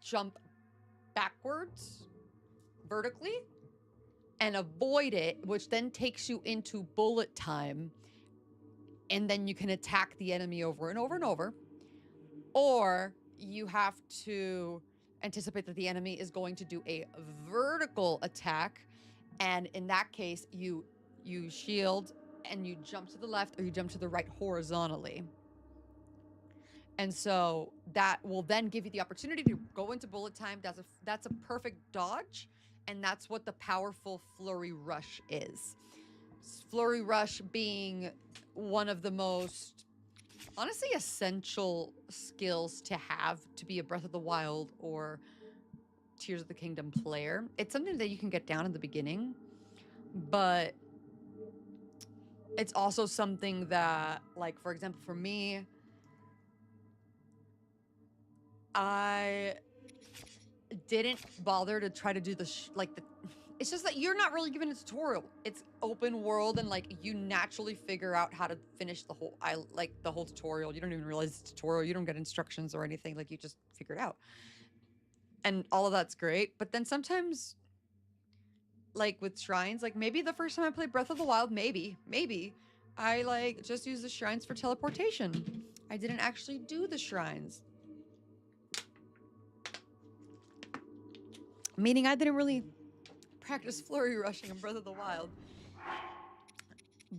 jump backwards, vertically, and avoid it, which then takes you into bullet time, and then you can attack the enemy over and over and over. Or you have to anticipate that the enemy is going to do a vertical attack, and in that case, you shield and you jump to the left or you jump to the right horizontally. And so that will then give you the opportunity to go into bullet time. That's a perfect dodge, and that's what the powerful flurry rush is. Flurry rush being one of the most, honestly, essential skills to have to be a Breath of the Wild or Tears of the Kingdom player. It's something that you can get down in the beginning, but it's also something that, like, for example, for me, I didn't bother to try to do it's just that you're not really given a tutorial. It's open world, and like you naturally figure out how to finish the whole tutorial. You don't even realize it's a tutorial. You don't get instructions or anything. Like, you just figure it out. And all of that's great. But then sometimes, like with shrines, like maybe the first time I played Breath of the Wild, maybe I just use the shrines for teleportation. I didn't actually do the shrines. Meaning I didn't really practice flurry rushing in Breath of the Wild.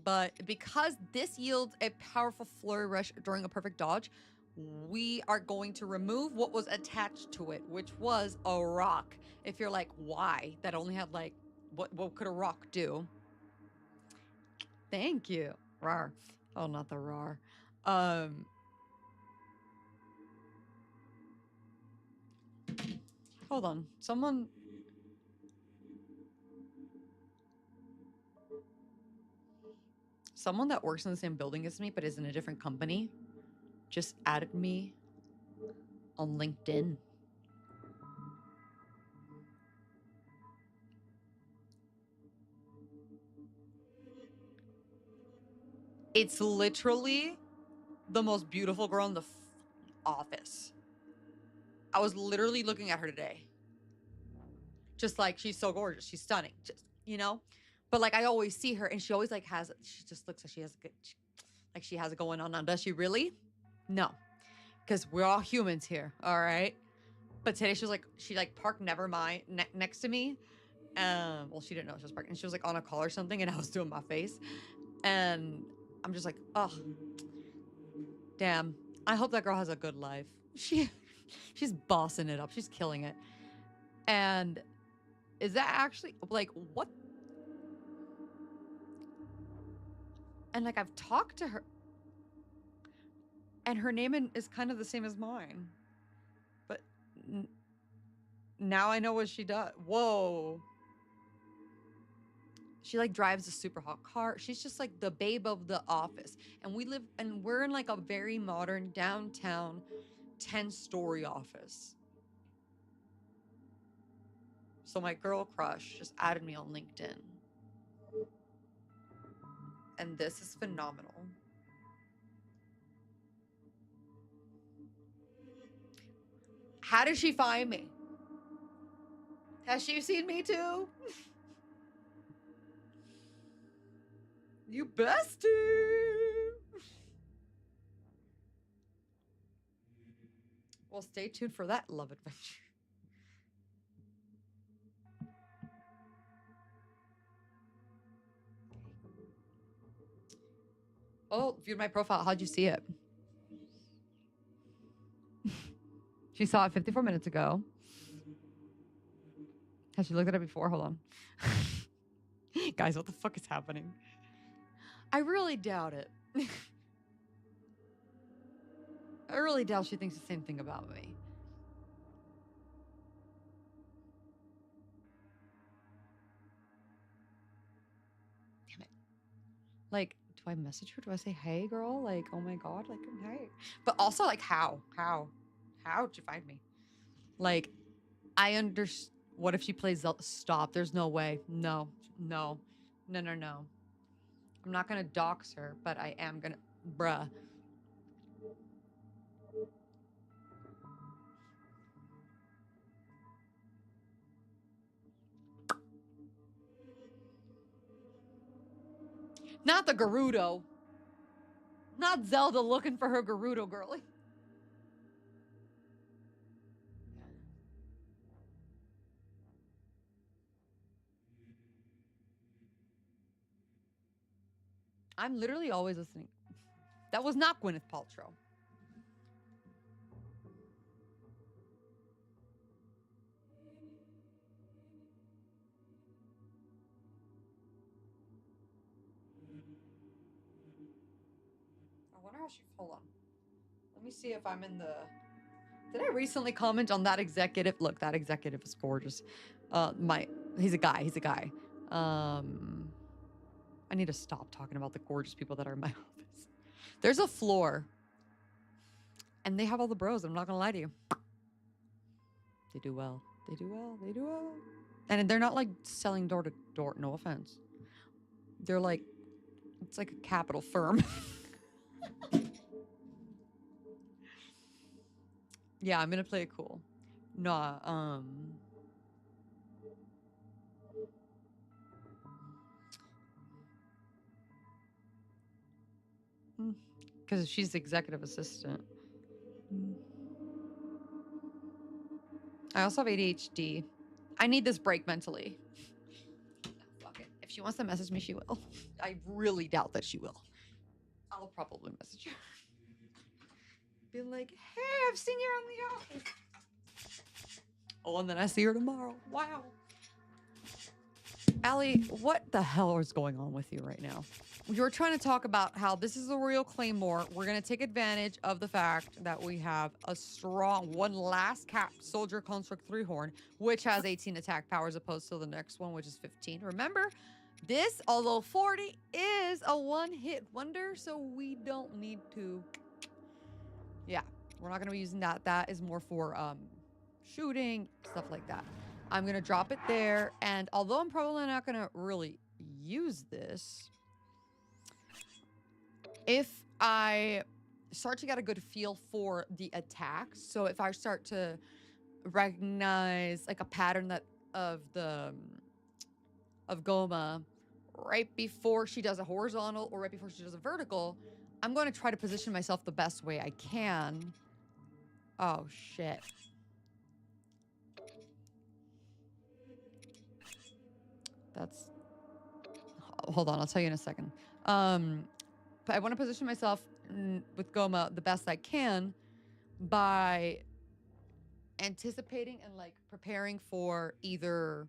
But because this yields a powerful flurry rush during a perfect dodge, we are going to remove what was attached to it, which was a rock. If you're like, why? That only had like, what could a rock do? Thank you. Rar. Oh, not the rar. Hold on. Someone that works in the same building as me but is in a different company just added me on LinkedIn. It's literally the most beautiful girl in the office. I was literally looking at her today. Just like, she's so gorgeous. She's stunning. Just, you know? But like, I always see her and she always like she just looks like she has a good, like she has it going on. Now, does she really? No. Because we're all humans here, all right? But today she was like, she like parked next to me. Well, she didn't know she was parked. And she was like on a call or something and I was doing my face. And I'm just like, oh, damn. I hope that girl has a good life. She's bossing it up. She's killing it. And is that actually, like, what? And like, I've talked to her. And her name is kind of the same as mine. But now I know what she does. Whoa. She like drives a super hot car. She's just like the babe of the office. And we're in like a very modern downtown 10-story office. So my girl crush just added me on LinkedIn. And this is phenomenal. How did she find me? Has she seen me too? You bestie. Well, stay tuned for that love adventure. Oh, viewed my profile. How'd you see it? She saw it 54 minutes ago. Has she looked at it before? Hold on. Guys, what the fuck is happening? I really doubt it. I really doubt she thinks the same thing about me. Damn it. Like, do I message her? Do I say, hey, girl? Like, oh my God, like, hey. But also, like, how? How'd you find me? Like, I understand. What if she plays stop? There's no way. No. I'm not gonna dox her, but I am gonna, bruh. Not the Gerudo. Not Zelda looking for her Gerudo girly. I'm literally always listening. That was not Gwyneth Paltrow. I wonder how she, hold on. Let me see if I'm in the, did I recently comment on that executive? Look, that executive is gorgeous. He's a guy. I need to stop talking about the gorgeous people that are in my office. There's a floor. And they have all the bros. I'm not gonna lie to you. They do well. And they're not like selling door to door. No offense. They're like, it's like a capital firm. Yeah, I'm gonna play it cool. Nah, Because she's the executive assistant. I also have ADHD. I need this break mentally. Fuck it. If she wants to message me, she will. I really doubt that she will. I'll probably message her. Be like, hey, I've seen you around the office. Oh, and then I see her tomorrow. Wow. Allie, what the hell is going on with you right now? We were trying to talk about how this is a real Claymore. We're going to take advantage of the fact that we have a strong one last capped Soldier Construct 3-horn, which has 18 attack power as opposed to the next one, which is 15. Remember, this, although 40, is a one-hit wonder, so we don't need to... Yeah, we're not going to be using that. That is more for shooting, stuff like that. I'm going to drop it there, and although I'm probably not going to really use this, if I start to get a good feel for the attack, so if I start to recognize like a pattern that of Goma right before she does a horizontal or right before she does a vertical, I'm going to try to position myself the best way I can. Oh, shit. That's... Hold on, I'll tell you in a second. But I want to position myself with Goma the best I can by anticipating and like preparing for either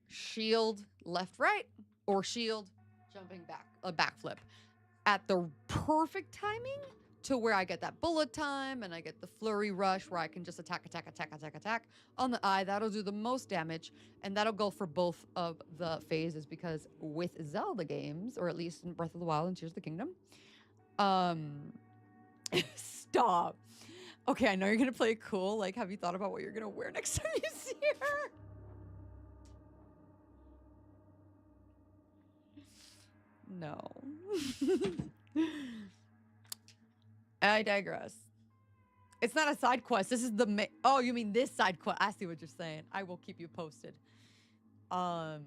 shield left right or shield jumping back, a backflip at the perfect timing to where I get that bullet time and I get the flurry rush where I can just attack on the eye. That'll do the most damage, and that'll go for both of the phases, because with Zelda games, or at least in Breath of the Wild and Tears of the Kingdom, stop. Okay, I know you're gonna play it cool. Like, have you thought about what you're gonna wear next time you see her? No. I digress. It's not a side quest. This is the oh, you mean this side quest? I see what you're saying. I will keep you posted. All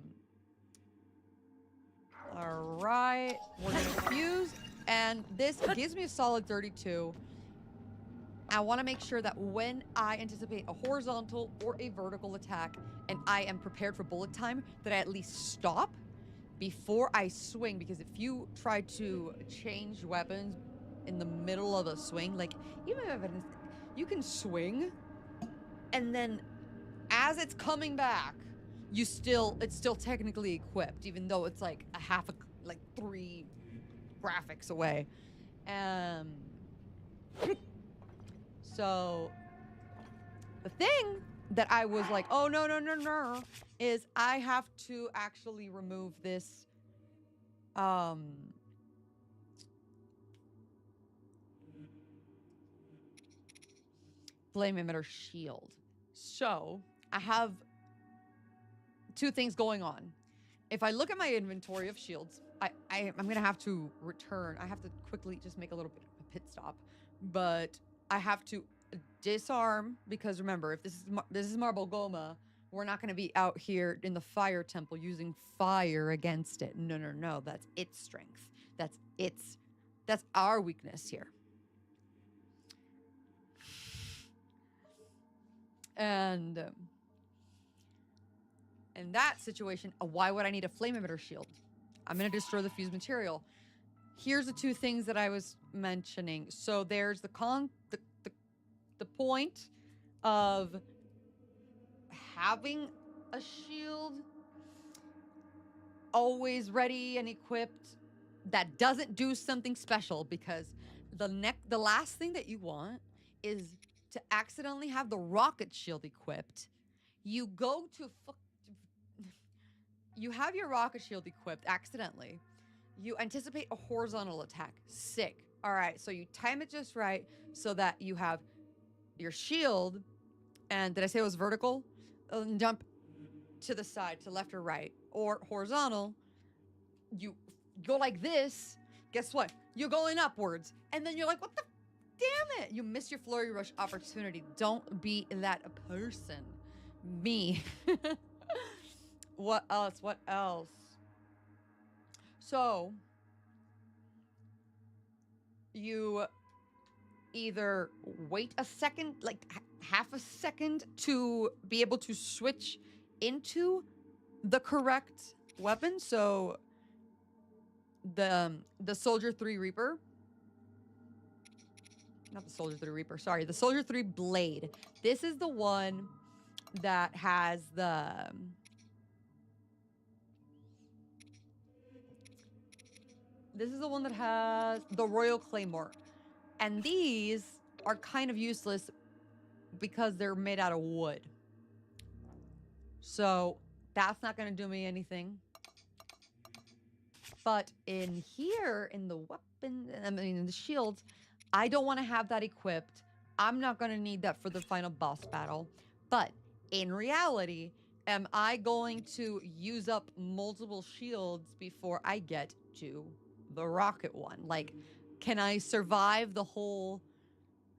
right, we're gonna fuse, and this gives me a solid 32. I want to make sure that when I anticipate a horizontal or a vertical attack, and I am prepared for bullet time, that I at least stop before I swing, because if you try to change weapons in the middle of a swing, like even if you can swing, and then as it's coming back, it's still technically equipped, even though it's like a half, like 3 graphics away. So the thing that I was like, oh no, is I have to actually remove this flame emitter shield. So I have 2 things going on. If I look at my inventory of shields, I'm gonna have to return. I have to quickly just make a little bit of a pit stop, but I have to disarm, because remember, if this is Marble Goma, we're not gonna be out here in the fire temple using fire against it. No, that's its strength. That's our weakness here. And in that situation, why would I need a flame emitter shield? I'm going to destroy the fused material. Here's the 2 things that I was mentioning. So there's the point of having a shield always ready and equipped that doesn't do something special, because the last thing that you want is to accidentally have the rocket shield equipped. You go to you have your rocket shield equipped accidentally. You anticipate a horizontal attack. Sick. All right, so you time it just right so that you have your shield, and did I say it was vertical? Jump to the side, to left or right, or horizontal. You go like this. Guess what? You're going upwards, and then you're like, what the damn it? You missed your flurry rush opportunity. Don't be that person. Me. What else? So you either wait a second, like half a second, to be able to switch into the correct weapon. So the Soldier 3 Reaper, not the Soldier 3 Reaper, sorry, the Soldier 3 Blade. This is the one that has the Royal Claymore. And these are kind of useless because they're made out of wood. So that's not going to do me anything. But in here, in the weapon, in the shields, I don't want to have that equipped. I'm not going to need that for the final boss battle. But in reality, am I going to use up multiple shields before I get to the rocket one? Like, can I survive the whole...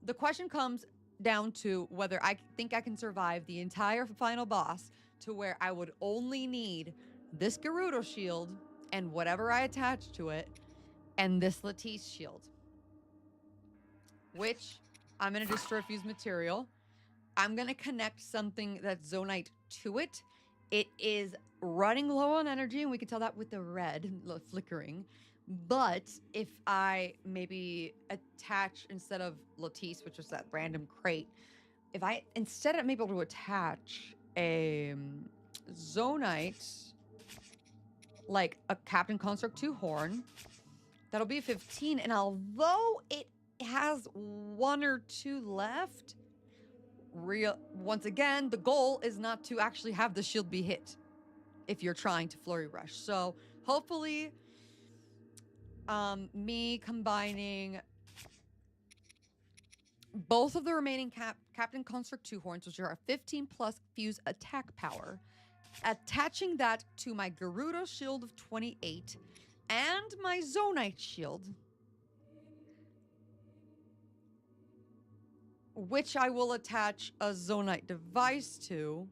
The question comes down to whether I think I can survive the entire final boss to where I would only need this Gerudo shield and whatever I attach to it, and this Lattice shield. Which I'm going to destroy fused material. I'm going to connect something that's Zonite to it. It is running low on energy, and we can tell that with the red flickering. But if I maybe attach, instead of Lattice, which was that random crate, if I, instead I'm able to attach a Zonite, like a Captain Construct 2 horn, that'll be 15. And although it has 1 or 2 left, once again, the goal is not to actually have the shield be hit if you're trying to flurry rush. So hopefully, me combining both of the remaining Captain Construct 2 horns, which are 15 plus fuse attack power, attaching that to my Gerudo shield of 28 and my Zonite shield, which I will attach a Zonite device to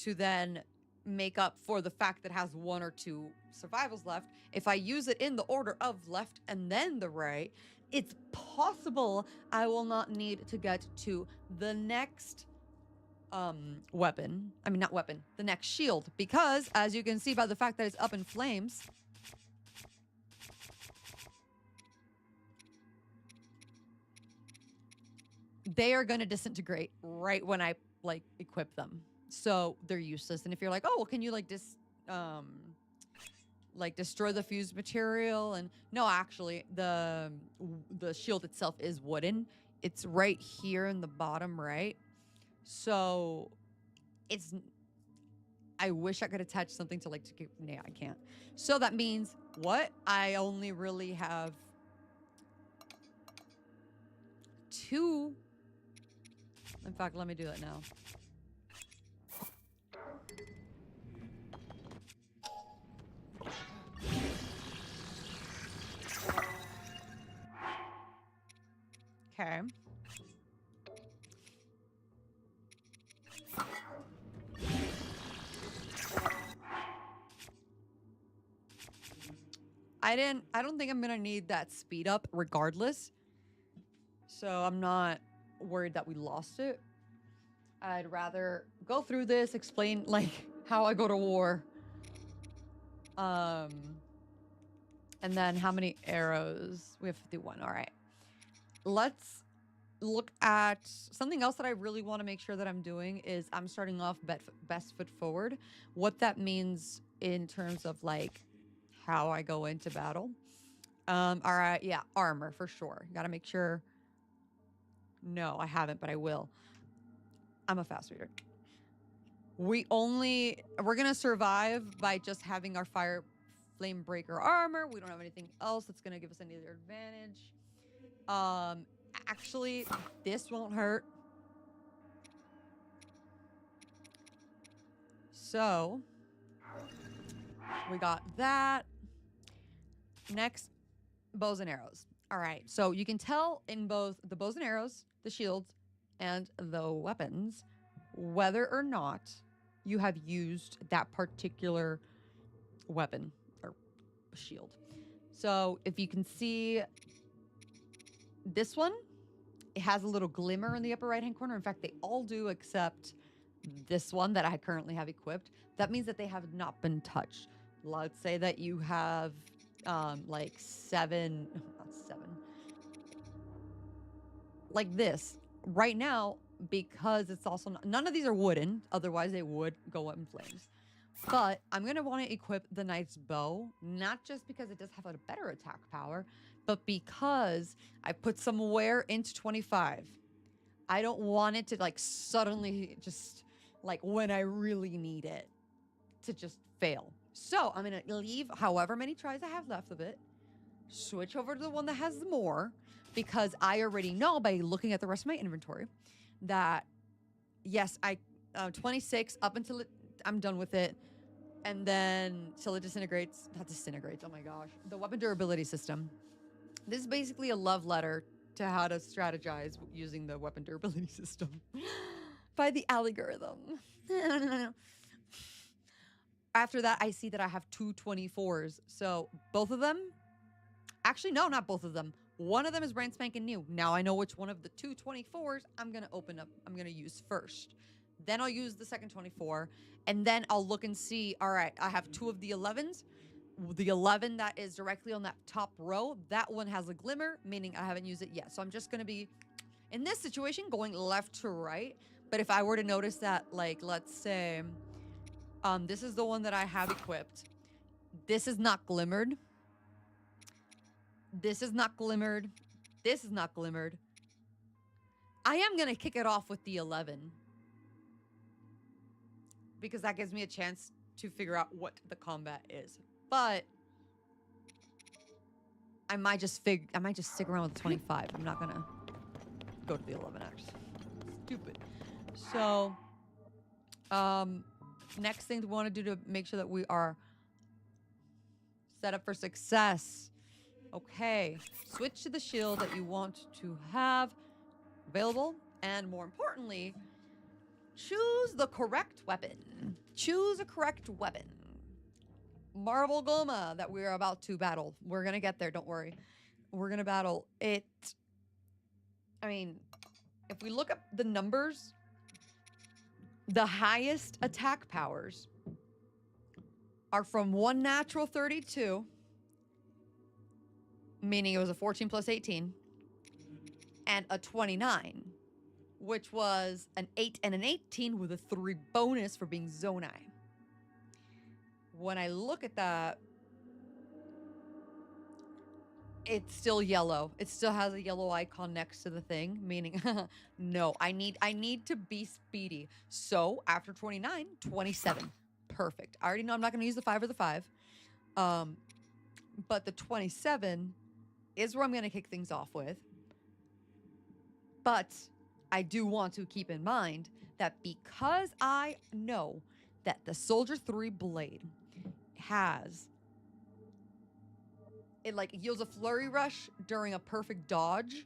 then make up for the fact that it has 1 or 2 survivals left. If I use it in the order of left and then the right, it's possible I will not need to get to the next weapon. I mean, not weapon, the next shield. Because, as you can see by the fact that it's up in flames, they are going to disintegrate right when I, like, equip them. So they're useless. And if you're like, oh, well, can you, like, destroy the fused material? And no, actually, the shield itself is wooden. It's right here in the bottom right. So it's, I wish I could attach something to, like, to keep, yeah, I can't. So that means what? I only really have 2. In fact, let me do it now. Okay. I don't think I'm gonna need that speed up regardless. So I'm not worried that we lost it. I'd rather go through this, explain, like, how I go to war. And then how many arrows? We have 51. All right. Let's look at something else that I really want to make sure that I'm doing is I'm starting off best foot forward. What that means in terms of, like, how I go into battle. All right. Yeah. Armor for sure. Got to make sure. No, I haven't, but I will. I'm a fast reader. We're going to survive by just having our fire flame breaker armor. We don't have anything else that's going to give us any other advantage. Actually, this won't hurt. So, we got that. Next, bows and arrows. All right, so you can tell in both the bows and arrows, the shields, and the weapons, whether or not you have used that particular weapon or shield. So if you can see this one, it has a little glimmer in the upper right-hand corner. In fact, they all do except this one that I currently have equipped. That means that they have not been touched. Let's say that you have like not seven, like this. Right now, because it's also none of these are wooden, otherwise they would go up in flames. But I'm going to want to equip the knight's bow, not just because it does have a better attack power, but because I put some wear into 25. I don't want it to like suddenly just like when I really need it to just fail. So I'm going to leave however many tries I have left of it, switch over to the one that has more, because I already know by looking at the rest of my inventory that yes, 26 up until I'm done with it. And then till it disintegrates, not disintegrates, oh my gosh. The weapon durability system. This is basically a love letter to how to strategize using the weapon durability system by the algorithm. After that, I see that I have two 24s. So both of them, actually, no, not both of them. One of them is brand spanking new. Now I know which one of the two 24s I'm going to open up, I'm going to use first. Then I'll use the second 24, and then I'll look and see, all right, I have two of the 11s. The 11 that is directly on that top row, that one has a glimmer, meaning I haven't used it yet. So I'm just going to be, in this situation, going left to right. But if I were to notice that, like, let's say, this is the one that I have equipped. This is not glimmered. This is not glimmered. This is not glimmered. I am going to kick it off with the 11. Because that gives me a chance to figure out what the combat is. But I might just stick around with 25. I'm not gonna go to the 11 actually. Stupid. So next thing we want to do to make sure that we are set up for success. Okay. Switch to the shield that you want to have available, and more importantly, choose the correct weapon. Choose a correct weapon. Marble Goma that we're about to battle. We're going to get there, don't worry. We're going to battle it. I mean, if we look up the numbers, the highest attack powers are from one natural 32, meaning it was a 14 plus 18, and a 29. Which was an 8 and an 18 with a 3 bonus for being Zonai. When I look at that, it's still yellow. It still has a yellow icon next to the thing, meaning no, I need to be speedy. So after 29, 27. Perfect. I already know I'm not going to use the 5 or the 5. But the 27 is where I'm going to kick things off with. But I do want to keep in mind that because I know that the Soldier 3 blade has, it like yields a flurry rush during a perfect dodge,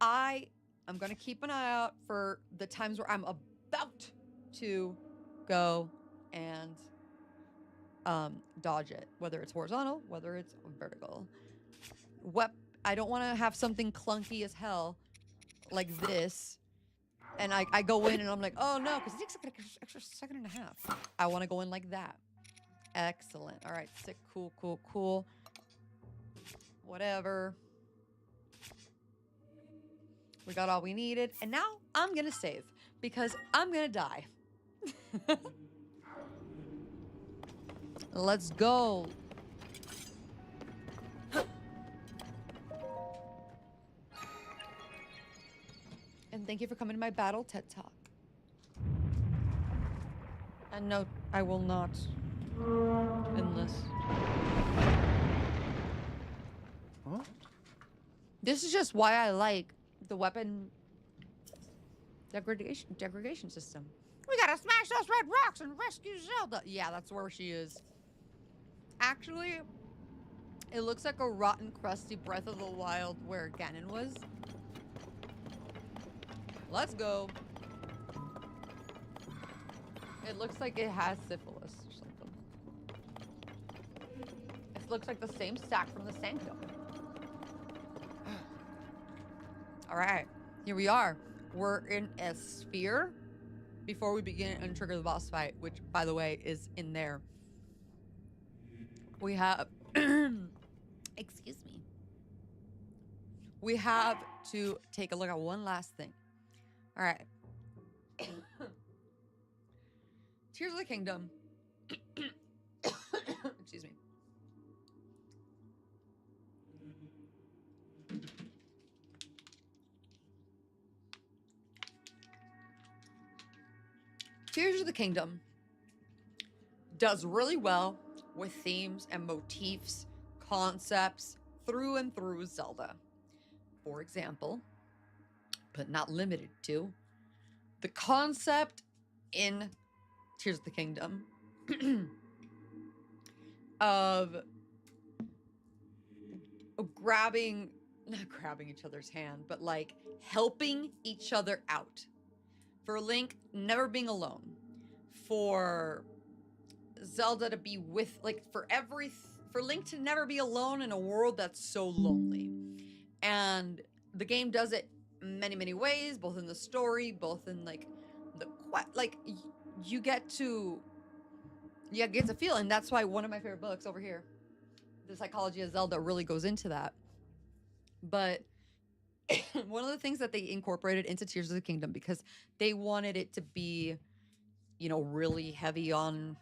I am going to keep an eye out for the times where I'm about to go and dodge it, whether it's horizontal, whether it's vertical. I don't want to have something clunky as hell like this, and I go in and I'm like, oh no, because it takes like an extra second and a half. I want to go in like that. Excellent. All right, sick, cool. Whatever. We got all we needed, and now I'm gonna save because I'm gonna die. Let's go. And thank you for coming to my battle TED Talk. And no, I will not enlist. Huh? This is just why I like the weapon degradation system. We gotta smash those red rocks and rescue Zelda. Yeah, that's where she is. Actually, it looks like a rotten, crusty Breath of the Wild where Ganon was. Let's go. It looks like it has syphilis or something. It looks like the same stack from the Sanctum. All right, here we are. We're in a sphere before we begin and trigger the boss fight, which, by the way, is in there. We have, excuse me. We have to take a look at one last thing. All right. Tears of the Kingdom. Excuse me. Tears of the Kingdom does really well with themes and motifs, concepts through and through Zelda. For example, but not limited to, the concept in Tears of the Kingdom of not grabbing each other's hand, but like helping each other out. For Link never being alone. For Zelda to be with, like, for Link to never be alone in a world that's so lonely. And the game does it many, many ways, both in the story, both in like you get to feel, and that's why one of my favorite books over here, The Psychology of Zelda, really goes into that. But one of the things that they incorporated into Tears of the Kingdom, because they wanted it to be, you know, really heavy on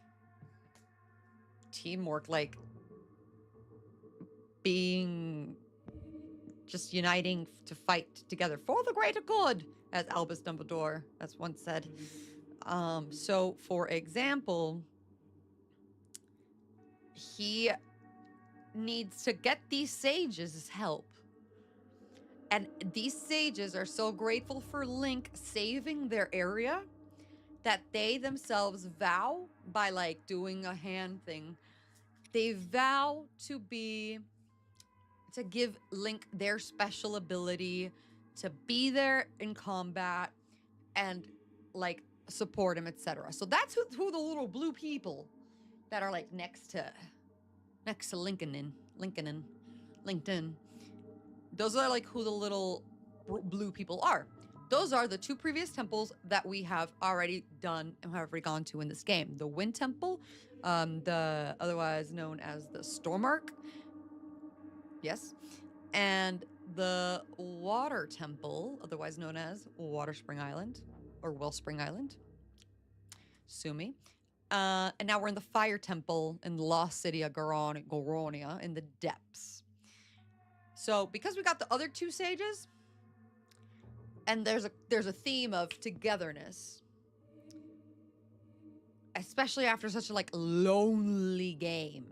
teamwork, like being just uniting to fight together for the greater good, as Albus Dumbledore has once said. So, for example, he needs to get these sages' help. And these sages are so grateful for Link saving their area that they themselves vow, by like doing a hand thing, they vow to give Link their special ability to be there in combat and like support him, etc. So that's who the little blue people that are like next to LinkedIn. Those are like who the little blue people are. Those are the two previous temples that we have already done and have already gone to in this game. The Wind Temple, the otherwise known as the Stormark. Yes. And the Water Temple, otherwise known as Water Spring Island or Wellspring Island. Sue me. And now we're in the Fire Temple in the Lost City of Goronia in the depths. So because we got the other two sages, and there's a theme of togetherness, especially after such a like lonely game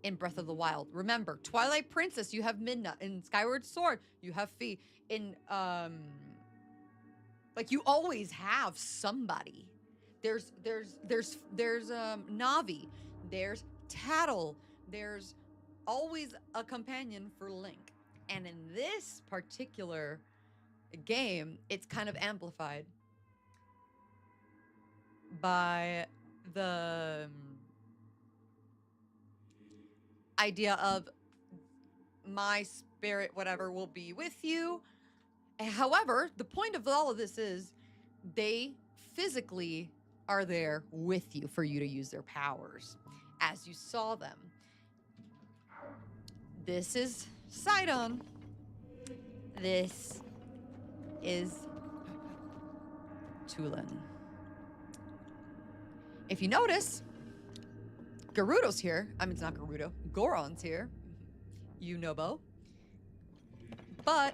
in Breath of the Wild. Remember, Twilight Princess, you have Midna. In Skyward Sword, you have Fi. In like you always have somebody. There's Navi. There's Tattle. There's always a companion for Link. And in this particular game, it's kind of amplified by the idea of my spirit, whatever, will be with you. However, the point of all of this is they physically are there with you for you to use their powers as you saw them. This is Sidon. This is Tulin. If you notice, Gerudo's here. I mean, it's not Gerudo. Goron's here. Yunobo. But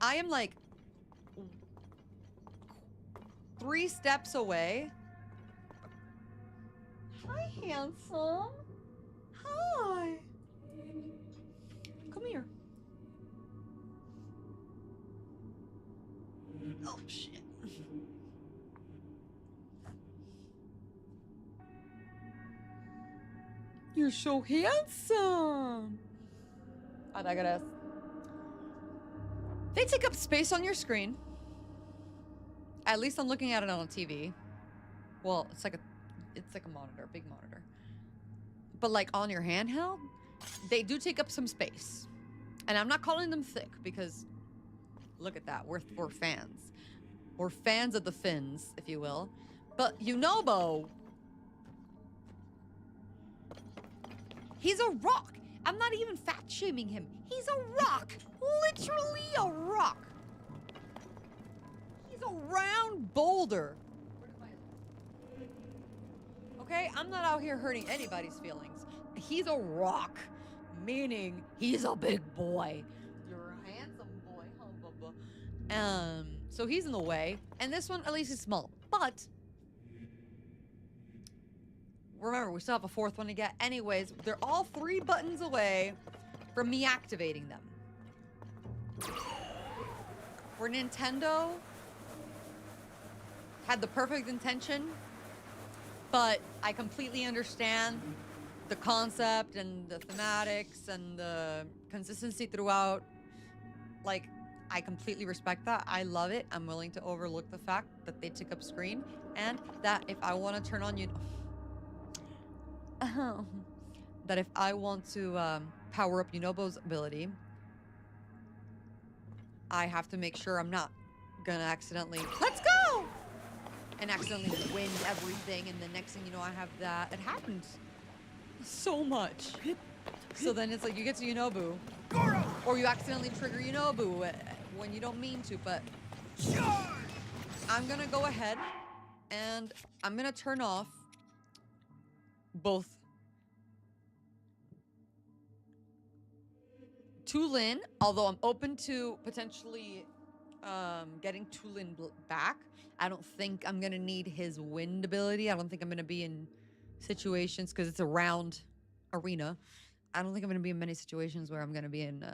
I am like 3 steps away. Hi, handsome. Hi. Come here. Oh, shit. You're so handsome. I digress. They take up space on your screen. At least I'm looking at it on a TV. Well, it's like a monitor, a big monitor. But like on your handheld, they do take up some space. And I'm not calling them thick because Look at that. We're fans. We're fans of the Finns, if you will. But Yunobo, he's a rock. I'm not even fat shaming him. He's a rock. Literally a rock. He's a round boulder. Okay, I'm not out here hurting anybody's feelings. He's a rock, meaning he's a big boy. You're a handsome boy, huh, Bubba? So he's in the way, and this one at least is small. But remember, we still have a fourth one to get. Anyways, they're all 3 buttons away from me activating them. Where Nintendo had the perfect intention, but I completely understand the concept and the thematics and the consistency throughout. Like, I completely respect that. I love it. I'm willing to overlook the fact that they took up screen and that if I want to turn on that if I want to power up Yunobo's ability, I have to make sure I'm not gonna accidentally, let's go! And accidentally win everything, and the next thing you know, I have that. It happens so much. So then it's like you get to Yunobo, or you accidentally trigger Yunobo when you don't mean to, but I'm gonna go ahead and I'm gonna turn off both Tulin, although I'm open to potentially getting Tulin back. I don't think I'm gonna need his wind ability. I don't think I'm gonna be in situations, because it's a round arena. I don't think I'm gonna be in many situations where I'm gonna be in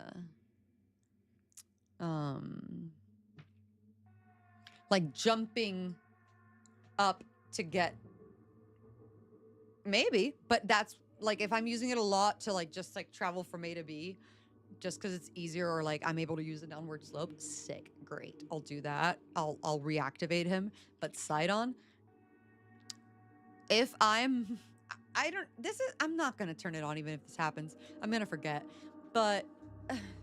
like jumping up to get, maybe, but that's like if I'm using it a lot to like just like travel from A to B, just because it's easier, or like I'm able to use a downward slope, sick, great, I'll do that. I'll reactivate him. But Sidon, if I'm not gonna turn it on even if this happens. I'm gonna forget. But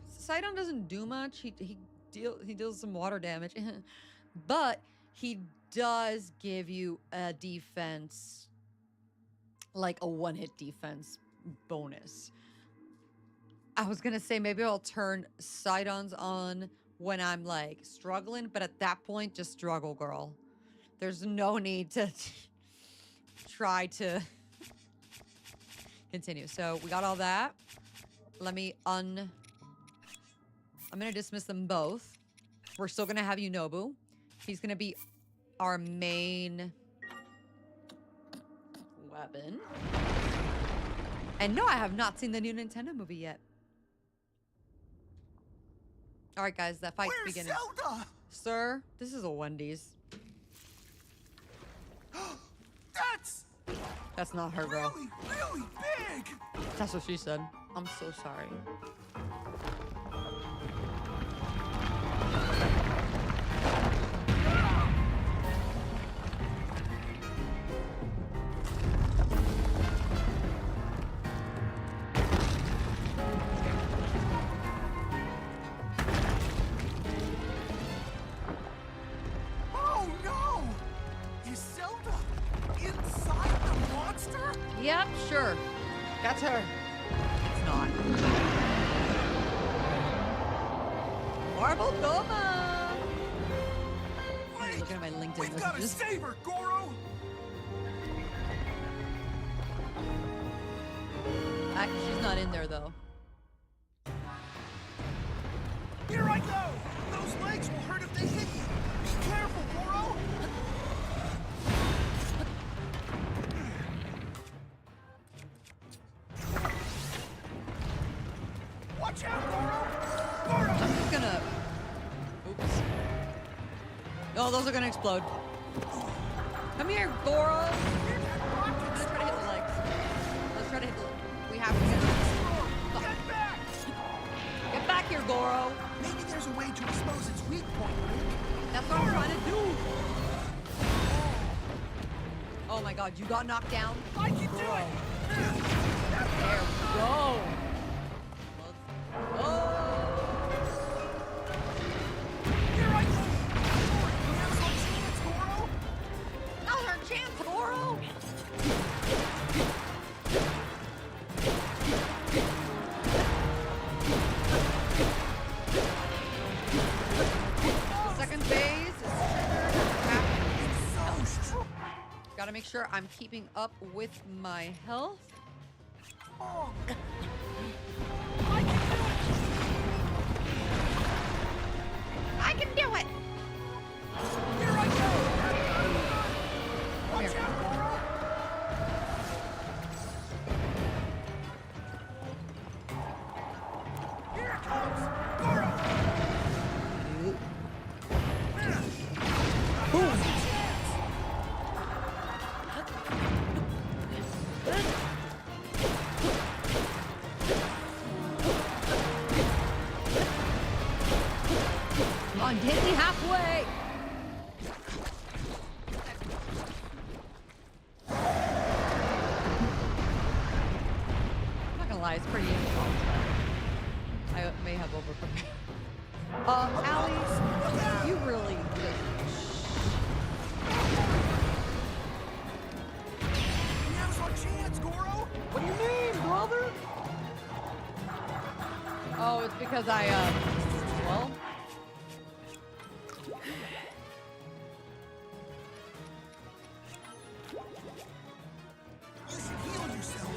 Sidon doesn't do much. He deals some water damage, but he does give you a defense, like a 1-hit defense bonus. I was gonna say maybe I'll turn Sidons on when I'm like struggling, but at that point, just struggle, girl. There's no need to try to continue. So we got all that. Let me I'm gonna dismiss them both. We're still gonna have Yunobo. He's gonna be our main weapon. And no, I have not seen the new Nintendo movie yet. All right, guys, that fight's beginning. Zelda? Sir, this is a Wendy's. That's not her, bro. Really, really big. That's what she said. I'm so sorry. Oh no! Is Zelda inside the monster? Yep, sure. That's her. It's not. Marble Goma! Wait, Look at my LinkedIn we've got to messages. save her, Goro. She's not in there, though. Here I go. Those legs will hurt if they hit you. Be careful, Goro. Watch out, Goro. Goro. I'm just gonna... Oops. Oh, those are gonna explode. Come here, Goro! Let's try to hit the legs. Let's try to hit the legs. We have to get Get back. Get back here, Goro! Maybe there's a way to expose its weak point. That's what I'm trying to do! Oh my god, you got knocked down? I can do it. There we go! Let's go! make sure I'm keeping up with my health. Oh. I can do it! Here I go! Watch out, Goro! Here it comes! Goro! Come on, get me halfway! I'm not gonna lie, it's pretty easy. I may have overprepared. Allie, you really just... Now's our chance, Goro! What do you mean, brother? Oh, it's because well... You should heal yourself.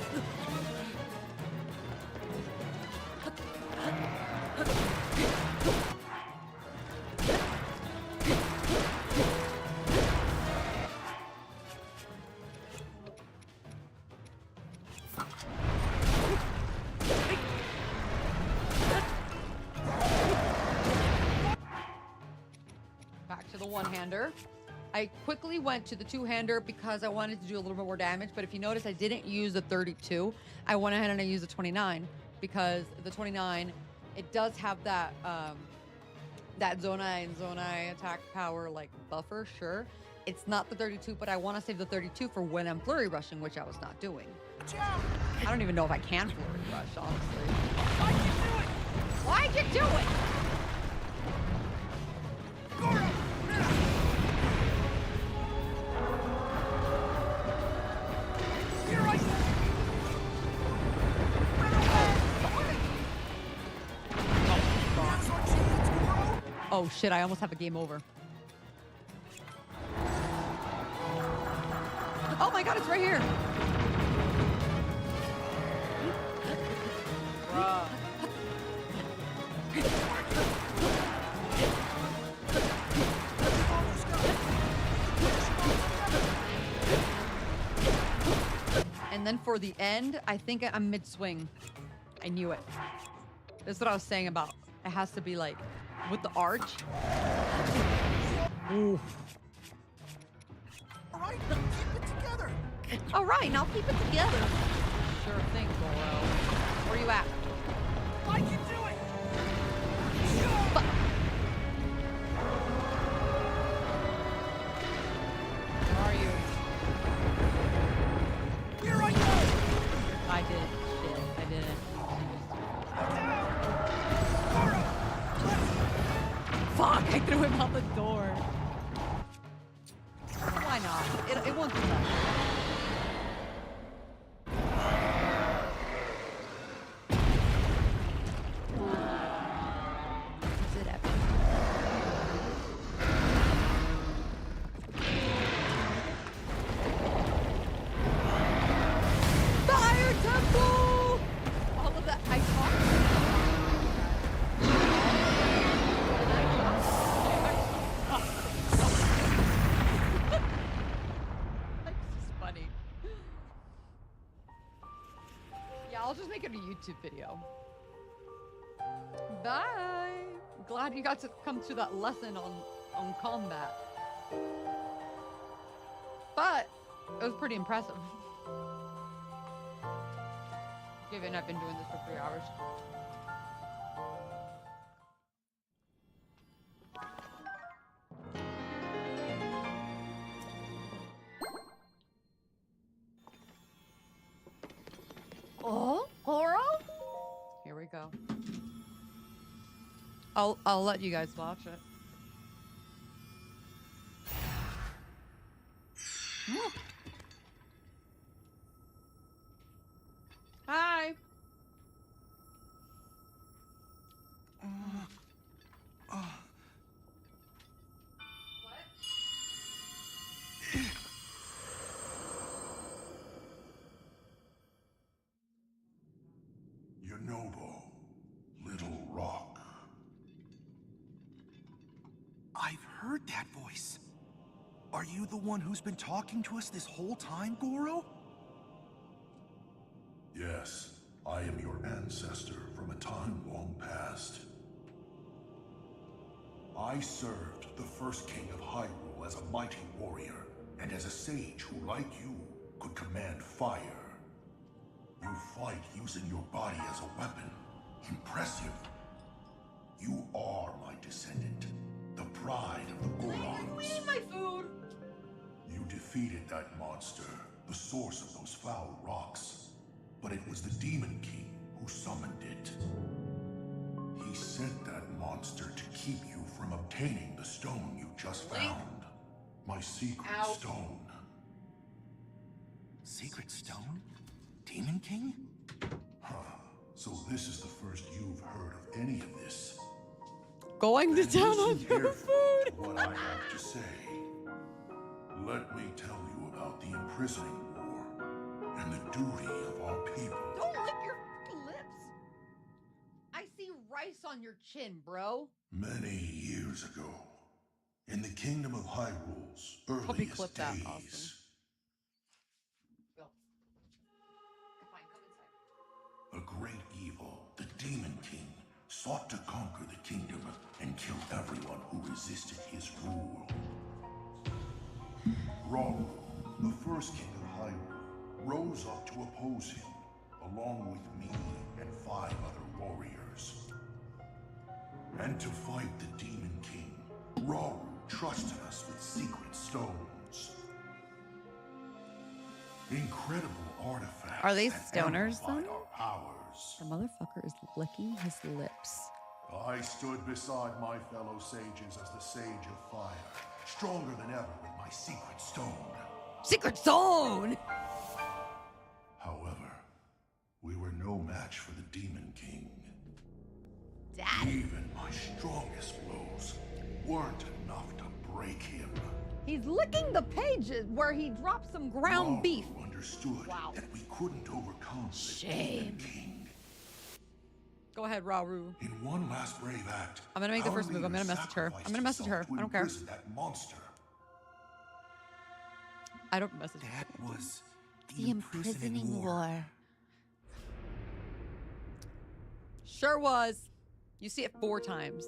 Back to the one-hander. I quickly went to the two-hander because I wanted to do a little bit more damage, but if you notice, I didn't use the 32. I went ahead and I used the 29 because the 29, it does have that that Zonai and Zonai attack power like buffer, sure. It's not the 32, but I want to save the 32 for when I'm flurry rushing, which I was not doing. Watch out! I don't even know if I can flurry rush, honestly. I can do it! Why'd you do it? Goro! Here I go! Now's our chance, Goro! Oh shit, I almost have a game over. Oh my god, it's right here. Bruh. Almost got it. And then for the end, I think I'm mid-swing. I knew it. That's what I was saying about it has to be like with the arch. Ooh. All right, keep it together. All right, now keep it together. Sure thing, Goro. Where you at? I can do it. Fuck. Where are you? Here I go. I did. Shit, I didn't. Goro, Fuck, I threw him out the door. Why not? It won't do that. Is it epic? Fire temple! All of that I talked This is funny. Yeah, I'll just make it a YouTube video. Bye. Glad you got to come to that lesson on combat. But it was pretty impressive. Given I've been doing this for 3 hours. Oh, Goro? Here we go. I'll let you guys watch it. Hi. Noble, Little Rock. I've heard that voice. Are you the one who's been talking to us this whole time, Goro? Yes, I am your ancestor from a time long past. I served the first king of Hyrule as a mighty warrior, and as a sage who, like you, could command fire. You fight using your body as a weapon. Impressive. You are my descendant, the pride of the Gorons. My food! You defeated that monster, the source of those foul rocks. But it was the Demon King who summoned it. He sent that monster to keep you from obtaining the stone you just found. My secret stone. Secret stone? Demon King? So this is the first you've heard of any of this. Going to town on Listen your carefully food! to what I have to say. Let me tell you about the imprisoning war and the duty of our people. Don't lick your fucking lips! I see rice on your chin, bro. Many years ago, in the kingdom of Hyrule's Probably earliest clip that, days, Austin. Go. Fine, come inside. a great evil, the Demon King, sought to conquer the kingdom and kill everyone who resisted his rule. Rauru, the first king of Hyrule, rose up to oppose him, along with me and 5 other warriors. And to fight the Demon King, Rauru trusted us with secret stones. Incredible artifacts. Are they that stoners, amplified then? our powers. The motherfucker is licking his lips. I stood beside my fellow sages as the Sage of Fire, stronger than ever with my secret stone. Secret zone! However, we were no match for the Demon King. Dad. Even my strongest blows weren't enough to break him. He's licking the pages where he dropped some ground Rauru beef. understood that we couldn't overcome the Shame. Demon King. Go ahead, Rauru. In one last brave act, I'm gonna make the our first move. I'm leader gonna message her. sacrificed I'm gonna message her. himself to I don't care. imprison that monster. I don't message That was The imprisoning war. Sure was. You see it 4 times.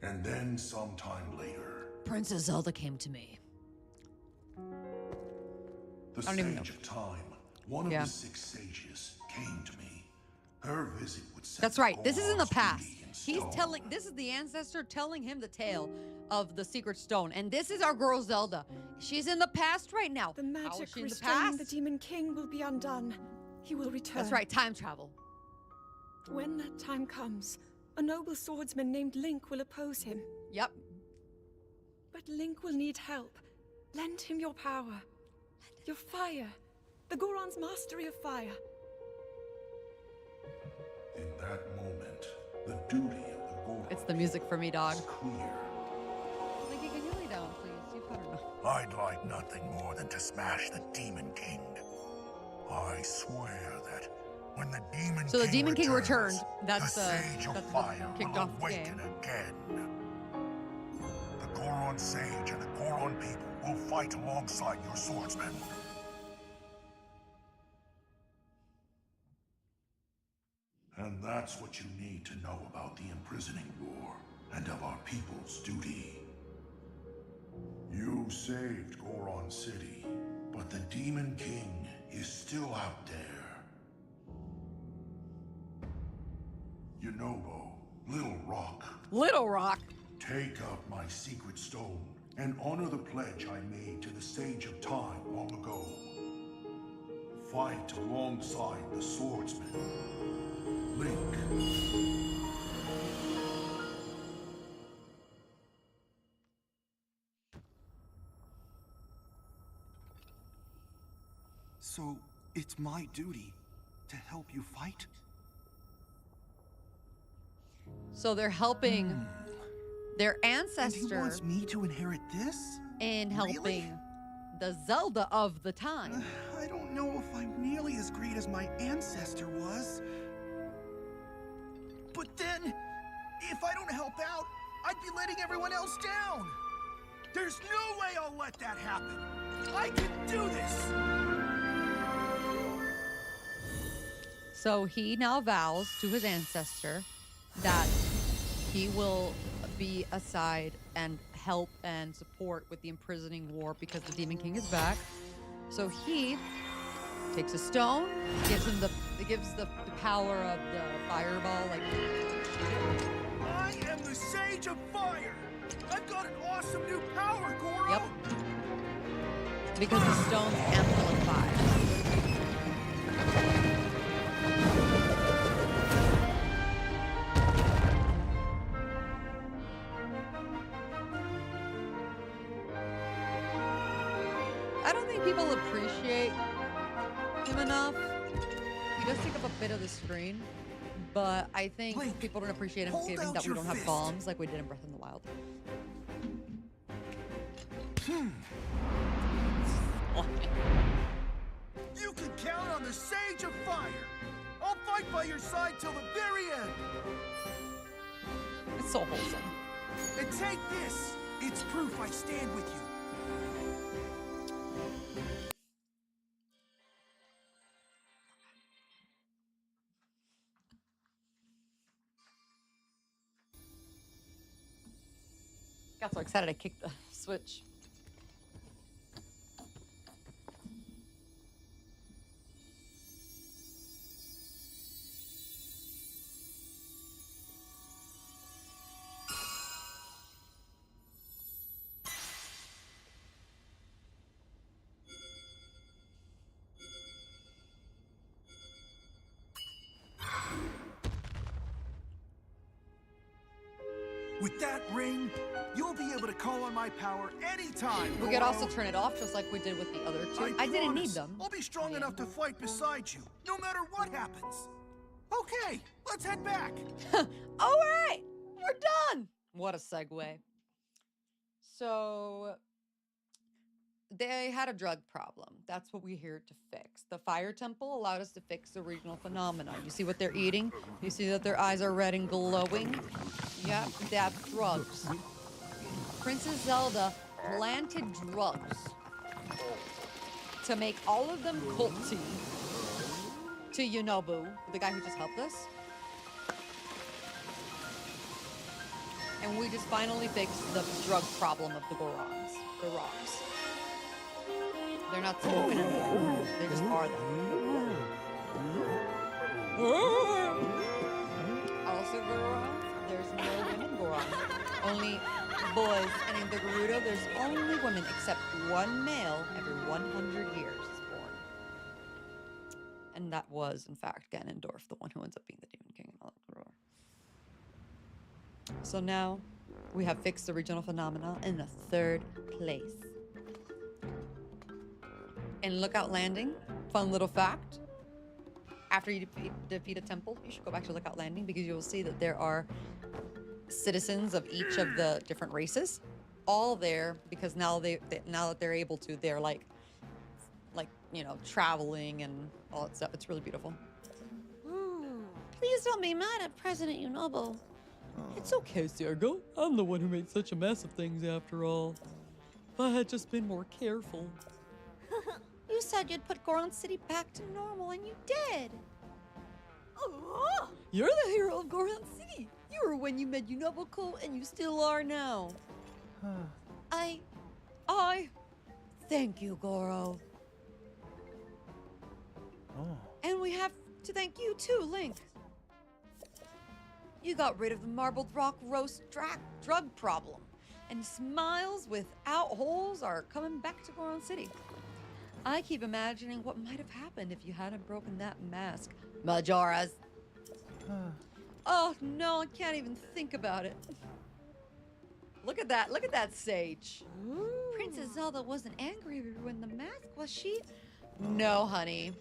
And then sometime later, Princess Zelda came to me. the I don't even Sage know. of Time, one of Yeah. the 6 sages, came to me. Her visit would set That's the right. This is in the Goron's past. duty in He's stone. telling, this is the ancestor telling him the tale of the secret stone. And this is our girl Zelda. She's in the past right now. The How magic is she in the restraining past? the Demon King will be undone. He will return. That's right, time travel. When that time comes, a noble swordsman named Link will oppose him. Yep. But Link will need help. Lend him your power. Your fire. The Goron's mastery of fire. In that moment, the duty of the Goron It's the music for me, dog. was clear. Linky, can you lay down, please? You've had enough. I'd like nothing more than to smash the Demon King. I swear that when the Demon So the King Demon King returns, returned. That's, the Sage of that's what Fire kicked will off the awaken game. again. The Goron Sage and the Goron people will fight alongside your swordsmen. And that's what you need to know about the imprisoning war and of our people's duty. You saved Goron City, but the Demon King is still out there. Yunobo, Little Rock, Little Rock. take up my secret stone and honor the pledge I made to the Sage of Time long ago. Fight alongside the swordsman, Link. So, it's my duty to help you fight? So they're helping their And he ancestor wants me to inherit this? in helping Really? the Zelda of the time. I don't know if I'm nearly as great as my ancestor was. But then, if I don't help out, I'd be letting everyone else down. There's no way I'll let that happen. I can do this! So he now vows to his ancestor that he will be aside and help and support with the imprisoning war because the Demon King is back. So he takes a stone, gives the power of the fireball, like. I am the Sage of Fire! I've got an awesome new power, Goro! Yep. Because the stone's amplified. I don't think people appreciate him enough. He does take up a bit of the screen, but I think Link, people don't appreciate him hold given out that we your don't have fist. bombs like we did in Breath in the Wild. You can count on the Sage of Fire! I'll fight by your side till the very end! It's so wholesome. And take this! It's proof I stand with you. Got so excited I kicked the switch. With that ring, you'll be able to call on my power anytime, We could Goro. also turn it off just like we did with the other two. I didn't need promise them. I'll be strong Yeah. enough to fight beside you, no matter what happens. Okay, let's head back. All right, we're done. What a segue. So they had a drug problem. That's what we're here to fix. The fire temple allowed us to fix the regional phenomena. You see what they're eating? You see that their eyes are red and glowing? Yep, they have drugs. Princess Zelda planted drugs to make all of them culty to Yunobu, the guy who just helped us. And we just finally fixed the drug problem of the Gorons, the rocks. They're not smoking anymore. They just are them. Also, Gorons, there's no women Gorons. Only boys. And in the Gerudo, there's only women except one male every 100 years is born. And that was, in fact, Ganondorf, the one who ends up being the Demon King in all of Gerudo. So now we have fixed the regional phenomena in the third place. In Lookout Landing, fun little fact, after you defeat a temple, you should go back to Lookout Landing because you will see that there are citizens of each of the different races all there because now now that they're able to, they're like you know, traveling and all that stuff. It's really beautiful. Please don't be mad at President Yunobo. It's okay, Sergo. I'm the one who made such a mess of things after all. If I had just been more careful. You said you'd put Goron City back to normal, and you did. You're the hero of Goron City. You were when you met Yunobo, and you still are now. I thank you, Goro. And we have to thank you too, Link. You got rid of the marbled rock roast drug problem, and smiles without holes are coming back to Goron City. I keep imagining what might have happened if you hadn't broken that mask, Majora's. Oh no, I can't even think about it. Look at that sage. Princess Zelda wasn't angry when the mask, was she? No, honey.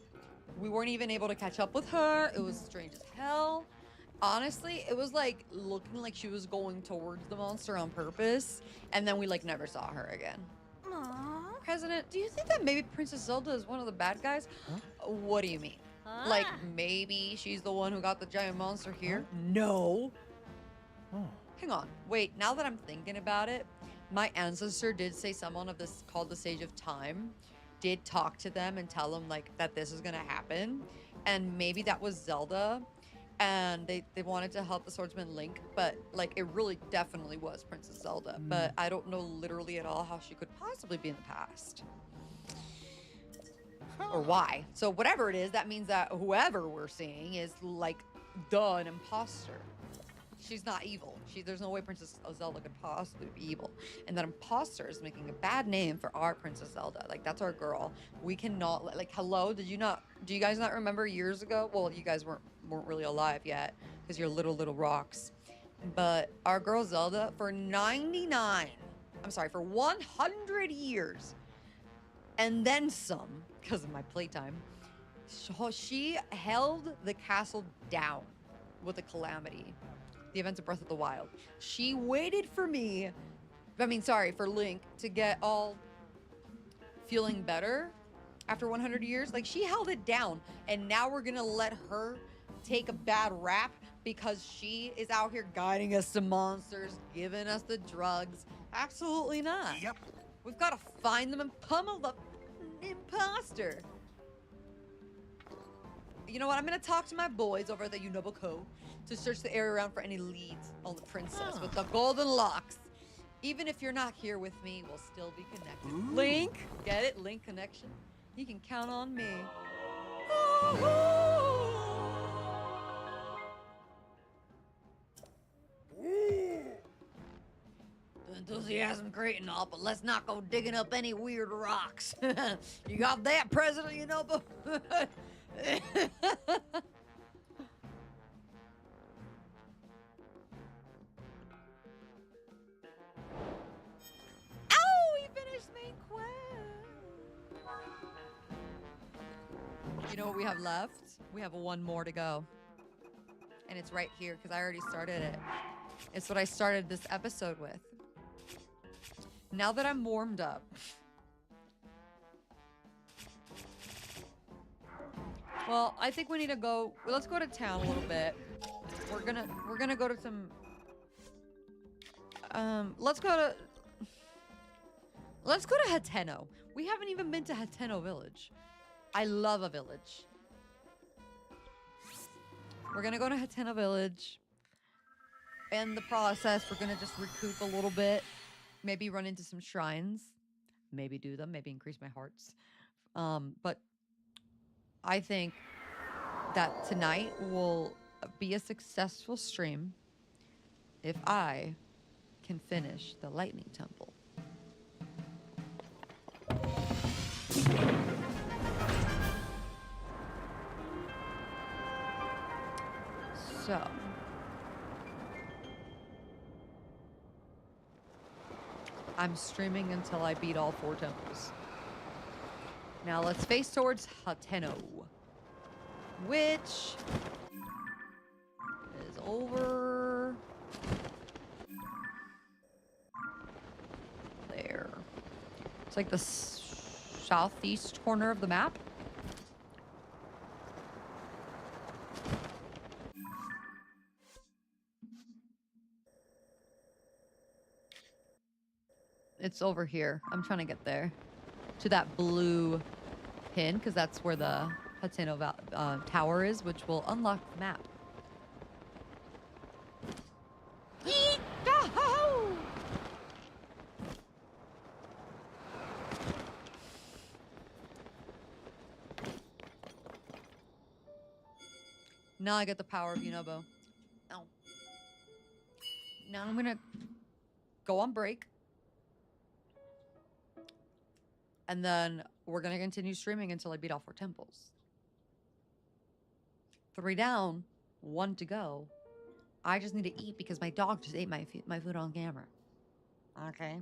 We weren't even able to catch up with her. It was strange as hell. Honestly, it was like looking like she was going towards the monster on purpose, and then we like never saw her again. Aww. President, do you think that maybe Princess Zelda is one of the bad guys? What do you mean? Like, maybe she's the one who got the giant monster here? No. Hang on. Wait, now that I'm thinking about it, my ancestor did say someone of this called the Sage of Time did talk to them and tell them, like, that this is gonna happen. And maybe that was Zelda. And they wanted to help the swordsman Link, but like it really definitely was Princess Zelda. But I don't know literally at all how she could possibly be in the past. Or why. So whatever it is, that means that whoever we're seeing is like an imposter. She's not evil. There's no way Princess Zelda could possibly be evil. And that imposter is making a bad name for our Princess Zelda. Like, that's our girl. We cannot, like, hello? Do you guys not remember years ago? Well, you guys weren't really alive yet because you're little rocks. But our girl Zelda, for 100 years and then some, because of my playtime, she held the castle down with a calamity. The events of Breath of the Wild. She waited for for Link to get all feeling better after 100 years. Like, she held it down, and now we're gonna let her take a bad rap because she is out here guiding us to monsters, giving us the drugs. Absolutely not. Yep. We've got to find them and pummel the imposter. You know what? I'm gonna talk to my boys over at the Unobo Co. to search the area around for any leads on the princess with the golden locks. Even if you're not here with me, we'll still be connected. Ooh. Link, get it? Link connection. You can count on me. The enthusiasm great and all, but let's not go digging up any weird rocks. You got that, President? You know, but. You know what we have left? We have one more to go. And it's right here, because I already started it. It's what I started this episode with. Now that I'm warmed up. Well, I think we need to go. Let's go to town a little bit. We're gonna go to some. Let's go to Hateno. We haven't even been to Hateno Village. I love a village. We're gonna go to Hateno Village. In the process, we're gonna just recoup a little bit. Maybe run into some shrines. Maybe do them. Maybe increase my hearts. But I think that tonight will be a successful stream if I can finish the Lightning Temple. So, I'm streaming until I beat all 4 temples. Now let's face towards Hateno, which is over there. It's like the southeast corner of the map. It's over here. I'm trying to get there. To that blue pin, because that's where the Hateno Tower is, which will unlock the map. Now I get the power of Unobo. Oh. Now I'm gonna go on break. And then we're going to continue streaming until I beat all 4 temples. 3 down, 1 to go. I just need to eat because my dog just ate my food on camera. Okay.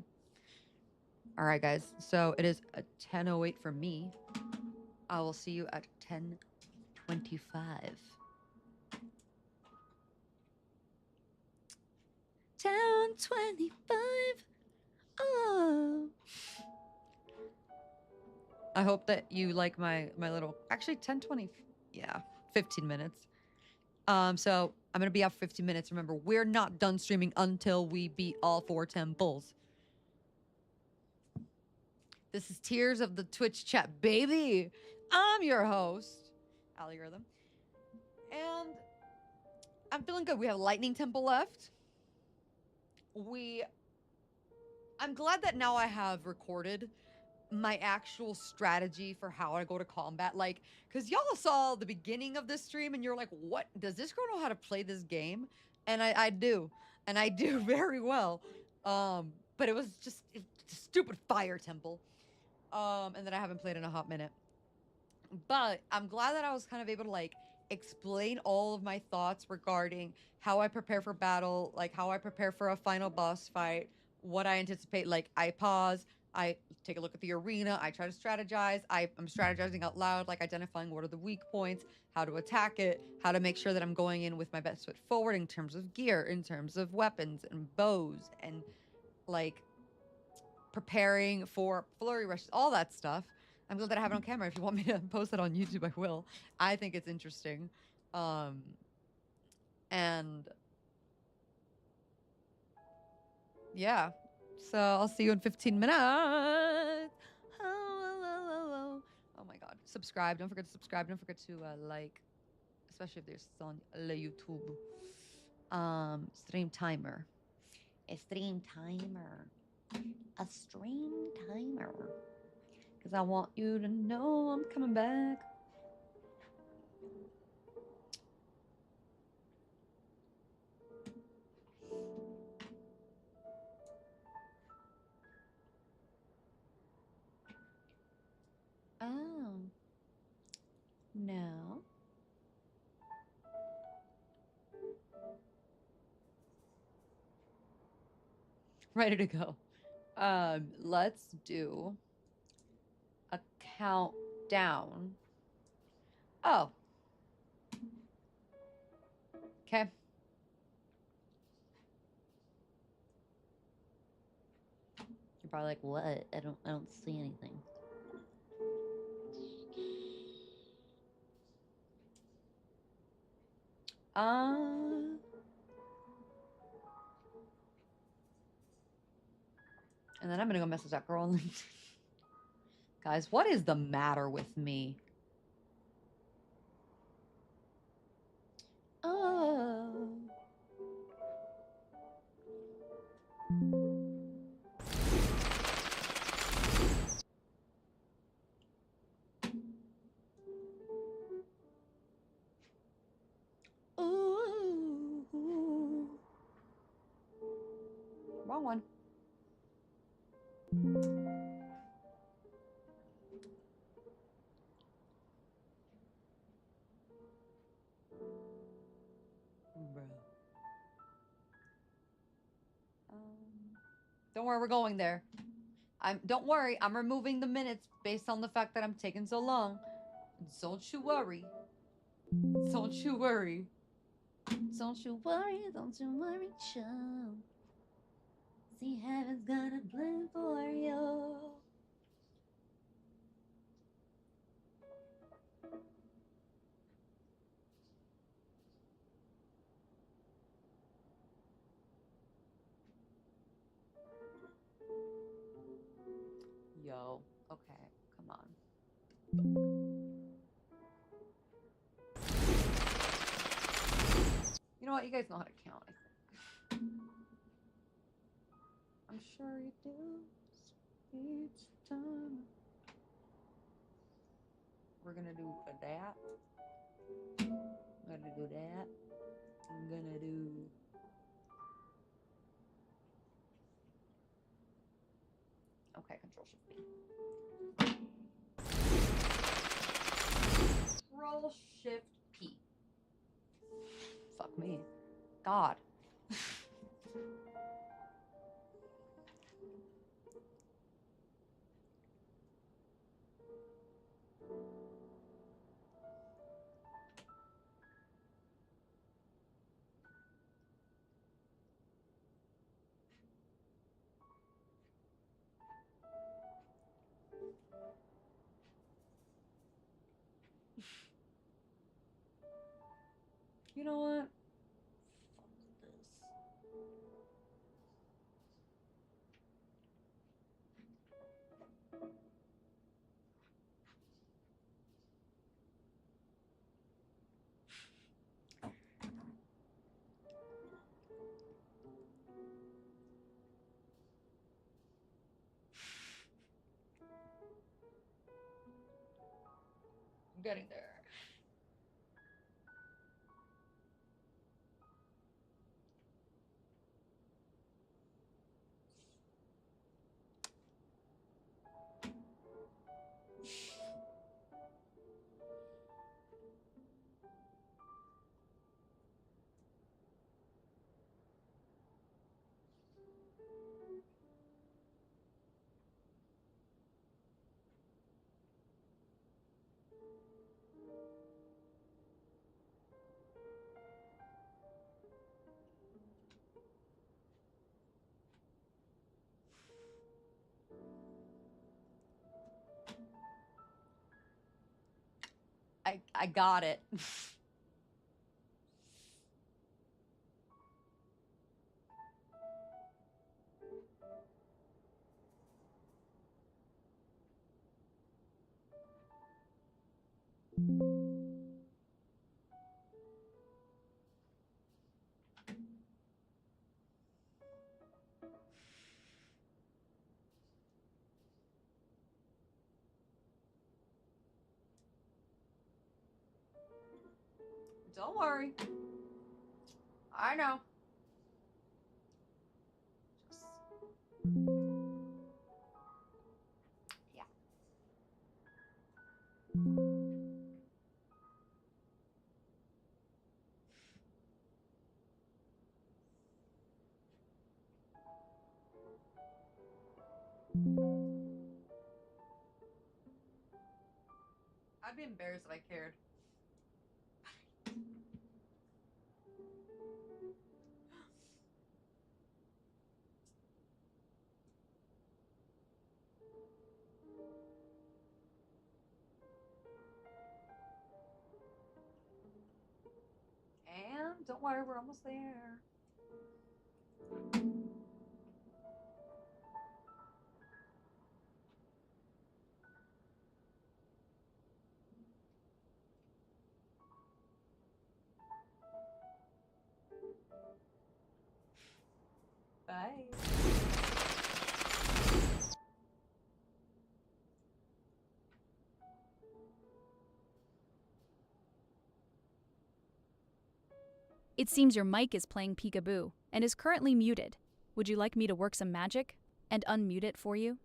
All right, guys. So it is a 10:08 for me. I will see you at 10:25. 10:25. Oh. I hope that you like my little, actually 10, 20, yeah, 15 minutes. So I'm gonna be out for 15 minutes. Remember, we're not done streaming until we beat all 4 temples. This is Tears of the Twitch chat, baby. I'm your host, Algorithm. And I'm feeling good. We have Lightning Temple left. I'm glad that now I have recorded my actual strategy for how I go to combat. Like, because y'all saw the beginning of this stream and you're like, what? Does this girl know how to play this game? And I do. And I do very well. But it was just a stupid fire temple. And that I haven't played in a hot minute. But I'm glad that I was kind of able to like explain all of my thoughts regarding how I prepare for battle, like how I prepare for a final boss fight, what I anticipate. Like I pause, I take a look at the arena, I try to strategize. I'm strategizing out loud, like identifying what are the weak points, how to attack it, how to make sure that I'm going in with my best foot forward in terms of gear, in terms of weapons and bows, and like preparing for flurry rushes, all that stuff. I'm glad that I have it on camera. If you want me to post it on YouTube, I will. I think it's interesting. And yeah. So I'll see you in 15 minutes. Oh my god. Subscribe. Don't forget to subscribe. Don't forget to like, especially if there's on YouTube. Stream timer. A stream timer. A stream timer. Because I want you to know I'm coming back. Oh. No. Ready to go. Let's do a countdown. Oh. Okay. You're probably like, what? I don't see anything. And then I'm gonna go message that girl on LinkedIn. Guys, what is the matter with me? Oh. Ooh. Wrong one. Bro. Don't worry, we're going there. Don't worry, I'm removing the minutes based on the fact that I'm taking so long. Don't you worry. Don't you worry. Don't you worry, child. See, heaven's got a plan for you. Yo, okay, come on. You know what? You guys know how to count, I think. I'm sure you do. Each time. We're gonna do that. I'm gonna do that. I'm gonna do. Okay, Control Shift B. Control Shift P. Fuck me. God. You know what? Fuck this. I'm getting there. I got it. Don't worry. I know. Just... Yeah. I'd be embarrassed if I cared. And don't worry, we're almost there. Bye. It seems your mic is playing peekaboo and is currently muted. Would you like me to work some magic and unmute it for you?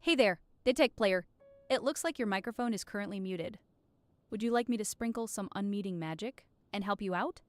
Hey there, Detect Player. It looks like your microphone is currently muted. Would you like me to sprinkle some unmuting magic and help you out?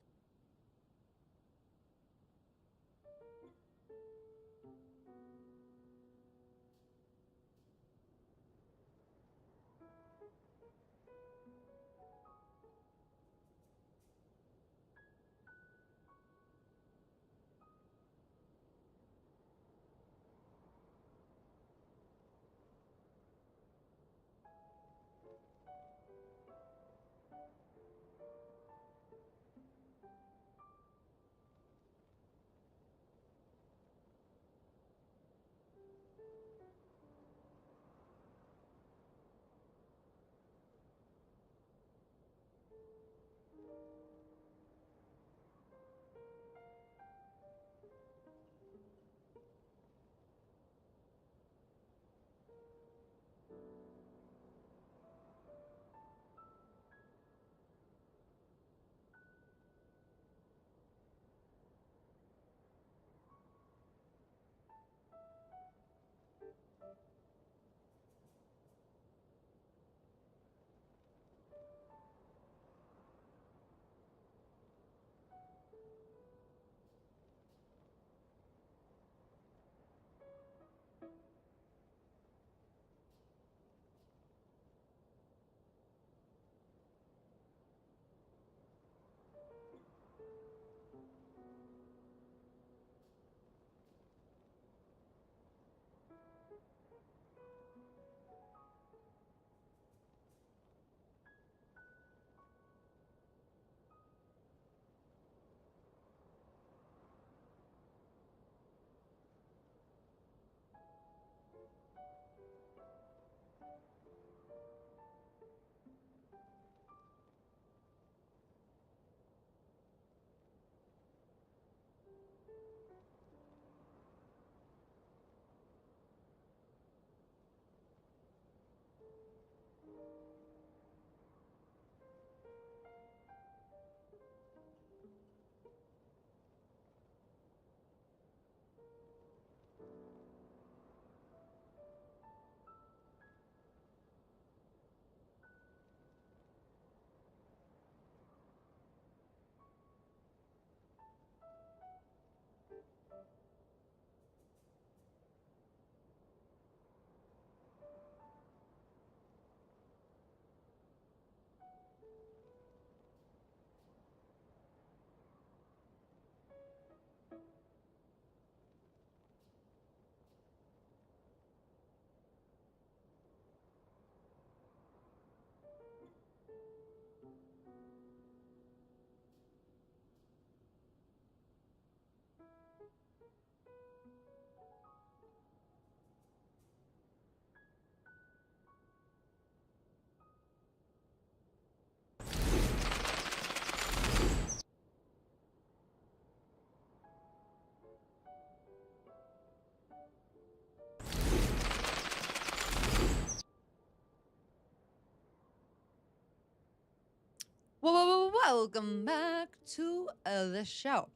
Welcome back to the show.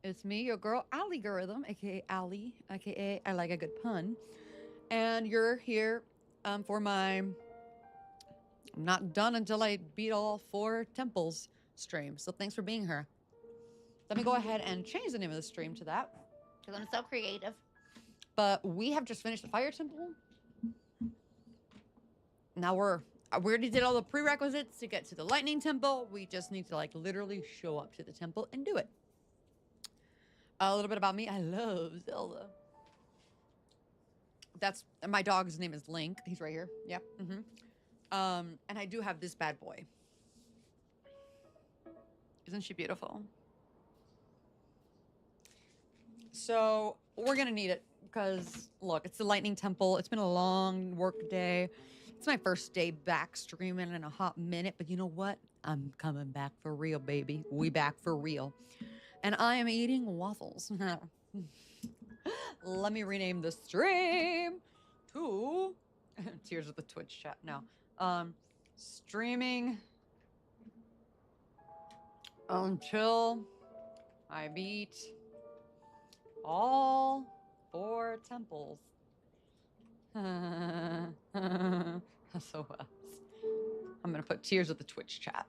It's me, your girl, Algorithm, aka Ali, aka I like a good pun. And you're here for my I'm not done until I beat all 4 temples stream. So thanks for being here. Let me go ahead and change the name of the stream to that. Because I'm so creative. But we have just finished the fire temple. Now we already did all the prerequisites to get to the lightning temple. We just need to like literally show up to the temple and do it. A little bit about me. I love Zelda. That's my dog's name is Link. He's right here. Yep. And I do have this bad boy. Isn't she beautiful? So we're gonna need it because look, it's the lightning temple. It's been a long work day. It's my first day back streaming in a hot minute, but you know what? I'm coming back for real, baby. We back for real. And I am eating waffles. Let me rename the stream to Tears of the Twitch chat now. Streaming until I beat all 4 temples. SOS. I'm gonna put tears with the Twitch chat.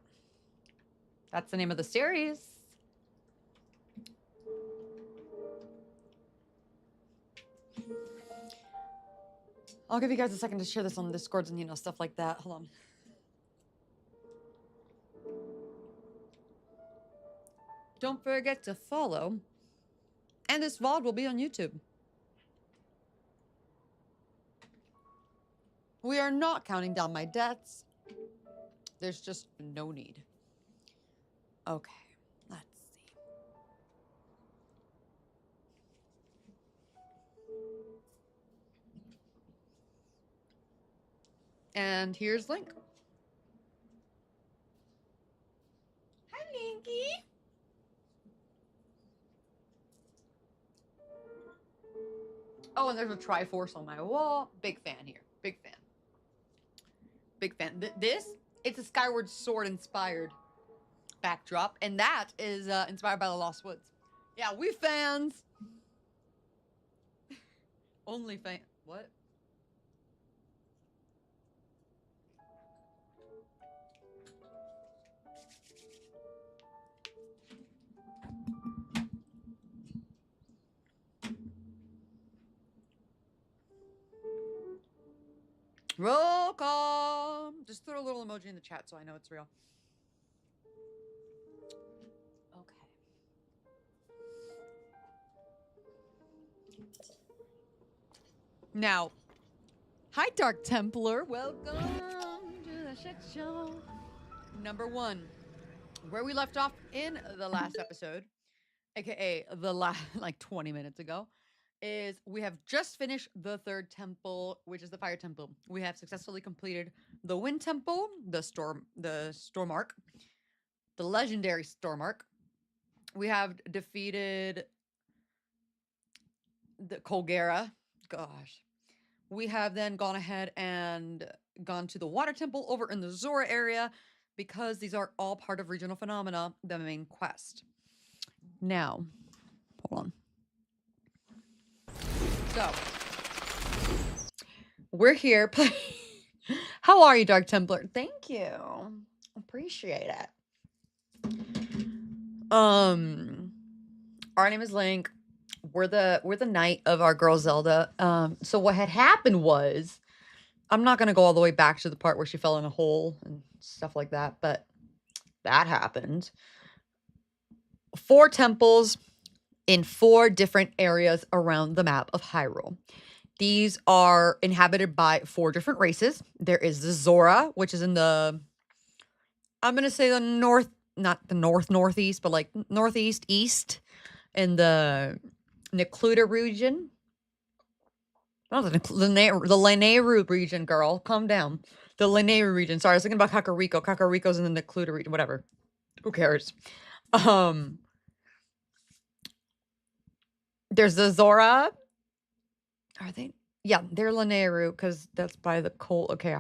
That's the name of the series. I'll give you guys a second to share this on Discords and, you know, stuff like that. Hold on. Don't forget to follow. And this VOD will be on YouTube. We are not counting down my debts. There's just no need. Okay, let's see. And here's Link. Hi, Linky. Oh, and there's a Triforce on my wall. Big fan here. Big fan. Big fan. This, it's a Skyward Sword inspired backdrop, and that is inspired by the Lost Woods. Yeah, we fans. Only fan. What? Roll call. Just throw a little emoji in the chat so I know it's real. Okay. Now, hi, Dark Templar. Welcome to the shit show. Number 1, where we left off in the last episode, aka the last, like 20 minutes ago, is we have just finished the 3rd temple, which is the fire temple. We have successfully completed the wind temple, the storm arc, the legendary storm arc. We have defeated the Colgera. Gosh. We have then gone ahead and gone to the water temple over in the Zora area, because these are all part of regional phenomena, the main quest. Now, hold on. So, we're here. How are you, Dark Templar? Thank you. Appreciate it. Our name is Link. We're the knight of our girl Zelda. So what had happened was, I'm not gonna go all the way back to the part where she fell in a hole and stuff like that, but that happened. 4 temples in 4 different areas around the map of Hyrule. These are inhabited by 4 different races. There is the Zora, which is in the, I'm going to say the north, not the northeast, but like northeast, east, in the Necluda region. Oh, the Lanayru region, girl. Calm down. The Lanayru region. Sorry, I was thinking about Kakariko. Kakariko's in the Necluda region. Whatever. Who cares? There's the Zora. Are they? Yeah, they're Lanayru because that's by the coal. Okay.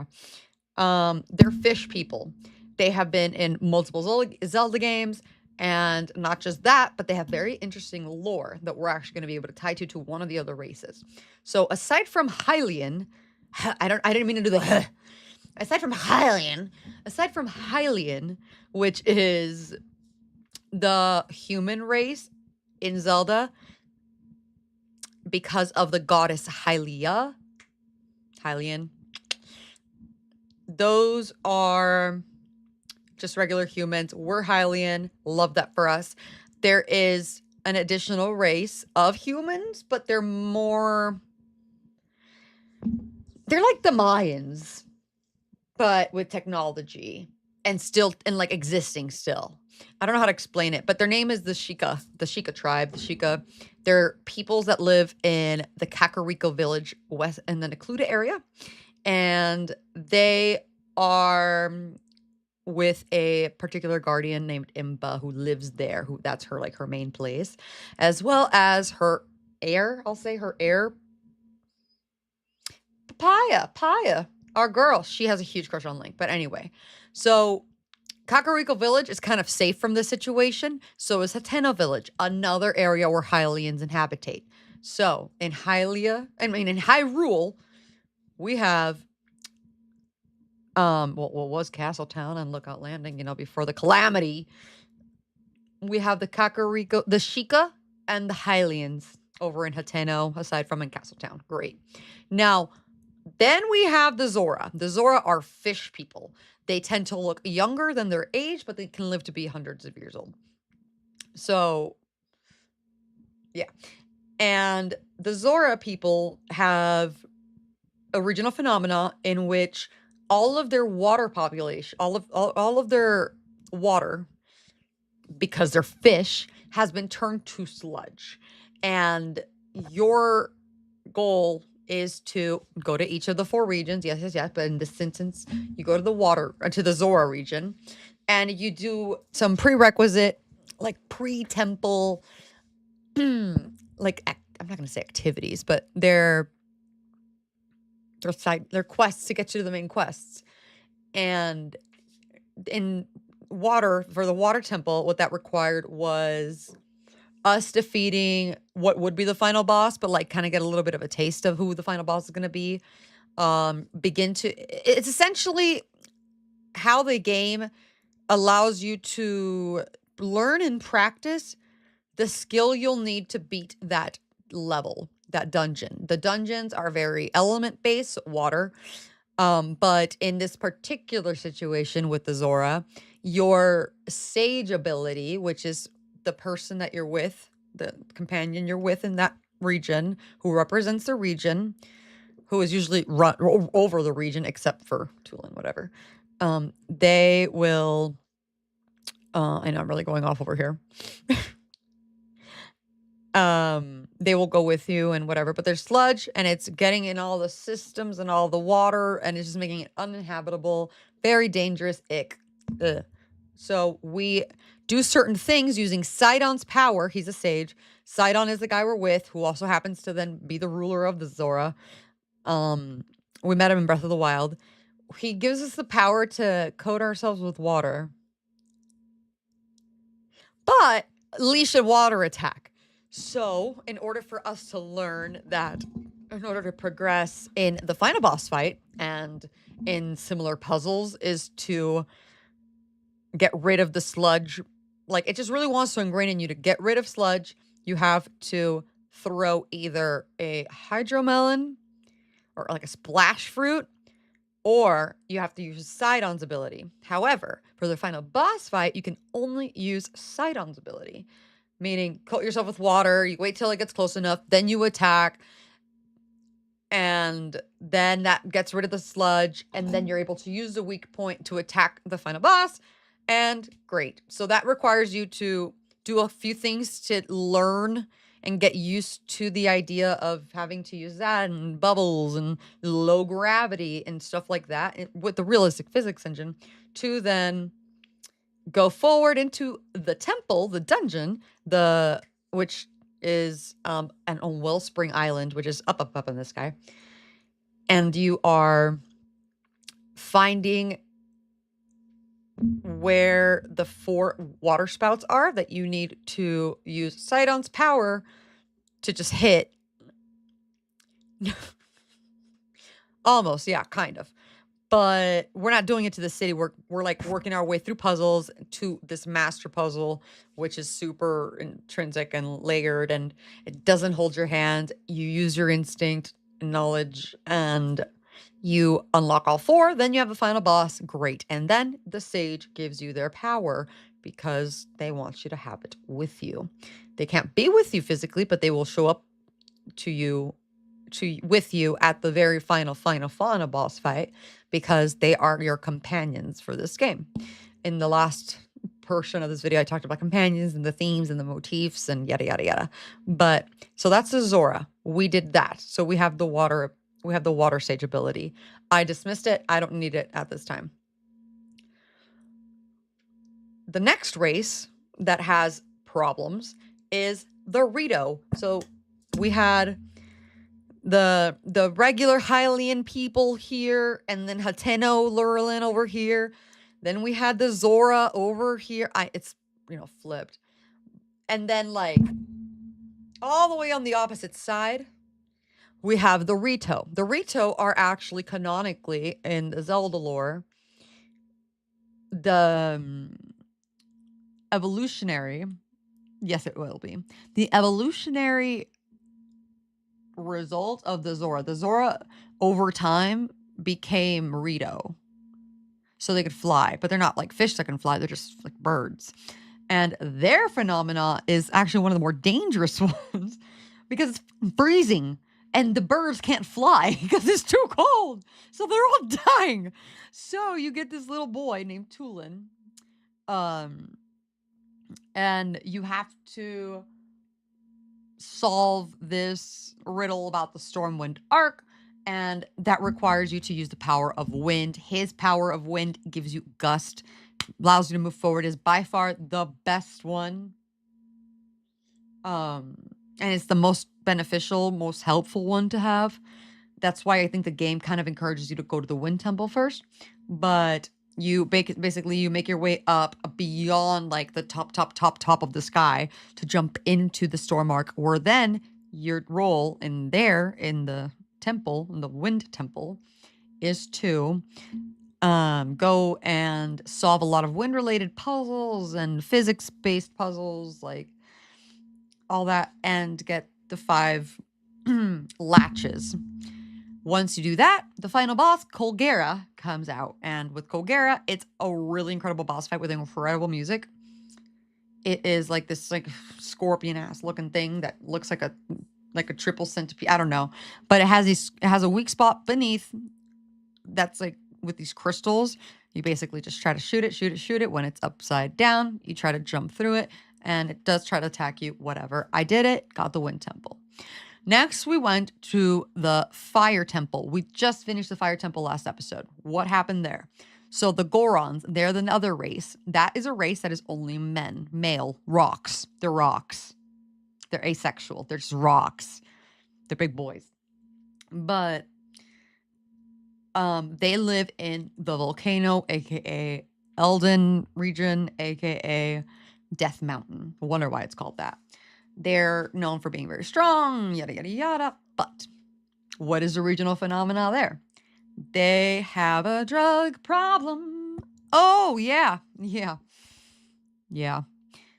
They're fish people. They have been in multiple Zelda games, and not just that, but they have very interesting lore that we're actually going to be able to tie to one of the other races. So aside from Hylian, I didn't mean to do the aside from Hylian, which is the human race in Zelda, because of the goddess Hylian. Those are just regular humans. We're Hylian. Love that for us. There is an additional race of humans, but they're like the Mayans, but with technology and like existing still. I don't know how to explain it, but their name is the Sheikah tribe. They're peoples that live in the Kakariko village west in the Necluda area, and they are with a particular guardian named Imba who lives there. That's her like her main place, as well as her heir. I'll say her heir, Papaya, our girl. She has a huge crush on Link. But anyway, so Kakariko Village is kind of safe from this situation. So is Hateno Village, another area where Hylians inhabitate. So in Hyrule, we have what was Castletown and Lookout Landing, you know, before the calamity. We have the Kakariko, the Sheikah, and the Hylians over in Hateno, aside from in Castletown. Great. Now, then we have the Zora. The Zora are fish people. They tend to look younger than their age, but they can live to be hundreds of years old. So, yeah. And the Zora people have a regional phenomena in which all of their water population, all of their water, because they're fish, has been turned to sludge. And your goal is to go to each of the 4 regions. Yes. But in this instance, you go to the Zora region, and you do some prerequisite, like pre-temple, like I'm not going to say activities, but they're quests to get you to the main quests. And in water, for the water temple, what that required was us defeating what would be the final boss, but like kind of get a little bit of a taste of who the final boss is going to be. It's essentially how the game allows you to learn and practice the skill you'll need to beat that level, that dungeon. The dungeons are very element based, water. But in this particular situation with the Zora, your sage ability, which is the person that you're with, the companion you're with in that region, who represents the region, who is usually run over the region, except for Tulin, whatever. They will, I know I'm really going off over here. They will go with you and whatever, but there's sludge and it's getting in all the systems and all the water, and it's just making it uninhabitable, very dangerous. Ick. Ugh. So we do certain things using Sidon's power. He's a sage. Sidon is the guy we're with, who also happens to then be the ruler of the Zora. We met him in Breath of the Wild. He gives us the power to coat ourselves with water, but leash a water attack. So, in order for us to learn that, in order to progress in the final boss fight and in similar puzzles, is to get rid of the sludge. Like, it just really wants to ingrain in you to get rid of sludge. You have to throw either a hydromelon or like a splash fruit, or you have to use Sidon's ability. However, for the final boss fight, you can only use Sidon's ability. Meaning, coat yourself with water, you wait till it gets close enough, then you attack, and then that gets rid of the sludge, and then you're able to use the weak point to attack the final boss, and great. So that requires you to do a few things to learn and get used to the idea of having to use that, and bubbles, and low gravity, and stuff like that, with the realistic physics engine, to then go forward into the temple, the dungeon, which is on Wellspring Island, which is up in the sky. And you are finding where the 4 water spouts are that you need to use Sidon's power to just hit. Almost, yeah, kind of. But we're not doing it to the city. We're like working our way through puzzles to this master puzzle, which is super intrinsic and layered, and it doesn't hold your hand. You use your instinct, knowledge, and you unlock all 4. Then you have the final boss. Great. And then the sage gives you their power because they want you to have it with you. They can't be with you physically, but they will show up with you at the very final boss fight, because they are your companions for this game. In the last portion of this video, I talked about companions and the themes and the motifs and yada yada yada. But so that's the Zora. We did that. So we have the water sage ability. I dismissed it. I don't need it at this time. The next race that has problems is the Rito. So we had the regular Hylian people here, and then Hateno Lurlin over here. Then we had the Zora over here. It's flipped. And then like all the way on the opposite side, we have the Rito. The Rito are actually canonically in the Zelda lore the evolutionary. Yes, it will be the evolutionary result of the Zora. The Zora over time became Rito. So they could fly, but they're not like fish that can fly. They're just like birds. And their phenomena is actually one of the more dangerous ones because it's freezing and the birds can't fly because it's too cold. So they're all dying. So you get this little boy named Tulin. And you have to solve this riddle about the Stormwind arc, and that requires you to use the power of wind. His power of wind gives you gust, allows you to move forward, is by far the best one. And it's the most beneficial, most helpful one to have. That's why I think the game kind of encourages you to go to the wind temple first, but you basically you make your way up beyond like the top of the sky to jump into the storm arc, where then your role in the temple, in the wind temple, is to go and solve a lot of wind related puzzles and physics based puzzles, like all that, and get the 5 latches. Once you do that, the final boss, Colgera, comes out. And with Colgera, it's a really incredible boss fight with incredible music. It is like this like scorpion-ass looking thing that looks like a triple centipede. I don't know. But it has a weak spot beneath that's like with these crystals. You basically just try to shoot it. When it's upside down, you try to jump through it. And it does try to attack you, whatever. I did it, got the Wind Temple. Next, we went to the Fire Temple. We just finished the Fire Temple last episode. What happened there? So the Gorons, they're the other race. That is a race that is only men, male, rocks. They're rocks. They're asexual. They're just rocks. They're big boys. But they live in the volcano, aka Elden region, aka Death Mountain. I wonder why it's called that. They're known for being very strong, yada, yada, yada. But what is the regional phenomena there? They have a drug problem. Oh, yeah.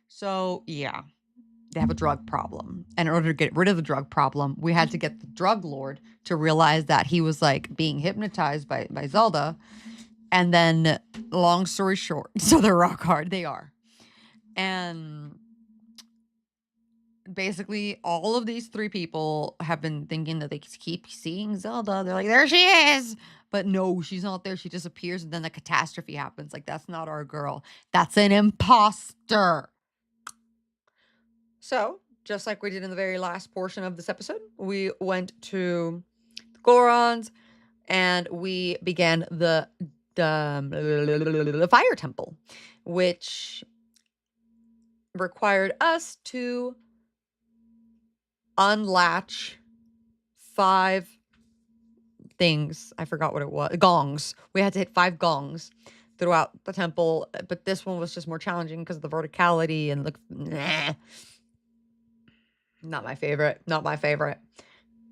So, yeah. They have a drug problem. And in order to get rid of the drug problem, we had to get the drug lord to realize that he was like being hypnotized by Zelda. And then, long story short, so they're rock hard. They are. And basically, all of these 3 people have been thinking that they keep seeing Zelda. They're like, there she is. But no, she's not there. She disappears, and then the catastrophe happens. Like, that's not our girl. That's an imposter. So, just like we did in the very last portion of this episode, we went to Gorons, and we began the Fire Temple, which required us to unlatch 5 things. I forgot what it was. Gongs. We had to hit 5 gongs throughout the temple, but this one was just more challenging because of the verticality and not my favorite.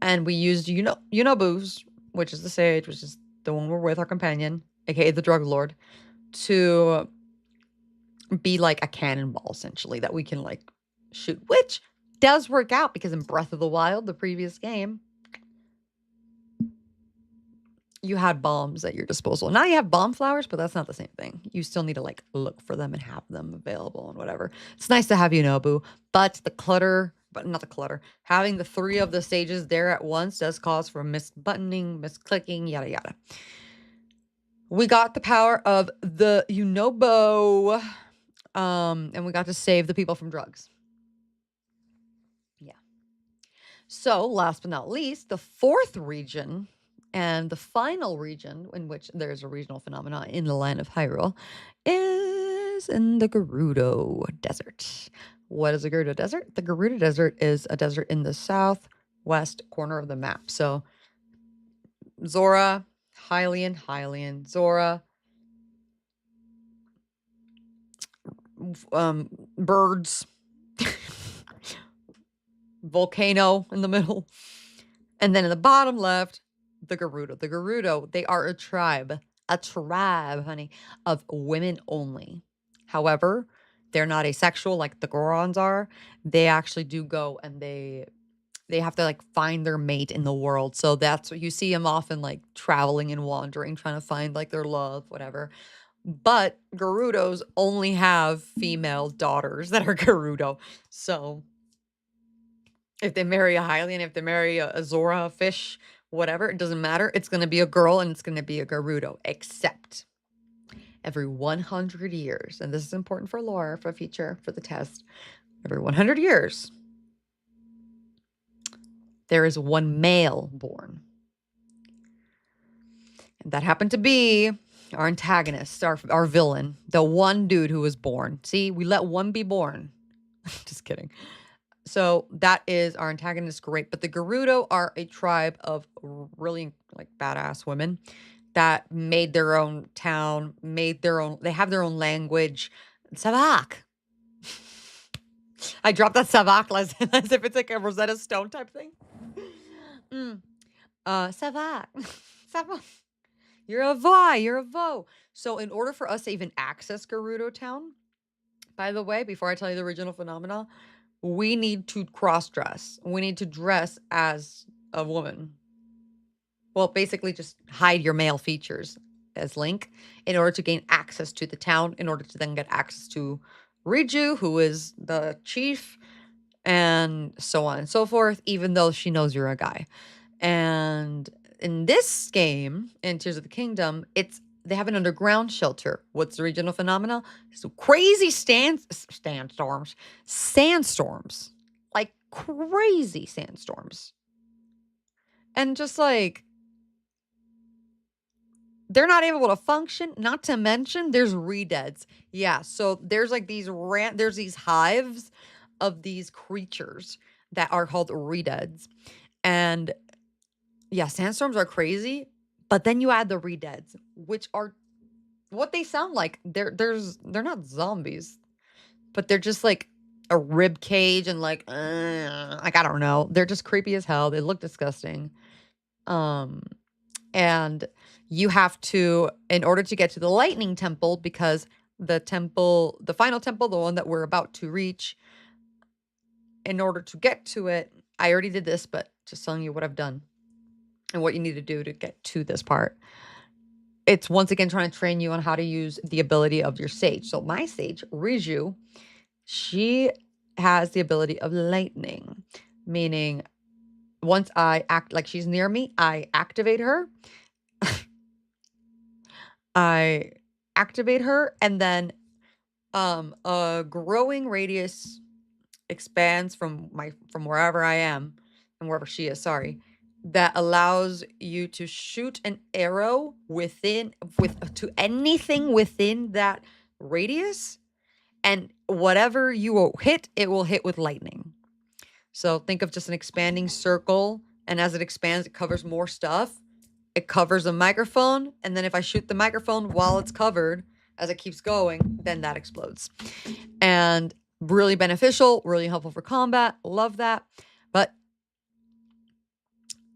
And we used Unobus, which is the sage, which is the one we're with, our companion, aka the drug lord, to be like a cannonball essentially that we can like shoot, which does work out because in Breath of the Wild, the previous game, you had bombs at your disposal. Now you have bomb flowers, but that's not the same thing. You still need to like look for them and have them available and whatever. It's nice to have Yunobu, but not the clutter. Having the 3 of the stages there at once does cause for misbuttoning, misclicking, yada yada. We got the power of the Unobo, and we got to save the people from drugs. So, last but not least, the 4th region and the final region in which there's a regional phenomenon in the land of Hyrule is in the Gerudo Desert. What is the Gerudo Desert? The Gerudo Desert is a desert in the southwest corner of the map. So, Zora, Hylian, Zora, birds, volcano in the middle, And then in the bottom left, the Gerudo. The Gerudo, they are a tribe, honey, of women only. However, they're not asexual like the Gorons are. They actually do go and they have to like find their mate in the world. So that's what you see them often like traveling and wandering, trying to find like their love, whatever. But Gerudos only have female daughters that are Gerudo. So if they marry a Hylian, if they marry a Zora, a fish, whatever, it doesn't matter. It's going to be a girl and it's going to be a Gerudo, except every 100 years, and this is important for lore, for future, for the test, every 100 years, there is one male born. And that happened to be our antagonist, our villain, the one dude who was born. See, we let one be born. Just kidding. So that is our antagonist, great. But the Gerudo are a tribe of really like badass women that made their own town, they have their own language. Savak. I dropped that Savak as if it's like a Rosetta Stone type thing. Savak. Savak. You're a vo. So in order for us to even access Gerudo Town, by the way, before I tell you the original phenomena, we need to cross-dress. We need to dress as a woman. Well, basically just hide your male features as Link in order to gain access to the town, in order to then get access to Riju, who is the chief, and so on and so forth, even though she knows you're a guy. And in this game, in Tears of the Kingdom, they have an underground shelter. What's the regional phenomena? So crazy sandstorms. Like crazy sandstorms. And just like, they're not able to function, not to mention there's redeads. Yeah, so there's like there's these hives of these creatures that are called redeads. And yeah, sandstorms are crazy, but then you add the redeads, which are what they sound like. They're not zombies, but they're just like a rib cage and like I don't know. They're just creepy as hell. They look disgusting. And you have to, in order to get to the lightning temple, because the final temple, the one that we're about to reach, in order to get to it, I already did this, but just telling you what I've done and what you need to do to get to this part. It's once again trying to train you on how to use the ability of your sage. So my sage, Riju, she has the ability of lightning, meaning once I act like she's near me, I activate her. And then a growing radius expands from wherever I am and wherever she is, sorry, that allows you to shoot an arrow to anything within that radius, and whatever you will hit, it will hit with lightning. So think of just an expanding circle, and as it expands, it covers more stuff. It covers the microphone, and then if I shoot the microphone while it's covered, as it keeps going, then that explodes. And really beneficial, really helpful for combat. Love that. But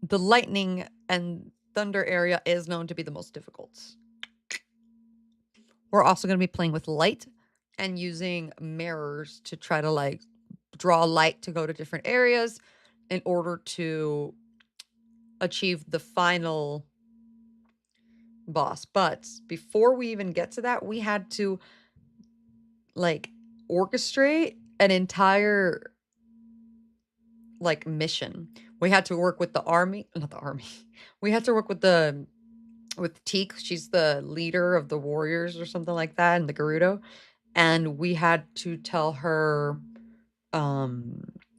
the lightning and thunder area is known to be the most difficult. We're also going to be playing with light and using mirrors to try to like draw light to go to different areas in order to achieve the final boss. But before we even get to that, we had to like orchestrate an entire like mission. We had to work with we had to work with Teak. She's the leader of the warriors or something like that in the Gerudo, and we had to tell her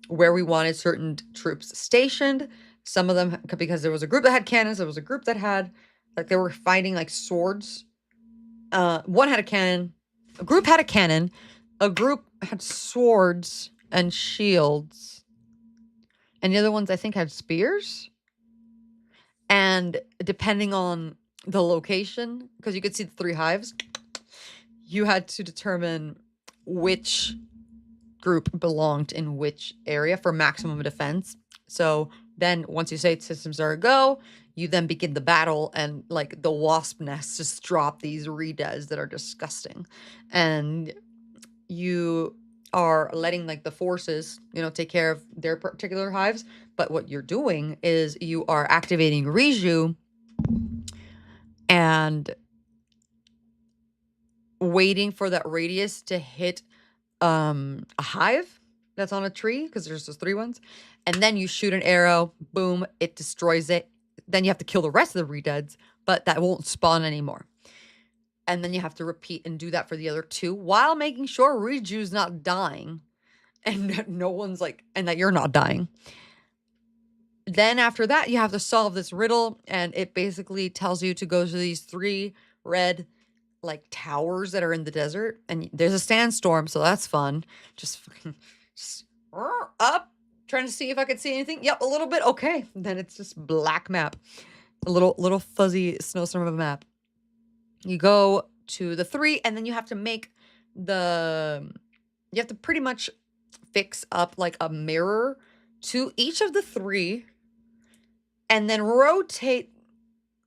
where we wanted certain troops stationed. Some of them, because there was a group that had cannons, there was a group that had like they were fighting like swords. One had a cannon, a group had a cannon, a group had swords and shields, and the other ones I think had spears. And depending on the location, because you could see the 3 hives, you had to determine which group belonged in which area for maximum defense. So Then once you say systems are a go, you then begin the battle, and like the wasp nests just drop these rededs that are disgusting. And you are letting like the forces, take care of their particular hives. But what you're doing is you are activating Riju and waiting for that radius to hit a hive that's on a tree, because there's those 3 ones. And then you shoot an arrow, boom, it destroys it. Then you have to kill the rest of the rededs, but that won't spawn anymore. And then you have to repeat and do that for the other 2 while making sure Riju's not dying and no one's like, and that you're not dying. Then after that, you have to solve this riddle, and it basically tells you to go to these 3 red like towers that are in the desert, and there's a sandstorm, so that's fun. Just fucking up, trying to see if I could see anything. Yep, a little bit. Okay, then it's just black map, a little fuzzy snowstorm of a map. You go to the 3, and then you have to make you have to pretty much fix up like a mirror to each of the 3, and then rotate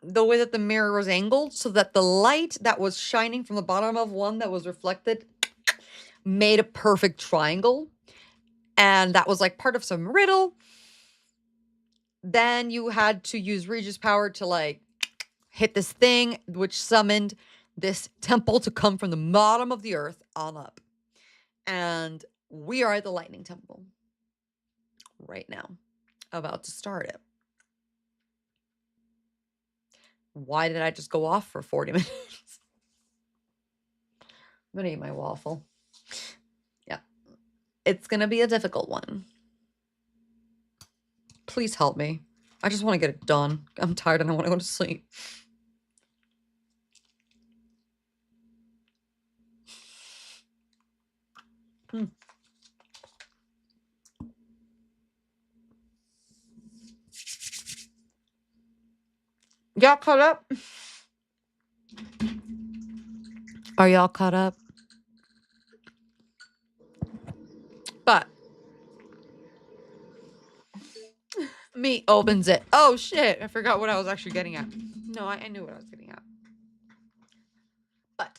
the way that the mirror was angled so that the light that was shining from the bottom of one that was reflected made a perfect triangle. And that was like part of some riddle. Then you had to use Regis power to like hit this thing, which summoned this temple to come from the bottom of the earth on up. And we are at the lightning temple right now, about to start it. Why did I just go off for 40 minutes? I'm gonna eat my waffle. Yeah. It's gonna be a difficult one. Please help me. I just want to get it done. I'm tired and I want to go to sleep. Y'all caught up? Are y'all caught up? But me opens it. Oh shit, I forgot what I was actually getting at. No, I knew what I was getting at. But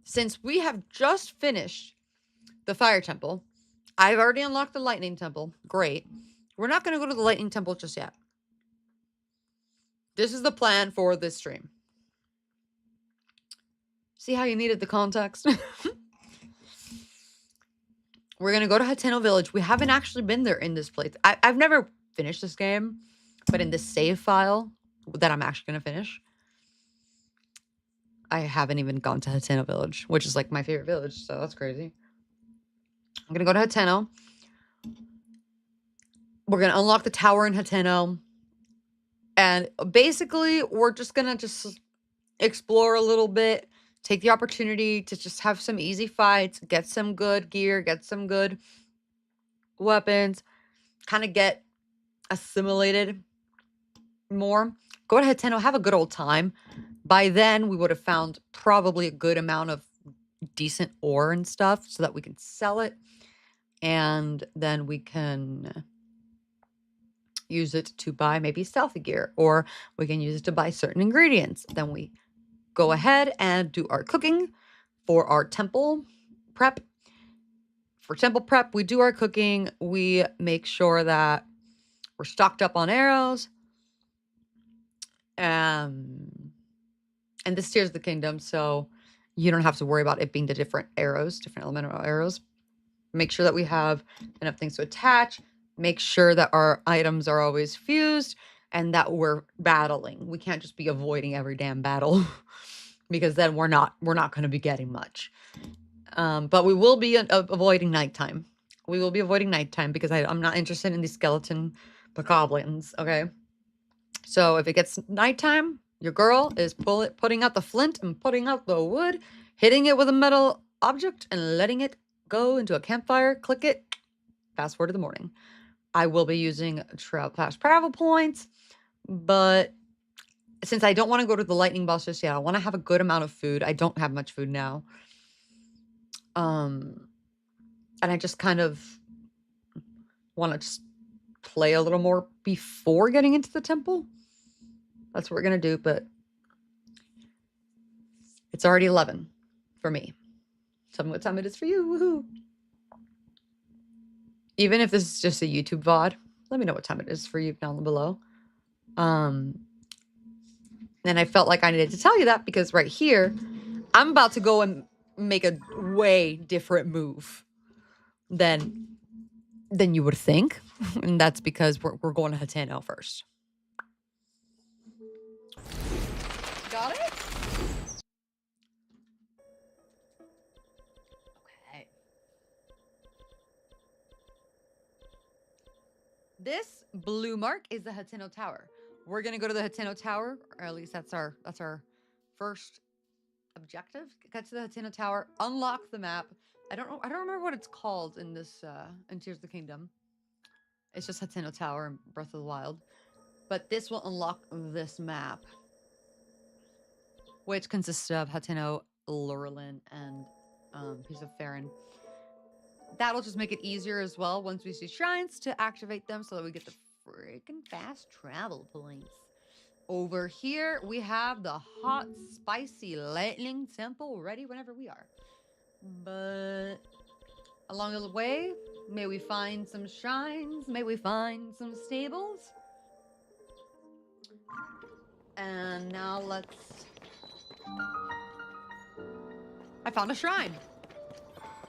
since we have just finished the fire temple, I've already unlocked the lightning temple. Great. We're not going to go to the lightning temple just yet. This is the plan for this stream. See how you needed the context? We're going to go to Hateno Village. We haven't actually been there in this place. I've never finished this game, but in this save file that I'm actually going to finish, I haven't even gone to Hateno Village, which is like my favorite village, so that's crazy. I'm going to go to Hateno. We're going to unlock the tower in Hateno. And basically, we're just going to explore a little bit. Take the opportunity to just have some easy fights, get some good gear, get some good weapons, kind of get assimilated more. Go to Hateno, have a good old time. By then, we would have found probably a good amount of decent ore and stuff so that we can sell it. And then we can use it to buy maybe stealthy gear, or we can use it to buy certain ingredients. Then we go ahead and do our cooking for our temple prep. For temple prep, we do our cooking. We make sure that we're stocked up on arrows. And this Tears of the Kingdom, so you don't have to worry about it being the different arrows, different elemental arrows. Make sure that we have enough things to attach. Make sure that our items are always fused and that we're battling. We can't just be avoiding every damn battle because then we're not going to be getting much. But we will be avoiding nighttime. We will be avoiding nighttime because I'm not interested in these skeleton bokoblins, okay? So if it gets nighttime, your girl is putting out the flint and putting out the wood, hitting it with a metal object and letting it go into a campfire, click it, fast forward to the morning. I will be using fast travel points, but since I don't want to go to the lightning boss just yet, I want to have a good amount of food. I don't have much food now. And I just kind of want to just play a little more before getting into the temple. That's what we're going to do, but it's already 11 for me. Tell me what time it is for you. Woohoo. Even if this is just a YouTube VOD, let me know what time it is for you down below. And I felt like I needed to tell you that because right here, I'm about to go and make a way different move than you would think. And that's because we're going to Hateno first. Got it? Okay. This blue mark is the Hateno Tower. We're gonna go to the Hateno Tower, or at least that's our first objective. Get to the Hateno Tower, unlock the map. I don't remember what it's called in this in Tears of the Kingdom. It's just Hateno Tower in Breath of the Wild. But this will unlock this map, which consists of Hateno, Lurelin, and Piece of Farron. That'll just make it easier as well once we see shrines to activate them so that we get the freaking fast travel points. Over here, we have the hot, spicy lightning temple ready whenever we are. But along the way, may we find some shrines, may we find some stables. And now let's... I found a shrine.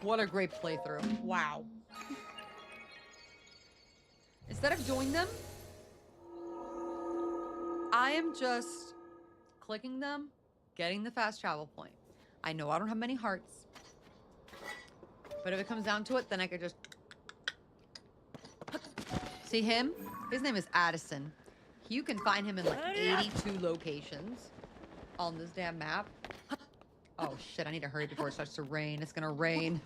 What a great playthrough. Wow. Instead of doing them, I am just clicking them, getting the fast travel point. I know I don't have many hearts, but if it comes down to it, then I could just... See him? His name is Addison. You can find him in like 82 locations on this damn map. Oh shit, I need to hurry before it starts to rain. It's gonna rain.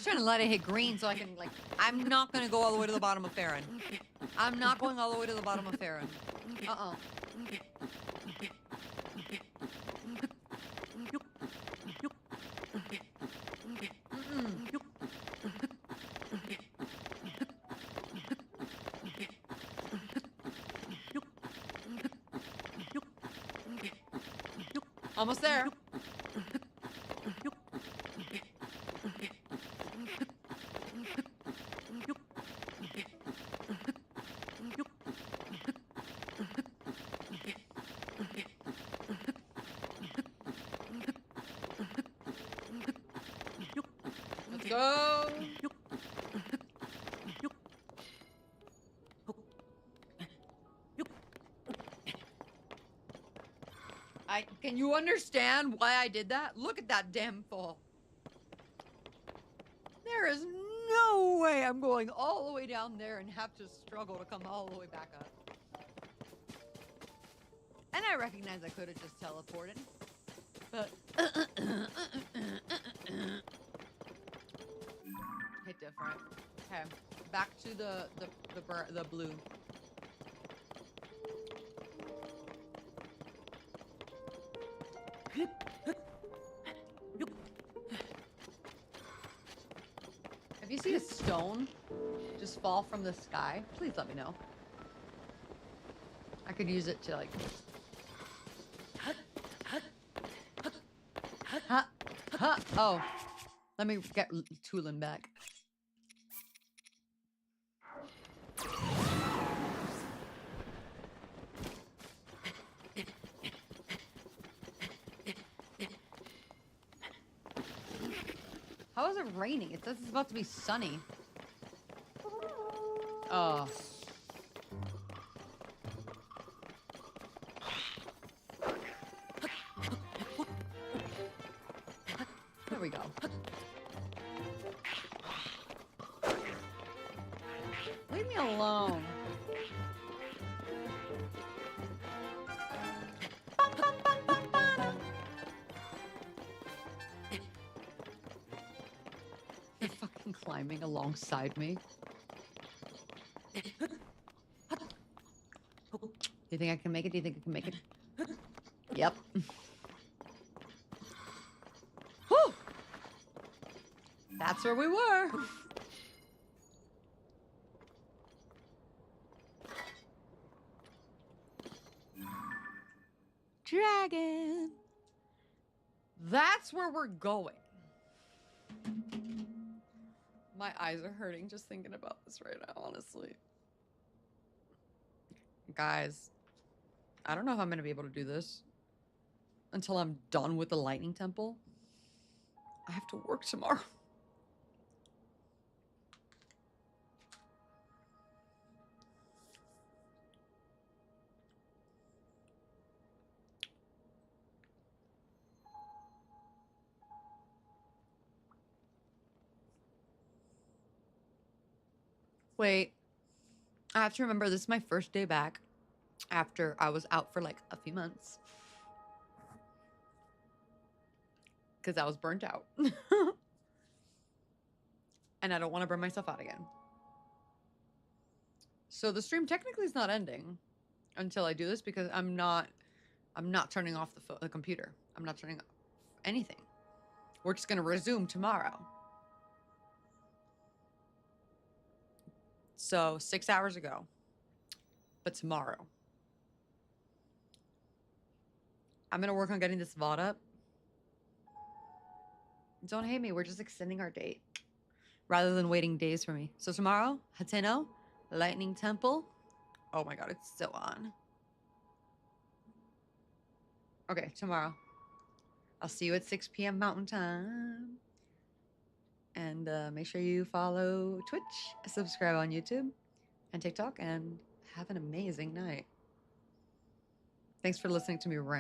Trying to let it hit green so I can, like, I'm not gonna go all the way to the bottom of Farron. I'm not going all the way to the bottom of Farron. Almost there. Let's go. Can you understand why I did that? Look at that damn fall. There is no way I'm going all the way down there and have to struggle to come all the way back up. And I recognize I could have just teleported, but hit different. Okay, back to the blue. If you see a stone just fall from the sky, please let me know. I could use it to like... Oh, let me get Tulin back. How is it raining? It says it's about to be sunny. Oh. There we go. Leave me alone. They're fucking climbing alongside me. You think I can make it? Do you think I can make it? Yep. Whew! That's where we were. Dragon. That's where we're going. My eyes are hurting just thinking about this right now, honestly. Guys, I don't know if I'm going to be able to do this until I'm done with the lightning temple. I have to work tomorrow. Wait, I have to remember this is my first day back after I was out for like a few months. Because I was burnt out. And I don't want to burn myself out again. So the stream technically is not ending until I do this because I'm not turning off the computer. I'm not turning off anything. We're just going to resume tomorrow. So 6 hours ago. But tomorrow. I'm going to work on getting this VOD up. Don't hate me. We're just extending our date. Rather than waiting days for me. So tomorrow, Hateno, Lightning Temple. Oh my god, it's still on. Okay, tomorrow. I'll see you at 6 p.m. Mountain Time. And make sure you follow Twitch, subscribe on YouTube and TikTok, and have an amazing night. Thanks for listening to me rant.